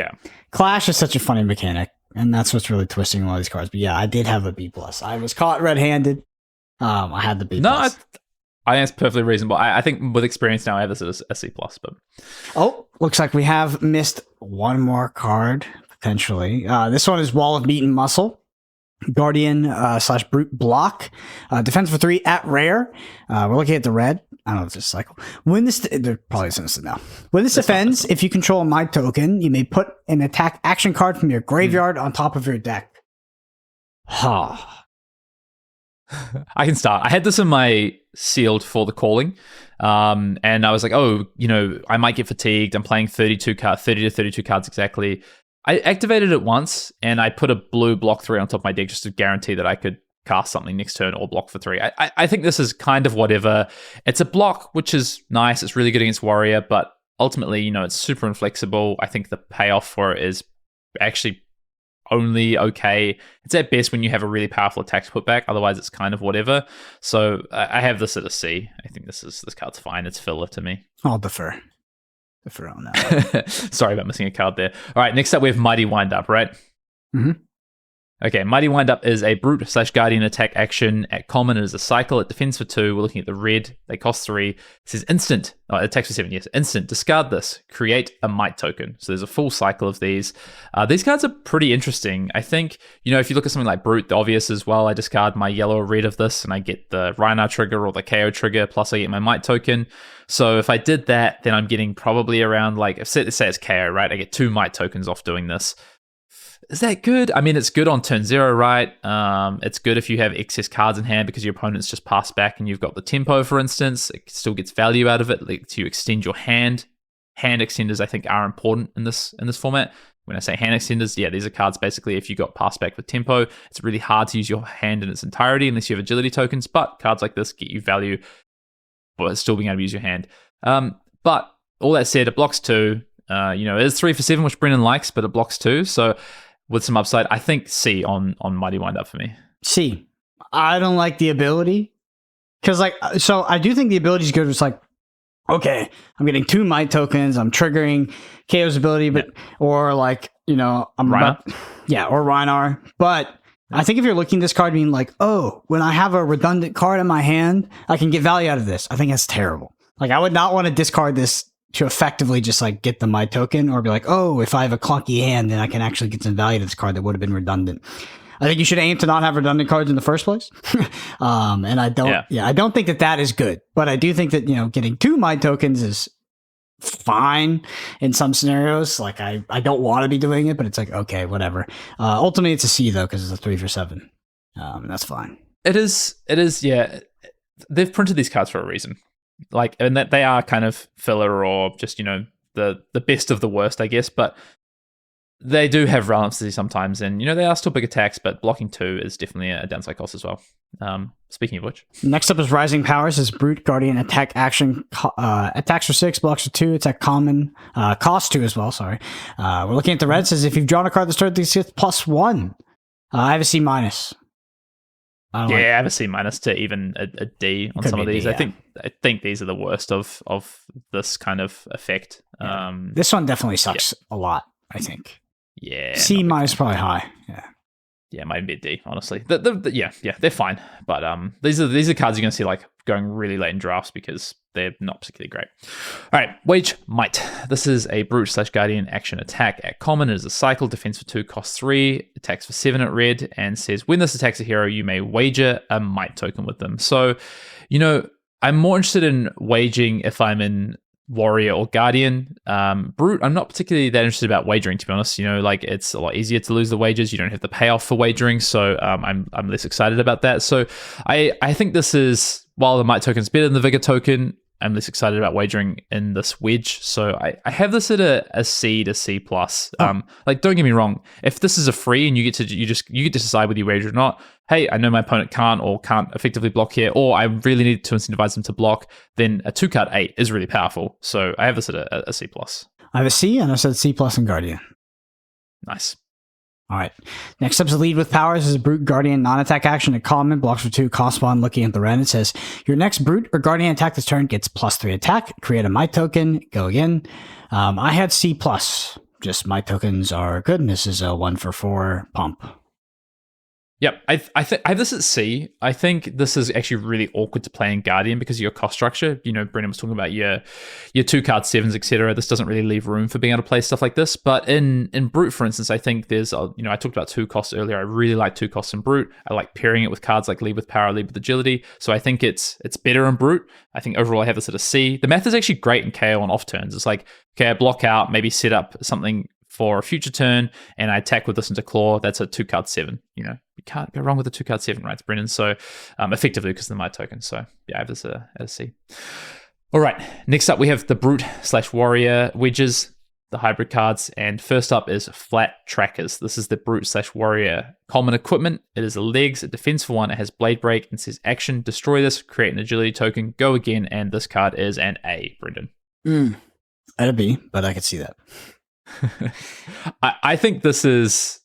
Clash is such a funny mechanic, and that's what's really twisting all these cards. But yeah, I did have a B plus. I was caught red-handed. I had the B plus. I think it's perfectly reasonable. I think with experience now, I have this as a C plus. But looks like we have missed one more card potentially. This one is Wall of Meat and Muscle. Guardian slash Brute block. Defense for 3 at rare. We're looking at the red. I don't know if this is cycle. When this, they're probably sends it now. When this defends, if you control my token, you may put an attack action card from your graveyard on top of your deck. Ha. I can start. I had this in my sealed for the calling. And I was like, oh, I might get fatigued. I'm playing 30 to 32 cards exactly. I activated it once, and I put a blue block 3 on top of my deck just to guarantee that I could cast something next turn or block for 3. I think this is kind of whatever. It's a block, which is nice. It's really good against Warrior, but ultimately, it's super inflexible. I think the payoff for it is actually only okay. It's at best when you have a really powerful attack to put back. Otherwise, it's kind of whatever. So I have this at a C. I think this card's fine. It's filler to me. I'll defer on that. Sorry about missing a card there. All right, next up we have Mighty Wind Up, right? Mm-hmm. Okay, Mighty Wind Up is a Brute / Guardian attack action at common. It is a cycle. It defends for 2. We're looking at the red. They cost 3. It says instant. Oh, it attacks for 7. Yes, instant. Discard this. Create a Might token. So there's a full cycle of these. These cards are pretty interesting. I think, if you look at something like Brute, the obvious as well, I discard my yellow or red of this and I get the Rhinar trigger or the KO trigger, plus I get my Might token. So if I did that, then I'm getting probably around let's say it's KO, right? I get 2 Might tokens off doing this. Is that good? I mean, it's good on turn 0, right? It's good if you have excess cards in hand because your opponent's just passed back and you've got the tempo, for instance. It still gets value out of it. Lets you extend your hand. Hand extenders, I think, are important in this format. When I say hand extenders, yeah, these are cards basically if you got passed back with tempo. It's really hard to use your hand in its entirety unless you have agility tokens, but cards like this get you value but still being able to use your hand. But all that said, it blocks 2. It is 3 for 7, which Brennan likes, but it blocks 2. So with some upside, I think C on Mighty Wind Up for me. C. I don't like the ability. Because, so I do think the ability is good. It's okay, I'm getting 2 Might tokens. I'm triggering KO's ability, but or I'm Rhinar? Or Rhinar. But I think if you're looking at this card being when I have a redundant card in my hand, I can get value out of this. I think that's terrible. I would not want to discard this to effectively just get the Might token or be if I have a clunky hand, then I can actually get some value to this card that would have been redundant. I think you should aim to not have redundant cards in the first place. And I don't think that is good, but I do think that, getting 2 Might tokens is fine in some scenarios. I don't want to be doing it, but it's okay, whatever. Ultimately it's a C though, because it's a 3 for 7. That's fine. It is. Yeah. They've printed these cards for a reason. And that they are kind of filler or just, the best of the worst, I guess, but they do have relevancy sometimes, and they are still big attacks, but blocking 2 is definitely a downside cost as well. Speaking of which, next up is Rising Powers. Is Brute Guardian attack action, attacks for 6, blocks for 2. It's at common, cost 2 as well. Sorry, we're looking at the red. Says if you've drawn a card this turn, this gets +1. I have a C-. I have a C- to even a D on some of these. D, I think these are the worst of this kind of effect. Yeah. This one definitely sucks a lot, I think. Yeah. C- probably high. Yeah. Yeah, might be a D, honestly. They're fine. But these are cards you're going to see going really late in drafts because they're not particularly great. All right, Wage Might. This is a Brute / Guardian action attack at common. It is a cycle, defense for 2, cost 3, attacks for 7 at red, and says when this attacks a hero, you may wager a Might token with them. So, I'm more interested in waging if I'm in Warrior or Guardian. Brute, I'm not particularly that interested about wagering, to be honest. It's a lot easier to lose the wagers. You don't have the payoff for wagering, so I'm less excited about that. So I think this is, while the Might token is better than the Vigor token, I'm less excited about wagering in this wedge. So I have this at a C to C+. Don't get me wrong, if this is a free and you get to decide whether you wager or not, hey, I know my opponent can't effectively block here, or I really need to incentivize them to block, then a 2-card 8 is really powerful. So I have this at a C+. I have a C, and I said C+ in Guardian. Nice. All right. Next up is Lead with Powers. This is Brute Guardian non-attack action at common, blocks for 2, cost 1. Looking at the red, it says your next Brute or Guardian attack this turn gets +3 attack. Create a Might token. Go again. I had C+. Just Might tokens are good, and this is a 1 for 4 pump. Yep, I have this at C. I think this is actually really awkward to play in Guardian because of your cost structure. Brendan was talking about your 2-card 7s, etc. This doesn't really leave room for being able to play stuff like this. But in Brute, for instance, I think there's I talked about 2 costs earlier. I really like 2 costs in Brute. I like pairing it with cards like Lead with Power, Lead with Agility. So I think it's better in Brute. I think overall I have this at a C. The math is actually great in KO on off turns. It's like, okay, I block out, maybe set up something for a future turn, and I attack with this into Claw. That's a 2-card 7. You can't go wrong with a 2-card 7, right, Brendan? So effectively because of the Might token. So yeah, I have this at a C. All right, next up we have the Brute/Warrior wedges, the hybrid cards, and first up is Flat Trackers. This is the Brute/Warrior common equipment. It is a legs, it defends for 1, it has Blade Break, and says action, destroy this, create an agility token, go again, and this card is an A, Brendan. At a B, but I could see that. I think this is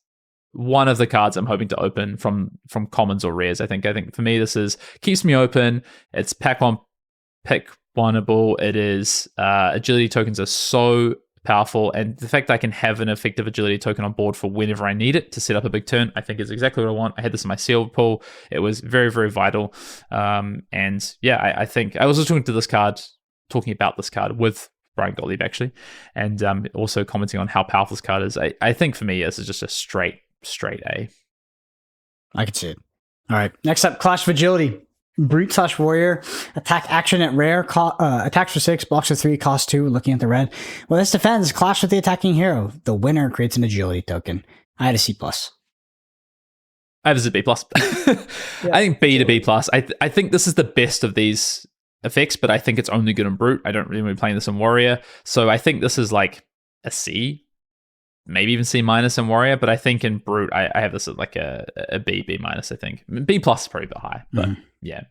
one of the cards I'm hoping to open from commons or rares. I think for me this is keeps me open. It's pick oneable. It is agility tokens are so powerful, and the fact that I can have an effective agility token on board for whenever I need it to set up a big turn, I think is exactly what I want. I had this in my sealed pool. It was very, very vital. And yeah, I think I was talking about this card with Brian Gottlieb actually, and also commenting on how powerful this card is. I think for me this is just a straight A. I could see it. All right, next up, Clash of Agility. Brute/Warrior, attack action at rare, attacks for 6, blocks for 3, cost 2, looking at the red. Well, this defends, clash with the attacking hero. The winner creates an agility token. I had a C+. I have this at B+. I think B to B+. I think this is the best of these effects, but I think it's only good in Brute. I don't really want to be playing this in Warrior. So I think this is like a C, maybe even C- in Warrior, but I think in Brute, I have this at like a B- I think. B+ is probably a bit high, but yeah,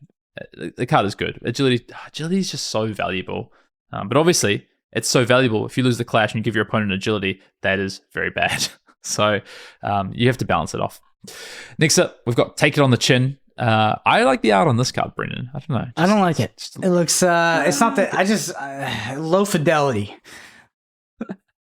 the card is good. Agility is just so valuable. But obviously, it's so valuable. If you lose the clash and you give your opponent agility, that is very bad. So you have to balance it off. Next up, we've got Take It on the Chin. I like the art on this card, Brendan. I don't know. I don't like it. It looks, it's not that, low fidelity.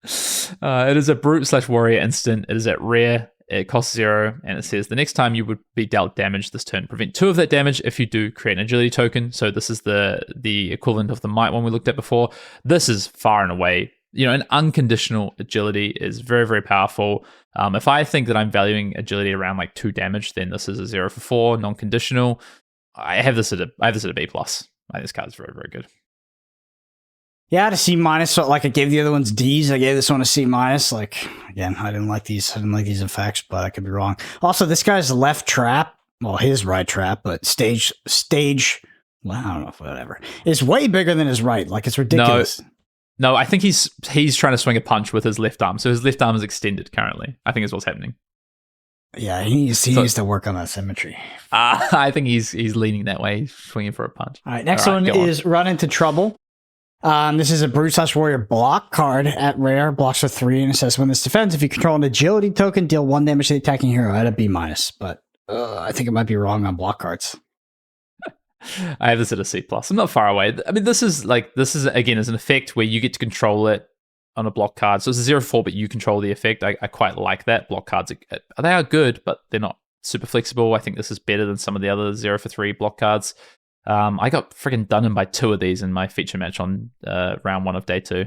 It is a Brute/Warrior instant. It is at rare. It costs 0, and it says the next time you would be dealt damage this turn, prevent 2 of that damage. If you do, create an agility token. So this is the equivalent of the Might one we looked at before. This is far and away, an unconditional agility is very, very powerful. If I think that I'm valuing agility around like 2 damage, then this is a 0 for 4, non-conditional. I have this at a B+. I think this card is very, very good. Yeah, I had a C-. So like I gave the other ones Ds. I gave this one a C-. Like, again, I didn't like these effects, but I could be wrong. Also, this guy's left trap, well, his right trap, but stage, well, I don't know, whatever, is way bigger than his right. Like, it's ridiculous. No, I think he's trying to swing a punch with his left arm. So his left arm is extended currently, I think is what's happening. Yeah, he needs to work on that symmetry. I think he's leaning that way, swinging for a punch. All right, next one is Run Into Trouble. This is a Brute/Warrior block card at rare, blocks for 3, and it says when this defends, if you control an agility token, deal 1 damage to the attacking hero at a B-, but I think it might be wrong on block cards. I have this at a C+. I'm not far away. I mean, this is again as an effect where you get to control it on a block card. So it's a 0-4, but you control the effect. I quite like that. Block cards they are good, but they're not super flexible. I think this is better than some of the other 0-for-3 block cards. I got freaking done in by 2 of these in my feature match on round 1 of day 2.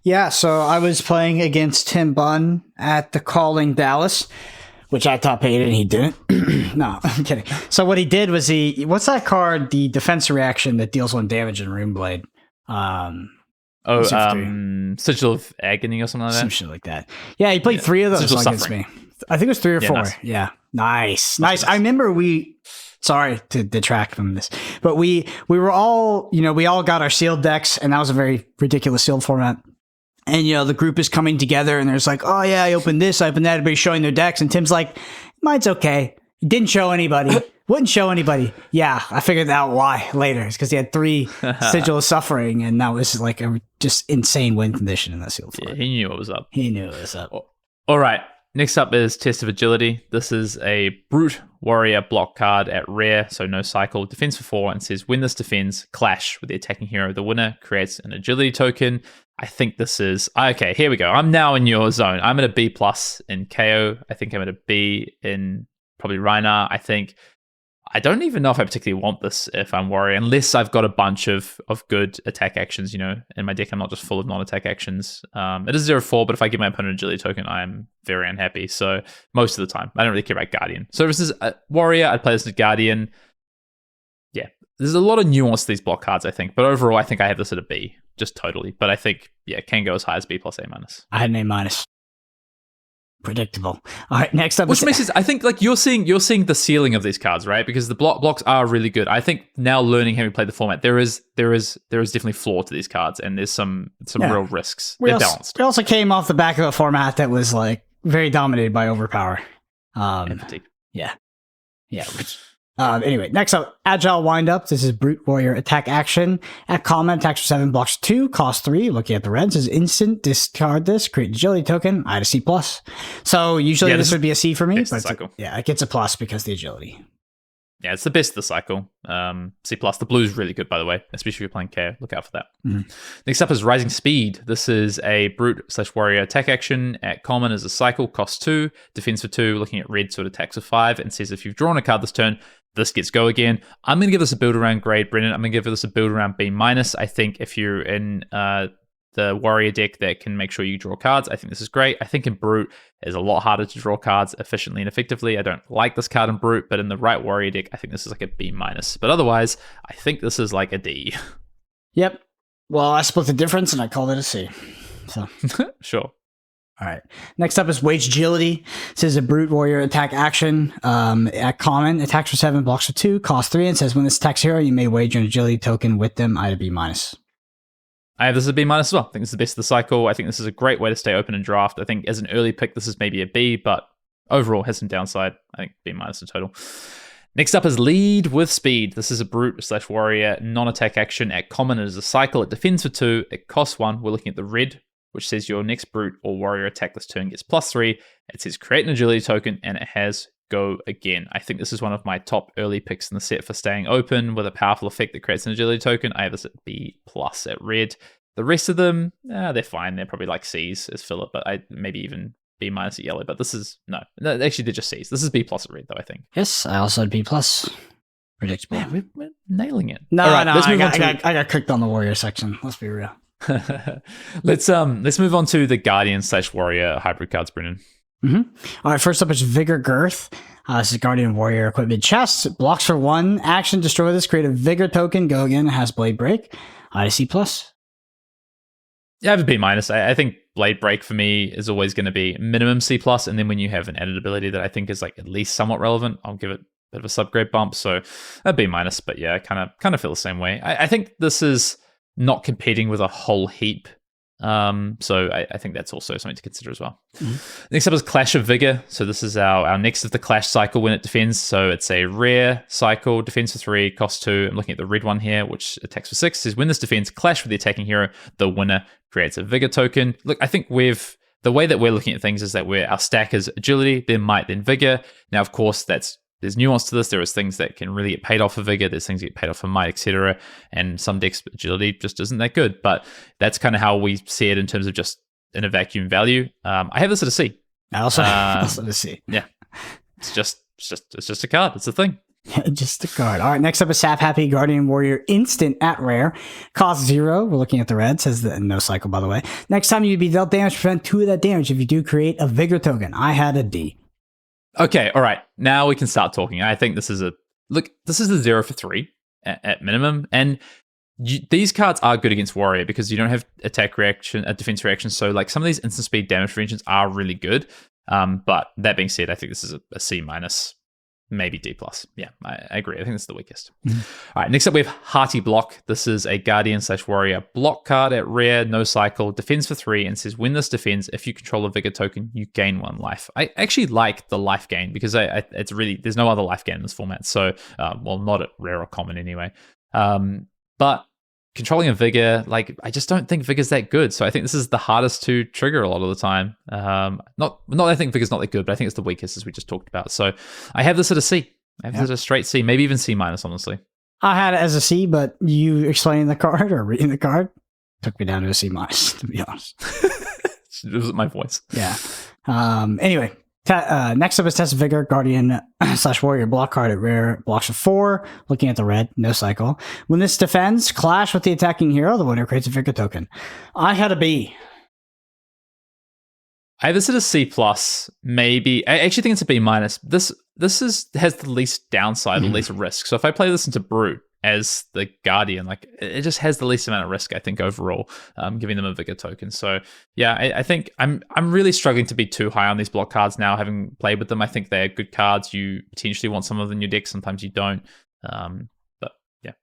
Yeah, so I was playing against Tim Bunn at the Calling Dallas, which I top 8 and he didn't. No, I'm kidding. So what he did was what's that card? The defense reaction that deals 1 damage in Runeblade. Sigil of Agony or something like that. Some shit like that. Yeah, he played 3 of those against me. I think it was 3 or 4. Nice. Yeah, nice. I remember sorry to detract from this, but we were all, we all got our sealed decks, and that was a very ridiculous sealed format. And, the group is coming together, and there's like, oh yeah, I opened this, I opened that, everybody's showing their decks, and Tim's like, mine's okay. Didn't show anybody. Wouldn't show anybody. Yeah, I figured out why later. It's because he had 3 Sigil of Suffering, and that was like a just insane win condition in that sealed format. Yeah, he knew what was up. All right. Next up is Test of Agility. This is a Brute Warrior block card at rare, so no cycle. Defends for 4, and says when this defends, clash with the attacking hero. The winner creates an agility token. I think this is... Okay, here we go. I'm now in your zone. I'm at a B+ in KO. I think I'm at a B in probably Rhinar. I don't even know if I particularly want this if I'm Warrior, unless I've got a bunch of good attack actions, in my deck. I'm not just full of non-attack actions. It is 0-4, but if I give my opponent agility token, I'm very unhappy. So most of the time, I don't really care about Guardian. So if this is a Warrior, I'd play this as Guardian. Yeah, there's a lot of nuance to these block cards, I think. But overall, I think I have this at a B, just totally. But I think, it can go as high as B plus A minus. I had an A-. Predictable. All right, next up. Which makes sense. I think you're seeing the ceiling of these cards, right? Because the blocks are really good. I think now learning having played the format, there is definitely flaw to these cards, and there's some real risks. They're balanced. We also came off the back of a format that was like very dominated by overpower. And fatigue. Yeah. Anyway, next up, Agile Windup. This is Brute Warrior attack action. At common, attacks for 7, blocks 2, cost 3. Looking at the reds, is instant. Discard this, create agility token. I had a C+. So usually this would be a C for me, but it gets a plus because of the agility. Yeah, it's the best of the cycle. C+. The blue is really good, by the way, especially if you're playing Care. Look out for that. Mm-hmm. Next up is Rising Speed. This is a Brute/Warrior attack action. At common is a cycle, cost 2, defense for 2, looking at red, so it attacks for 5, and says if you've drawn a card this turn, this gets go again. I'm going to give this a build around grade, Brennan. I'm going to give this a build around B-. I think if you're in the Warrior deck that can make sure you draw cards, I think this is great. I think in Brute, it's a lot harder to draw cards efficiently and effectively. I don't like this card in Brute, but in the right Warrior deck, I think this is like a B-. But otherwise, I think this is like a D. Yep. Well, I split the difference and I called it a C. So Sure. All right. Next up is Wage Agility. This is a Brute Warrior attack action. At common, attacks for 7, blocks for 2, cost 3, and says when this attacks hero, you may wage an agility token with them. I had a B-. I have this as a B- as well. I think this is the best of the cycle. I think this is a great way to stay open in draft. I think as an early pick, this is maybe a B, but overall has some downside. I think B- in total. Next up is Lead with Speed. This is a Brute/Warrior non-attack action. At common, it is a cycle. It defends for 2. It costs 1. We're looking at the red, which says your next Brute or Warrior attack this turn gets +3. It says create an agility token, and it has go again. I think this is one of my top early picks in the set for staying open with a powerful effect that creates an agility token. I have this at B+ at red. The rest of them, they're fine. They're probably like C's as filler, but maybe even B- at yellow. But this is, no, actually they're just C's. This is B+ at red though, I think. Yes, I also had B+. Predictable. Man, we're nailing it. No, right, I got cooked on the Warrior section. Let's be real. Let's move on to the Guardian/Warrior hybrid cards, Brennan. Mm-hmm. All right, first up is Vigor Girth. This is Guardian Warrior equipment chest. Blocks for 1. Action, destroy this. Create a Vigor token. Go again. It has Blade Break. I had a C+. Yeah, I have a B-. I think Blade Break for me is always going to be minimum C+, and then when you have an added ability that I think is like at least somewhat relevant, I'll give it a bit of a subgrade bump. So a B-. But yeah, I kind of feel the same way. I think this is not competing with a whole heap. So I think that's also something to consider as well. Mm-hmm. Next up is Clash of Vigor. So this is our next of the Clash cycle when it defends. So it's a rare cycle, defense for 3, cost 2. I'm looking at the red one here, which attacks for 6. It says when this defends, clash with the attacking hero, the winner creates a Vigor token. Look, I think the way that we're looking at things is that our stack is agility, then might, then vigor. Now, of course, there's nuance to this. There is things that can really get paid off for vigor. There's things that get paid off for might, etc. And some decks agility just isn't that good. But that's kind of how we see it in terms of just in a vacuum value. I have this at a C. I also at a C. Yeah, it's just a card. It's a thing. Just a card. All right, next up is Sap Happy Guardian Warrior instant at rare. Cost 0. We're looking at the red. Says the no cycle, by the way. Next time you'd be dealt damage, prevent 2 of that damage if you do create a vigor token. I had a D. Okay, all right. Now we can start talking. I think this is a 0 for 3 at minimum. And these cards are good against Warrior because you don't have attack reaction, defense reaction. So like some of these instant speed damage preventions are really good. But that being said, I think this is a C-, maybe D+. Yeah, I agree. I think this is the weakest. Mm-hmm. All right, next up we have Hearty Block. This is a Guardian/Warrior block card at rare, no cycle, defends for 3, and says when this defends, if you control a Vigor token, you gain 1 life. I actually like the life gain because it's really, there's no other life gain in this format. So, well, not at rare or common anyway. But controlling a Vigor, like, I just don't think Vigor's that good. So I think this is the hardest to trigger a lot of the time. Not I think Vigor's not that good, but I think it's the weakest as we just talked about. So I have this at a C. I have this at a straight C, maybe even C-, honestly. I had it as a C, but you explaining the card or reading the card took me down to a C-, to be honest. It was my voice. Yeah. Anyway, Next up is Test of Vigor, Guardian / Warrior block card at rare, blocks for 4, looking at the red, no cycle. When this defends, clash with the attacking hero, the winner creates a Vigor token. I had a B. I have this at a C plus, maybe. I actually think it's a B minus. This has the least downside, the least risk. So if I play this into Brute as the Guardian, like it just has the least amount of risk, I think, overall, giving them a Vigor token. So yeah, I think I'm really struggling to be too high on these block cards now, having played with them. I think they're good cards. You potentially want some of them in your deck, sometimes you don't. But yeah.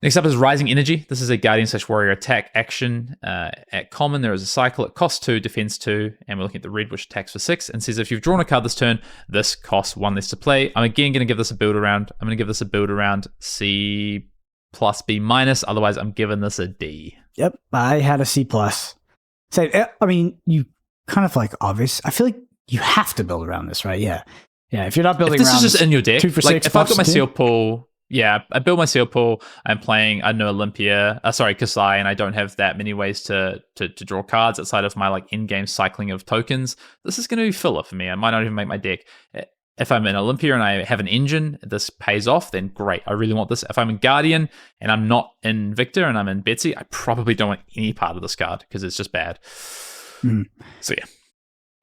Next up is Rising Energy. This is a Guardian / Warrior attack action. At common, there is a cycle. It costs 2, defends 2, and we're looking at the red, which attacks for 6, and says if you've drawn a card this turn, this costs 1 less to play. I'm again going to give this a build around. I'm going to give this a build around C plus B minus. Otherwise, I'm giving this a D. Yep, I had a C plus. So, I mean, you kind of like obvious. I feel like you have to build around this, right? Yeah. If you're not building if this around is just in your deck, 2 for like 6 if I've got my plus 2. seal pool. Yeah, I build my seal pool. I'm playing, I don't know, Kasai, and I don't have that many ways to draw cards outside of my like in-game cycling of tokens. This is going to be filler for me. I might not even make my deck. If I'm in Olympia and I have an engine, this pays off, then great. I really want this. If I'm in Guardian and I'm not in Victor and I'm in Betsy, I probably don't want any part of this card because it's just bad. So yeah.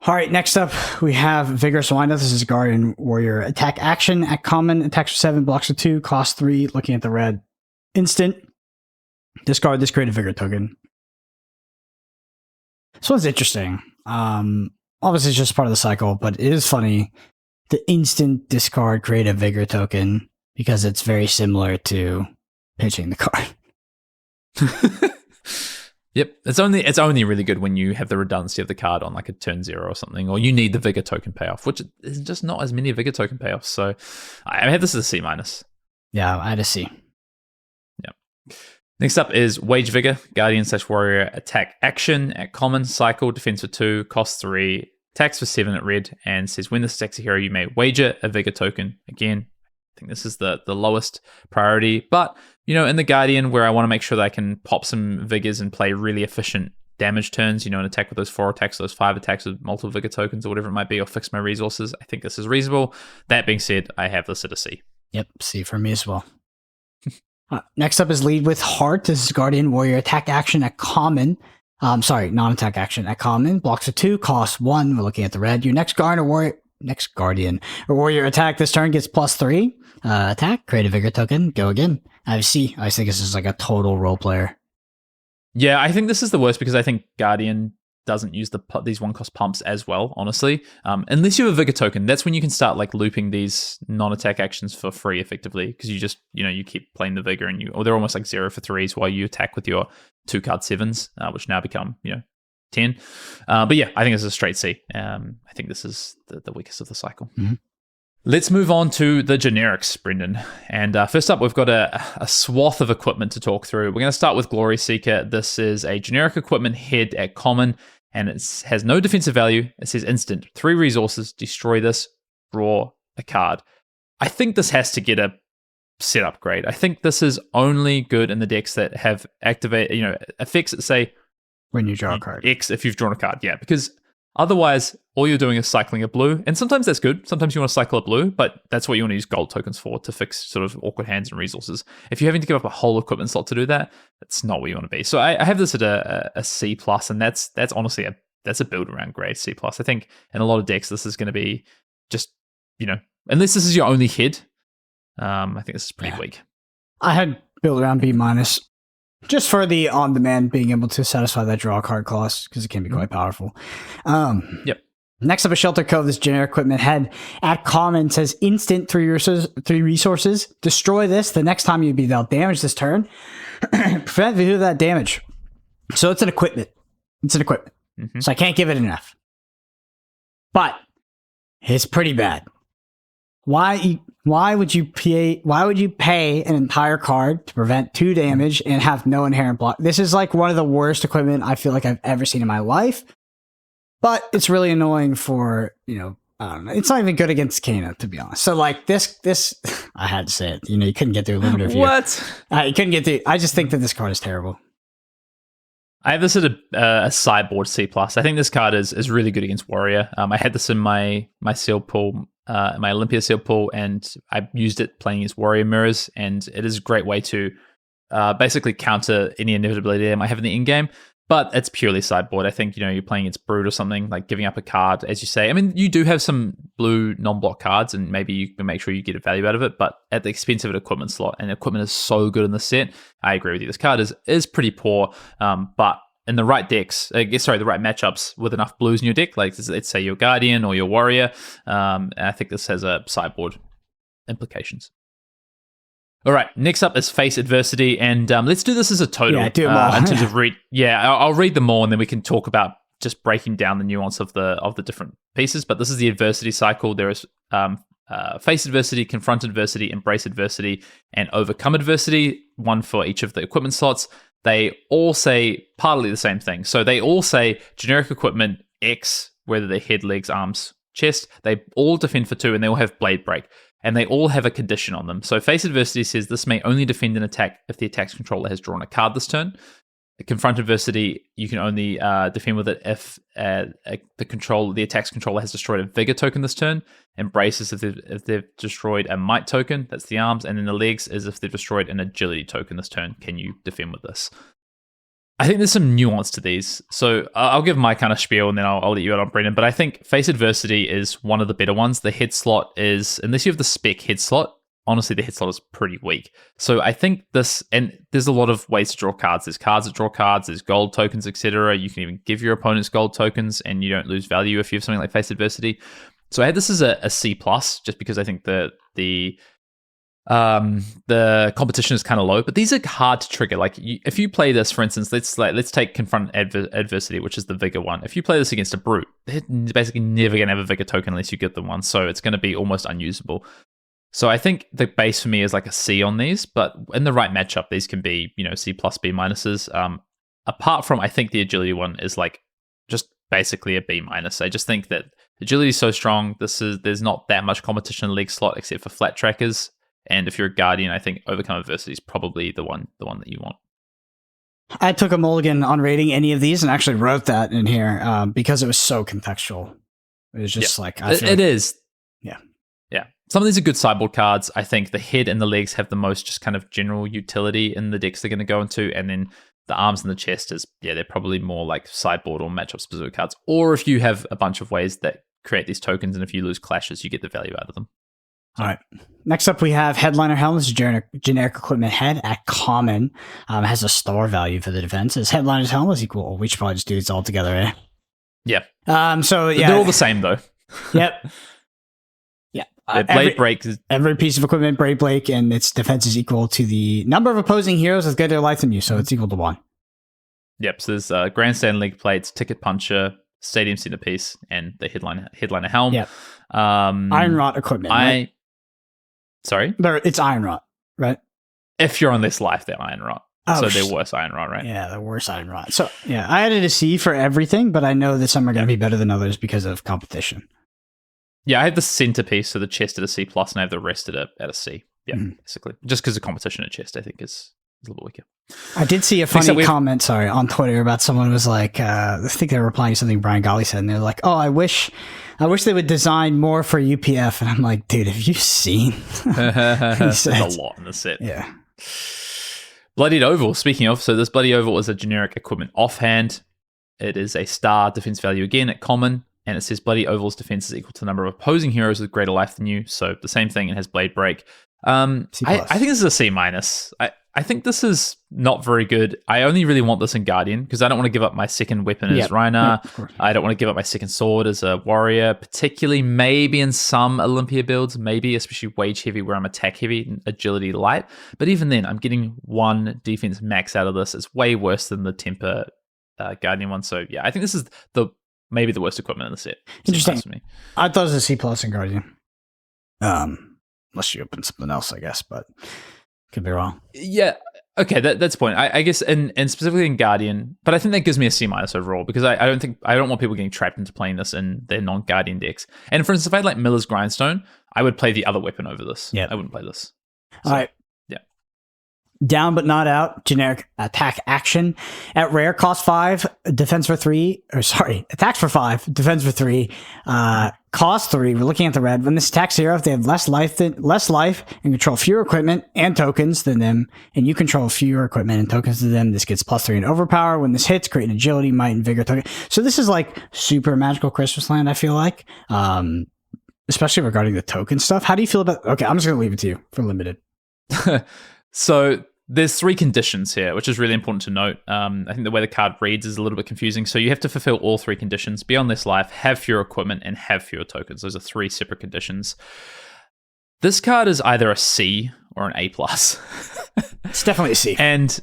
All right, next up, we have Vigorous Wind. This is Guardian Warrior attack action at common. Attacks for 7, blocks for 2, costs 3, looking at the red. Instant. Discard this creative Vigor token. This one's interesting. Obviously, it's just part of the cycle, but it is funny. The instant discard creative Vigor token because it's very similar to pitching the card. Yep, it's only really good when you have the redundancy of the card on like a turn 0 or something, or you need the Vigor token payoff, which is just not as many Vigor token payoffs. So I have this as a C minus. Yeah, I had a C. Yeah. Next up is Wage Vigor, Guardian / Warrior attack action at common, cycle, defense for 2, costs 3, attacks for 7 at red, and says when this attacks a hero, you may wager a Vigor token. Again, I think this is the lowest priority, but you know, in the Guardian, where I want to make sure that I can pop some Vigors and play really efficient damage turns, you know, and attack with those 4 attacks, those 5 attacks with multiple Vigor tokens or whatever it might be, or fix my resources, I think this is reasonable. That being said, I have this at a C. Yep, C for me as well. Next up is Lead with Heart. This is Guardian Warrior attack action at common. Non-attack action at common. Blocks for 2, costs 1. We're looking at the red. Your next Guardian or Warrior attack this turn gets +3. Attack, create a Vigor token, go again. I have C. I think this is like a total role player. Yeah, I think this is the worst because I think Guardian doesn't use these 1-cost pumps as well, honestly. Unless you have a Vigor token, that's when you can start like looping these non-attack actions for free effectively because you just, you keep playing the Vigor or they're almost like 0 for 3s while you attack with your 2-card 7s, which now become, 10. But yeah, I think this is a straight C. I think this is the weakest of the cycle. Mm-hmm. Let's move on to the generics, Brendan. And first up, we've got a swath of equipment to talk through. We're going to start with Glory Seeker. This is a generic equipment head at common, and it has no defensive value. It says instant. 3 resources, destroy this, draw a card. I think this has to get a set upgrade. I think this is only good in the decks that have effects that say when you draw a card. X if you've drawn a card, yeah, because otherwise, all you're doing is cycling a blue, and sometimes that's good. Sometimes you want to cycle a blue, but that's what you want to use gold tokens for, to fix sort of awkward hands and resources. If you're having to give up a whole equipment slot to do that, that's not where you want to be. So I have this at a C+, and that's honestly a build around grade C+. I think in a lot of decks, this is going to be just, unless this is your only head, I think this is pretty weak. I had build around B-, just for the on-demand being able to satisfy that draw card clause, because it can be quite powerful. Yep. Next up is Shelter Cove. This generic equipment head at common says instant 3 resources. Destroy this the next time you be dealt damage this turn. Prevent the that damage. So it's an equipment. Mm-hmm. So I can't give it enough. But it's pretty bad. Why would you pay an entire card to prevent 2 damage and have no inherent block? This is like one of the worst equipment I feel like I've ever seen in my life. But it's really annoying for, I don't know. It's not even good against Kano, to be honest. So like this I had to say it. You couldn't get through limit review. What? You couldn't get through. I just think that this card is terrible. I have this at a sideboard C+. I think this card is really good against Warrior. I had this in my seal pool, my Olympia seal pool, and I used it playing against Warrior mirrors, and it is a great way to basically counter any inevitability they might have in the in-game. But it's purely sideboard. I think, you're playing against Brood or something, like giving up a card, as you say. I mean, you do have some blue non-block cards, and maybe you can make sure you get a value out of it, but at the expense of an equipment slot. And equipment is so good in the set. I agree with you. This card is pretty poor, but in the right decks, the right matchups with enough blues in your deck, like let's say your Guardian or your Warrior, and I think this has a sideboard implications. All right, next up is Face Adversity, and let's do this as a total. Yeah, do them all. In terms of I'll read them all, and then we can talk about just breaking down the nuance of the different pieces. But this is the adversity cycle. There is Face Adversity, Confront Adversity, Embrace Adversity, and Overcome Adversity, one for each of the equipment slots. They all say partly the same thing. So they all say generic equipment X, whether they're head, legs, arms, chest. They all defend for 2, and they all have Blade Break. And they all have a condition on them. So Face Adversity says this may only defend an attack if the attack's controller has drawn a card this turn. Confront Adversity, you can only defend with it if the attack's controller has destroyed a Vigor token this turn. Embrace is if they've destroyed a Might token, that's the arms. And then the legs is if they've destroyed an Agility token this turn. Can you defend with this? I think there's some nuance to these. So I'll give my kind of spiel and then I'll let you out on Brendan. But I think Face Adversity is one of the better ones. The head slot is, unless you have the spec head slot, honestly, the head slot is pretty weak. So I think this, and there's a lot of ways to draw cards. There's cards that draw cards, there's gold tokens, etc. You can even give your opponents gold tokens and you don't lose value if you have something like Face Adversity. So I had this as a C+, just because I think the competition is kind of low, but these are hard to trigger. Like if you play this, for instance, let's take Confront Adversity, which is the Vigor one. If you play this against a Brute, they're basically never going to have a Vigor token unless you get them one, so it's going to be almost unusable. So I think the base for me is like a C on these, but in the right matchup, these can be, C plus, B minuses. Apart from, I think the Agility one is like just basically a B minus. I just think that Agility is so strong. There's not that much competition in the league slot except for flat trackers. And if you're a Guardian, I think Overcome Adversity is probably the one that you want. I took a mulligan on rating any of these and actually wrote that in here because it was so contextual. It was just it is. Yeah. Yeah. Some of these are good sideboard cards. I think the head and the legs have the most just kind of general utility in the decks they're going to go into. And then the arms and the chest they're probably more like sideboard or matchup specific cards. Or if you have a bunch of ways that create these tokens, and if you lose clashes, you get the value out of them. All right. Next up, we have Headliner Helm. This is generic equipment head at common. Has a star value for the defense. As Headliner's Helm is equal. We should probably just do these all together, eh? Yeah. So yeah, they're all the same though. Yep. Yeah. Blade Break. Every piece of equipment, Blade Break, and its defense is equal to the number of opposing heroes with greater life than you. So it's equal to 1. Yep. So there's Grandstand Leg Plates, Ticket Puncher, Stadium Centerpiece, and the Headliner Helm. Yeah. Iron Rot equipment. Right? Sorry? It's Iron Rot, right? If you're on this life, they're Iron Rot. Oh, so they're worse Iron Rot, right? Yeah, they're worse Iron Rot. So, yeah, I added a C for everything, but I know that some are going to be better than others because of competition. Yeah, I have the centerpiece, so the chest at a C+, and I have the rest at a C. Yeah, basically. Just because the competition at chest, I think, is a little bit weaker. I did see a funny comment, on Twitter about someone who was like, I think they were replying to something Brian Golly said, and they're like, oh, I wish they would design more for UPF. And I'm like, dude, have you seen? There's a lot in the set. Yeah. Bloodied Oval, speaking of, so this Bloody Oval is a generic equipment offhand. It is a star defense value again at common, and it says Bloody Oval's defense is equal to the number of opposing heroes with greater life than you. So the same thing, it has Blade Break. I think this is a C minus. I think this is not very good. I only really want this in Guardian because I don't want to give up my second weapon as Reiner. I don't want to give up my second sword as a warrior, particularly maybe in some Olympia builds, maybe especially wage heavy where I'm attack heavy and agility light. But even then, I'm getting 1 defense max out of this. It's way worse than the Temper Guardian one. So yeah, I think this is maybe the worst equipment in the set. Interesting. For me. I thought it was a C+ in Guardian. Unless you open something else, I guess, but could be wrong. Yeah. Okay, that's the point. I guess, and specifically in Guardian, but I think that gives me a C- overall because I don't want people getting trapped into playing this in their non-Guardian decks. And for instance, if I had like Miller's Grindstone, I would play the other weapon over this. Yeah, I wouldn't play this. So, all right. Yeah. Down but not out, generic attack action. At rare, cost 5, defense for 3, attacks for 5, defense for 3, cost 3. We're looking at the red. When this attacks hero, if they have less life and control fewer equipment and tokens than them, and you control fewer equipment and tokens than them, this gets +3 in overpower. When this hits, create an agility, might, and vigor token. So this is like super magical Christmas land, I feel like. Especially regarding the token stuff. How do you feel about... Okay, I'm just going to leave it to you for limited. So there's 3 conditions here, which is really important to note. I think the way the card reads is a little bit confusing. So you have to fulfill all 3 conditions. Be on this life, have fewer equipment, and have fewer tokens. Those are 3 separate conditions. This card is either a C or an A+. It's definitely a C. And,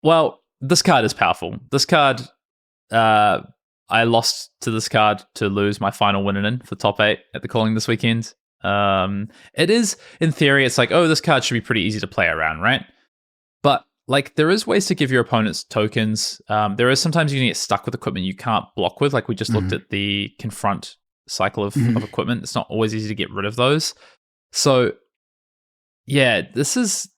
well, this card is powerful. This card, I lost to this card to lose my final win for top 8 at the calling this weekend. It is, in theory, it's like, oh, this card should be pretty easy to play around, right? But like, there is ways to give your opponents tokens. There is sometimes you can get stuck with equipment you can't block with. Like we just looked at the confront cycle of equipment. It's not always easy to get rid of those. So yeah, this is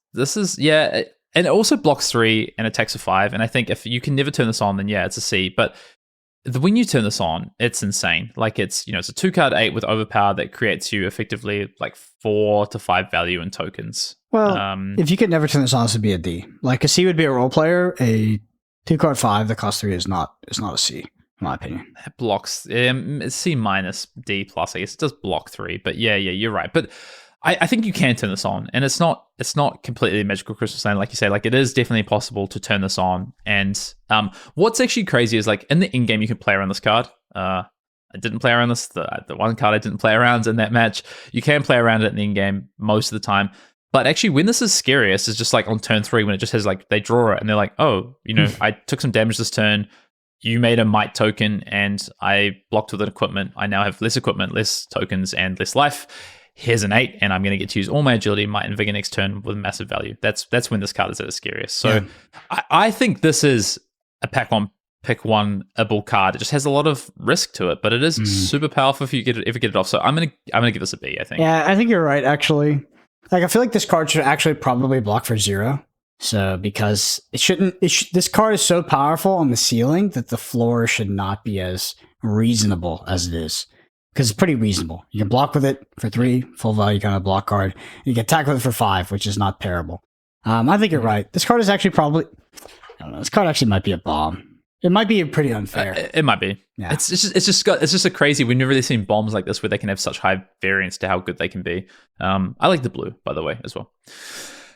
yeah, and it also blocks 3 and attacks for 5. And I think if you can never turn this on, then yeah, it's a C. But when you turn this on, it's insane. Like it's a 2-card 8 with overpower that creates you effectively like 4 to 5 value in tokens. Well, if you could never turn this on, this would be a D. Like a C would be a role player. A 2-card 5 that costs 3 is not a C, in my opinion. It blocks C minus D plus. I guess it does block 3, but yeah, you're right. But I think you can turn this on, and it's not completely magical Christmas land, like you say. Like it is definitely possible to turn this on. And what's actually crazy is like in the in game you can play around this card. I didn't play around this. The one card I didn't play around in that match. You can play around it in the in game most of the time. But actually, when this is scariest is just like on turn 3 when it just has like they draw it and they're like, oh, I took some damage this turn. You made a might token and I blocked with an equipment. I now have less equipment, less tokens, and less life. Here's an 8, and I'm going to get to use all my agility, might, and vigor next turn with massive value. That's when this card is at its scariest. So yeah. I think this is a pick one able card. It just has a lot of risk to it, but it is super powerful if you ever get it off. So I'm gonna give this a B, I think. Yeah, I think you're right. Actually, like I feel like this card should actually probably block for 0. So because this card is so powerful on the ceiling that the floor should not be as reasonable as it is. Because it's pretty reasonable. You can block with it for 3, full value kind of block card. You can attack with it for 5, which is not terrible. I think you're right. This card is actually probably... I don't know. This card actually might be a bomb. It might be pretty unfair. It might be. Yeah. It's just a crazy... We've never really seen bombs like this where they can have such high variance to how good they can be. I like the blue, by the way, as well.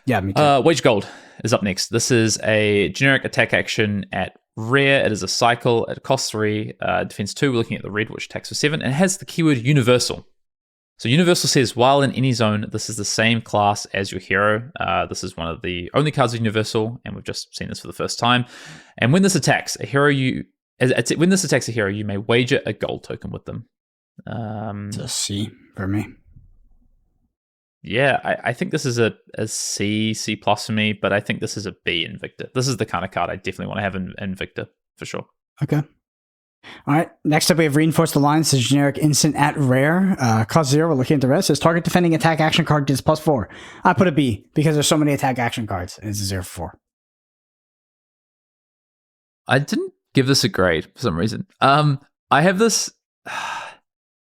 Yeah, me too. Wage Gold is up next. This is a generic attack action at rare. It is a cycle. It costs 3, defense 2. We're looking at the red, which attacks for 7, and it has the keyword universal. So universal says, while in any zone, this is the same class as your hero. This is one of the only cards of universal, and we've just seen this for the first time. And when this attacks a hero, you may wager a gold token with them. It's a C for me. Yeah, I think this is a C plus for me, but I think this is a B in Victor. This is the kind of card I definitely want to have in Victor, for sure. Okay. All right. Next up, we have Reinforced Alliance. This is generic instant at rare. Cost 0. We're looking at the rest. It says target defending attack action card gets +4. I put a B because there's so many attack action cards, and it's a 0 for 4. I didn't give this a grade for some reason. I have this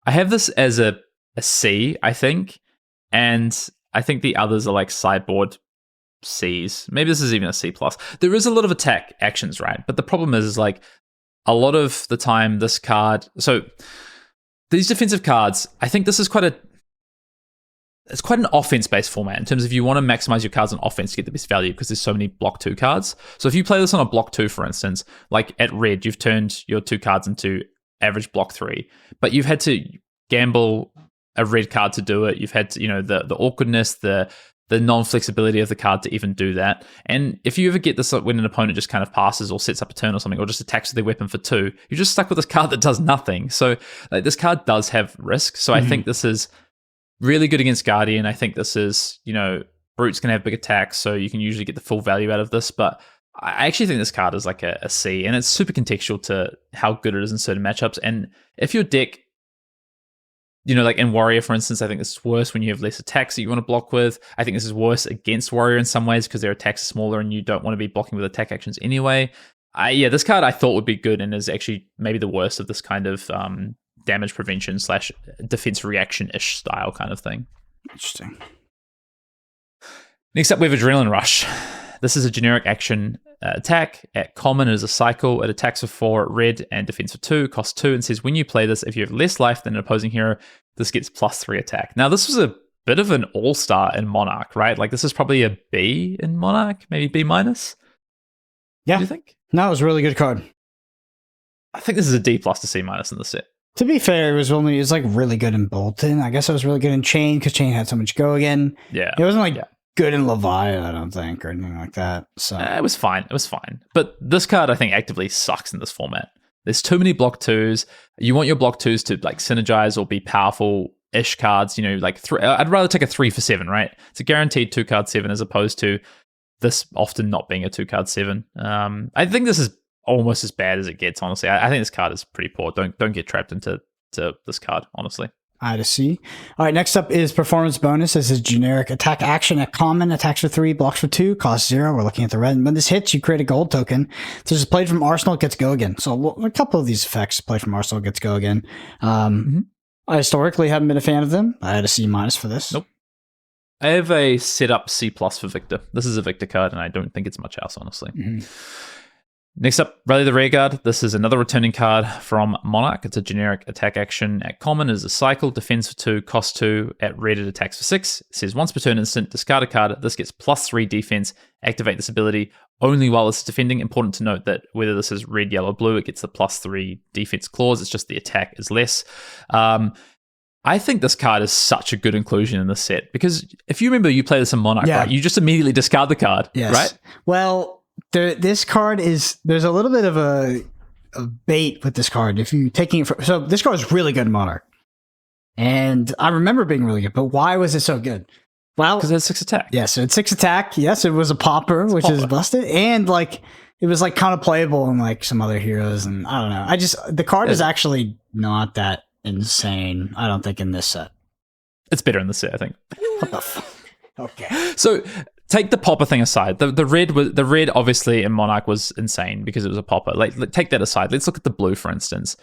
as a C, I think. And I think the others are like sideboard Cs. Maybe this is even a C+. There is a lot of attack actions, right? But the problem is like a lot of the time this card... So these defensive cards, I think this is quite an offense-based format in terms of you want to maximize your cards on offense to get the best value because there's so many block 2 cards. So if you play this on a block 2, for instance, like at red, you've turned your 2 cards into average block 3, but you've had to gamble a red card to do it. You've had to, the awkwardness, the non-flexibility of the card to even do that. And if you ever get this when an opponent just kind of passes or sets up a turn or something, or just attacks with their weapon for 2, you're just stuck with this card that does nothing. So like, this card does have risk. So I think this is really good against Guardian. I think this is, Brute's going to have big attacks, so you can usually get the full value out of this. But I actually think this card is like a C, and it's super contextual to how good it is in certain matchups. And if your deck like in Warrior, for instance, I think this is worse when you have less attacks that you want to block with. I think this is worse against Warrior in some ways because their attacks are smaller and you don't want to be blocking with attack actions anyway. This card I thought would be good and is actually maybe the worst of this kind of damage prevention / defense reaction-ish style kind of thing. Interesting. Next up, we have Adrenaline Rush. This is a generic action attack. At common, it is a cycle. It attacks for 4 at red and defense for 2, costs 2, and says when you play this, if you have less life than an opposing hero, this gets +3 attack. Now, this was a bit of an all-star in Monarch, right? Like, this is probably a B in Monarch, maybe B-. Yeah. Do you think? No, it was a really good card. I think this is a D+ to C- in the set. To be fair, it was like really good in Bolton. I guess it was really good in Chain because Chain had so much go again. Yeah. It wasn't good in Leviathan, I don't think, or anything like that. So it was fine. But this card, I think, actively sucks in this format. There's too many block 2s. You want your block 2s to like synergize or be powerful-ish cards. I'd rather take a 3 for 7, right? It's a guaranteed 2-card 7 as opposed to this often not being a 2-card 7. I think this is almost as bad as it gets, honestly. I think this card is pretty poor. Don't get trapped into this card, honestly. I to see. All right, next up is Performance Bonus. This is generic attack action at common, attacks for 3, blocks for 2, costs 0. We're looking at the red. When this hits, you create a gold token. So this is played from Arsenal, it gets go again. So a couple of these effects, played from Arsenal, gets go again. I historically haven't been a fan of them. I had a C- for this. Nope. I have a setup C+ for Victor. This is a Victor card, and I don't think it's much else, honestly. Next up, Rally the Rearguard. This is another returning card from Monarch. It's a generic attack action. At common, it is a cycle, defense for 2, cost 2. At red, it attacks for 6. It says once per turn instant, discard a card. This gets +3 defense. Activate this ability only while it's defending. Important to note that whether this is red, yellow, blue, it gets the +3 defense clause. It's just the attack is less. I think this card is such a good inclusion in this set because if you remember, you play this in Monarch, right? You just immediately discard the card, right? Well, this card there's a little bit of a bait with this card. If you taking it so this card is really good in Monarch, and I remember being really good. But why was it so good? Well, because it has 6 attack. Yeah, so it's 6 attack. Yes, it was a popper, which is busted, and it was kind of playable in some other heroes, and I don't know. The card is actually not that insane. I don't think in this set. It's better in this set, I think. What the fuck? Okay. So take the popper thing aside. The red obviously in Monarch was insane because it was a popper. Take that aside. Let's look at the blue, for instance.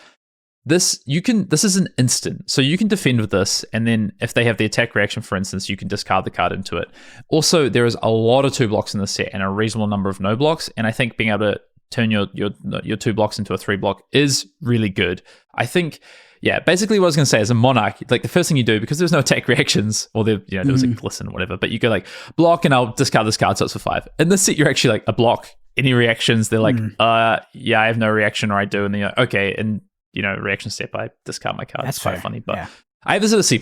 This is an instant. So you can defend with this, and then if they have the attack reaction, for instance, you can discard the card into it. Also, there is a lot of 2 blocks in this set and a reasonable number of no blocks. And I think being able to turn your 2 blocks into a 3 block is really good. I think. Yeah, basically what I was going to say is a Monarch, the first thing you do, because there's no attack reactions, or there was a glisten or whatever, but you go block and I'll discard this card, so it's for 5. In this set, you're actually a block, any reactions, they're I have no reaction, or I do, and then you're okay, and reaction step, I discard my card. That's quite fair. funny, but yeah. I have this at a C+.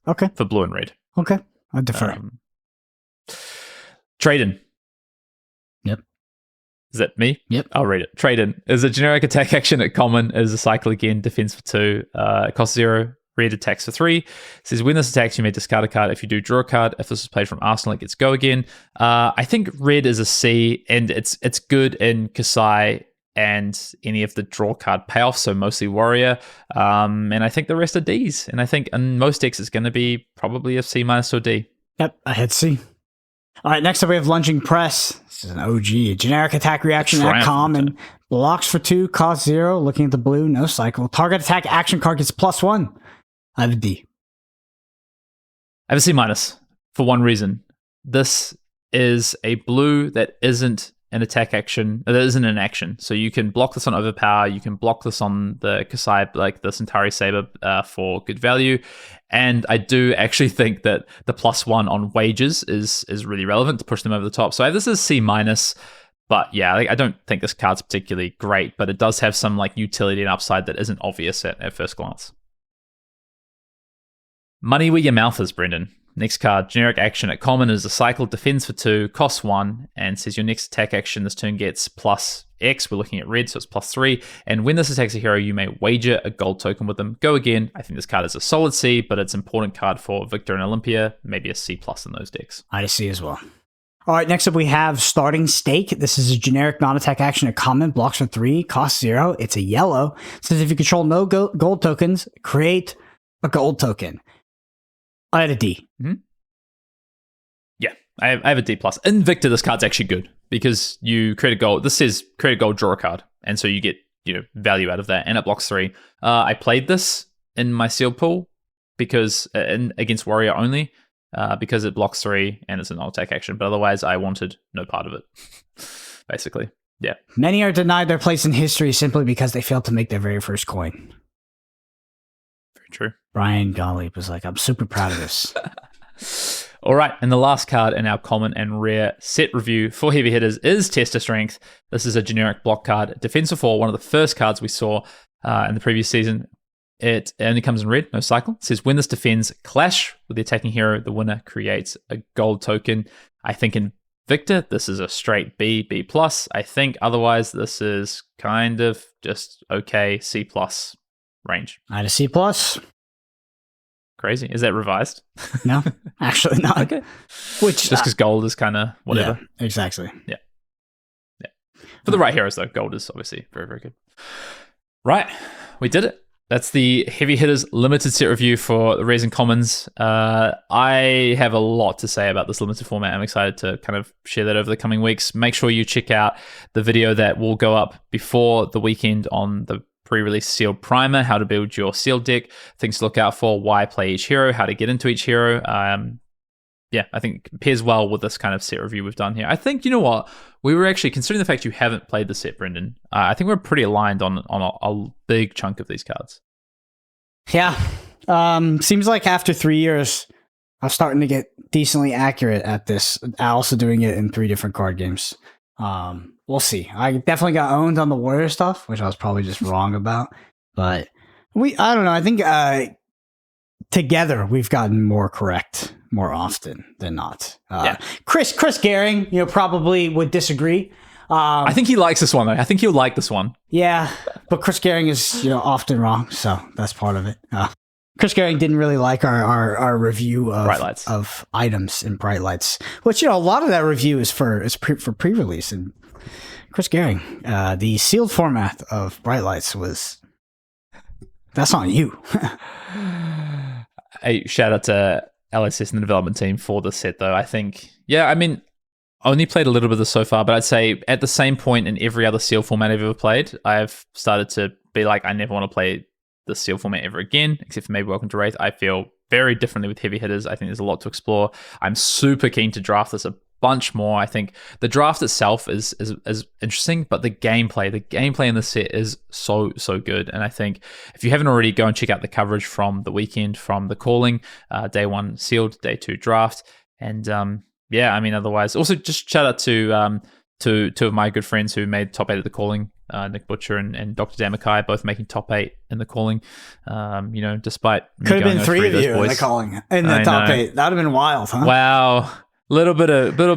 Okay. For blue and red. Okay, I defer. Trade-in. Yep. Is that me? Yep. I'll read it. Trade-in is a generic attack action at common. Is a cycle again. Defense for 2. Cost 0. Red attacks for 3. It says when this attacks, you may discard a card. If you do, draw a card. If this was played from Arsenal, it gets go again. I think red is a C, and it's good in Kasai and any of the draw card payoffs, so mostly Warrior. And I think the rest are Ds. And I think in most decks, it's going to be probably a C- or D. Yep, I had C. All right, next up we have Lunging Press. This is an OG. Generic attack reaction at common. Blocks for 2, cost 0. Looking at the blue, no cycle. Target attack action card gets +1. I have a D. I have a C- for one reason. This is a blue that isn't an attack action. That isn't an action. So you can block this on Overpower. You can block this on the Kasai, the Centauri Saber for good value. And I do actually think that the +1 on wages is really relevant to push them over the top. So I have this as C-. But yeah, I don't think this card's particularly great, but it does have some utility and upside that isn't obvious at first glance. Money where your mouth is, Brendan. Next card, generic action at common is a cycle, defends for 2, costs 1, and says your next attack action this turn gets +X. We're looking at red, so it's +3. And when this attacks a hero, you may wager a gold token with them. Go again. I think this card is a solid C, but it's an important card for Victor and Olympia. Maybe a C+ in those decks. I see as well. All right, next up we have Starting Stake. This is a generic non-attack action at common, blocks for 3, costs 0. It's a yellow. It says if you control no gold tokens, create a gold token. I had a D. Mm-hmm. Yeah, I have a D+. In Victor, this card's actually good because you create a gold. This says create a gold, draw a card. And so you get value out of that. And it blocks 3. I played this in my sealed pool because against warrior only because it blocks 3 and it's an all-attack action. But otherwise, I wanted no part of it, basically. Yeah. Many are denied their place in history simply because they failed to make their very first coin. Very true. Brian Gottlieb was like, I'm super proud of this. All right, and the last card in our common and rare set review for heavy hitters is Tester Strength. This is a generic block card. Defensive 4, one of the first cards we saw in the previous season. It only comes in red, no cycle. It says when this defends clash with the attacking hero, the winner creates a gold token. I think in Victor, this is a straight B, B+. I think otherwise this is kind of just okay, C+ range. I had a C+. Crazy. Is that revised? No, actually not. Okay. Which just because gold is kind of whatever. Yeah, exactly. Yeah. For the right heroes, though, gold is obviously very, very good. Right. We did it. That's the Heavy Hitters limited set review for the Rares and Commons. I have a lot to say about this limited format. I'm excited to kind of share that over the coming weeks. Make sure you check out the video that will go up before the weekend on the pre-release sealed primer, how to build your sealed deck, things to look out for, why play each hero, how to get into each hero. I think it pairs well with this kind of set review we've done here. I think, you know what? We were actually, considering the fact you haven't played the set, Brendan, I think we're pretty aligned on a big chunk of these cards. Yeah. Seems like after 3 years, I'm starting to get decently accurate at this. Also doing it in 3 different card games. We'll see. I definitely got owned on the Warrior stuff, which I was probably just wrong about. But I don't know. I think together we've gotten more correct more often than not. Chris Gehring, probably would disagree. I think he likes this one, though. I think he'll like this one. Yeah, but Chris Gehring is often wrong, so that's part of it. Chris Gehring didn't really like our review of items in Bright Lights, which a lot of that review is for pre-release. And Chris Gehring, the sealed format of Bright Lights that's on you. Hey, shout out to LSS and the development team for the set, though. I think, I only played a little bit of this so far, but I'd say at the same point in every other seal format I've ever played, I've started to be like, I never want to play the seal format ever again, except for maybe Welcome to Wraith. I feel very differently with heavy hitters. I think there's a lot to explore. I'm super keen to draft this a bunch more. I think the draft itself is interesting, but the gameplay in the set is so good. And I think if you haven't already, go and check out the coverage from the weekend, from the calling, day 1 sealed, day 2 draft, and otherwise, also just shout out to 2 of my good friends who made top 8 at the calling, Nick Butcher and Dr. Damakai, both making top 8 in the calling. Despite could have been 3 of you in the calling in the top 8. That would have been wild, huh? Wow, little bit of what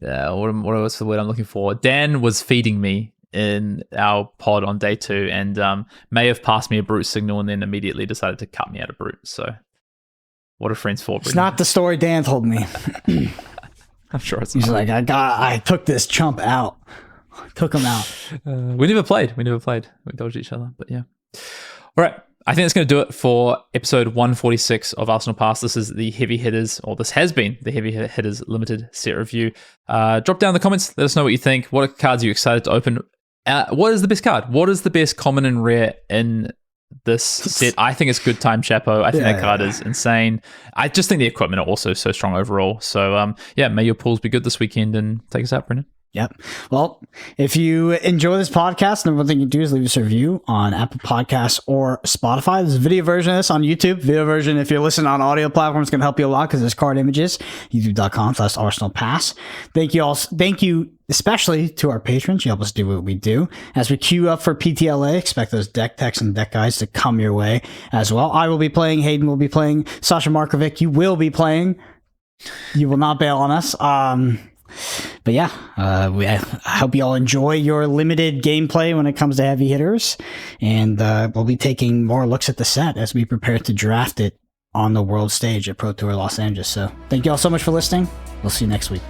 was the word I'm looking for? Dan was feeding me in our pod on day 2, and may have passed me a brute signal, and then immediately decided to cut me out of brute. So. What are friends for? It's not the story Dan told me. I'm sure it's He's not. like, I took this chump out. Took him out. We never played. We dodged each other, but yeah. All right. I think that's going to do it for episode 146 of Arsenal Pass. This is the Heavy Hitters, or this has been the Heavy Hitters limited set review. Drop down in the comments. Let us know what you think. What cards are you excited to open? What is the best card? What is the best common and rare in this set? I think it's Good Time Chapo. I think that card is insane. I just think the equipment are also so strong overall. So may your pools be good this weekend, and take us out, Brendan. Yep. Well, if you enjoy this podcast, then one thing you do is leave us a review on Apple Podcasts or Spotify. There's a video version of this on YouTube. Video version, if you're listening on audio platforms, can help you a lot because there's card images. YouTube.com/Arsenal Pass. Thank you all. Thank you especially to our patrons. You help us do what we do. As we queue up for PTLA, expect those deck techs and deck guides to come your way as well. I will be playing. Hayden will be playing. Sasha Markovic, you will be playing. You will not bail on us. But yeah, I hope you all enjoy your limited gameplay when it comes to heavy hitters, and we'll be taking more looks at the set as we prepare to draft it on the world stage at Pro Tour Los Angeles. So thank you all so much for listening. We'll see you next week.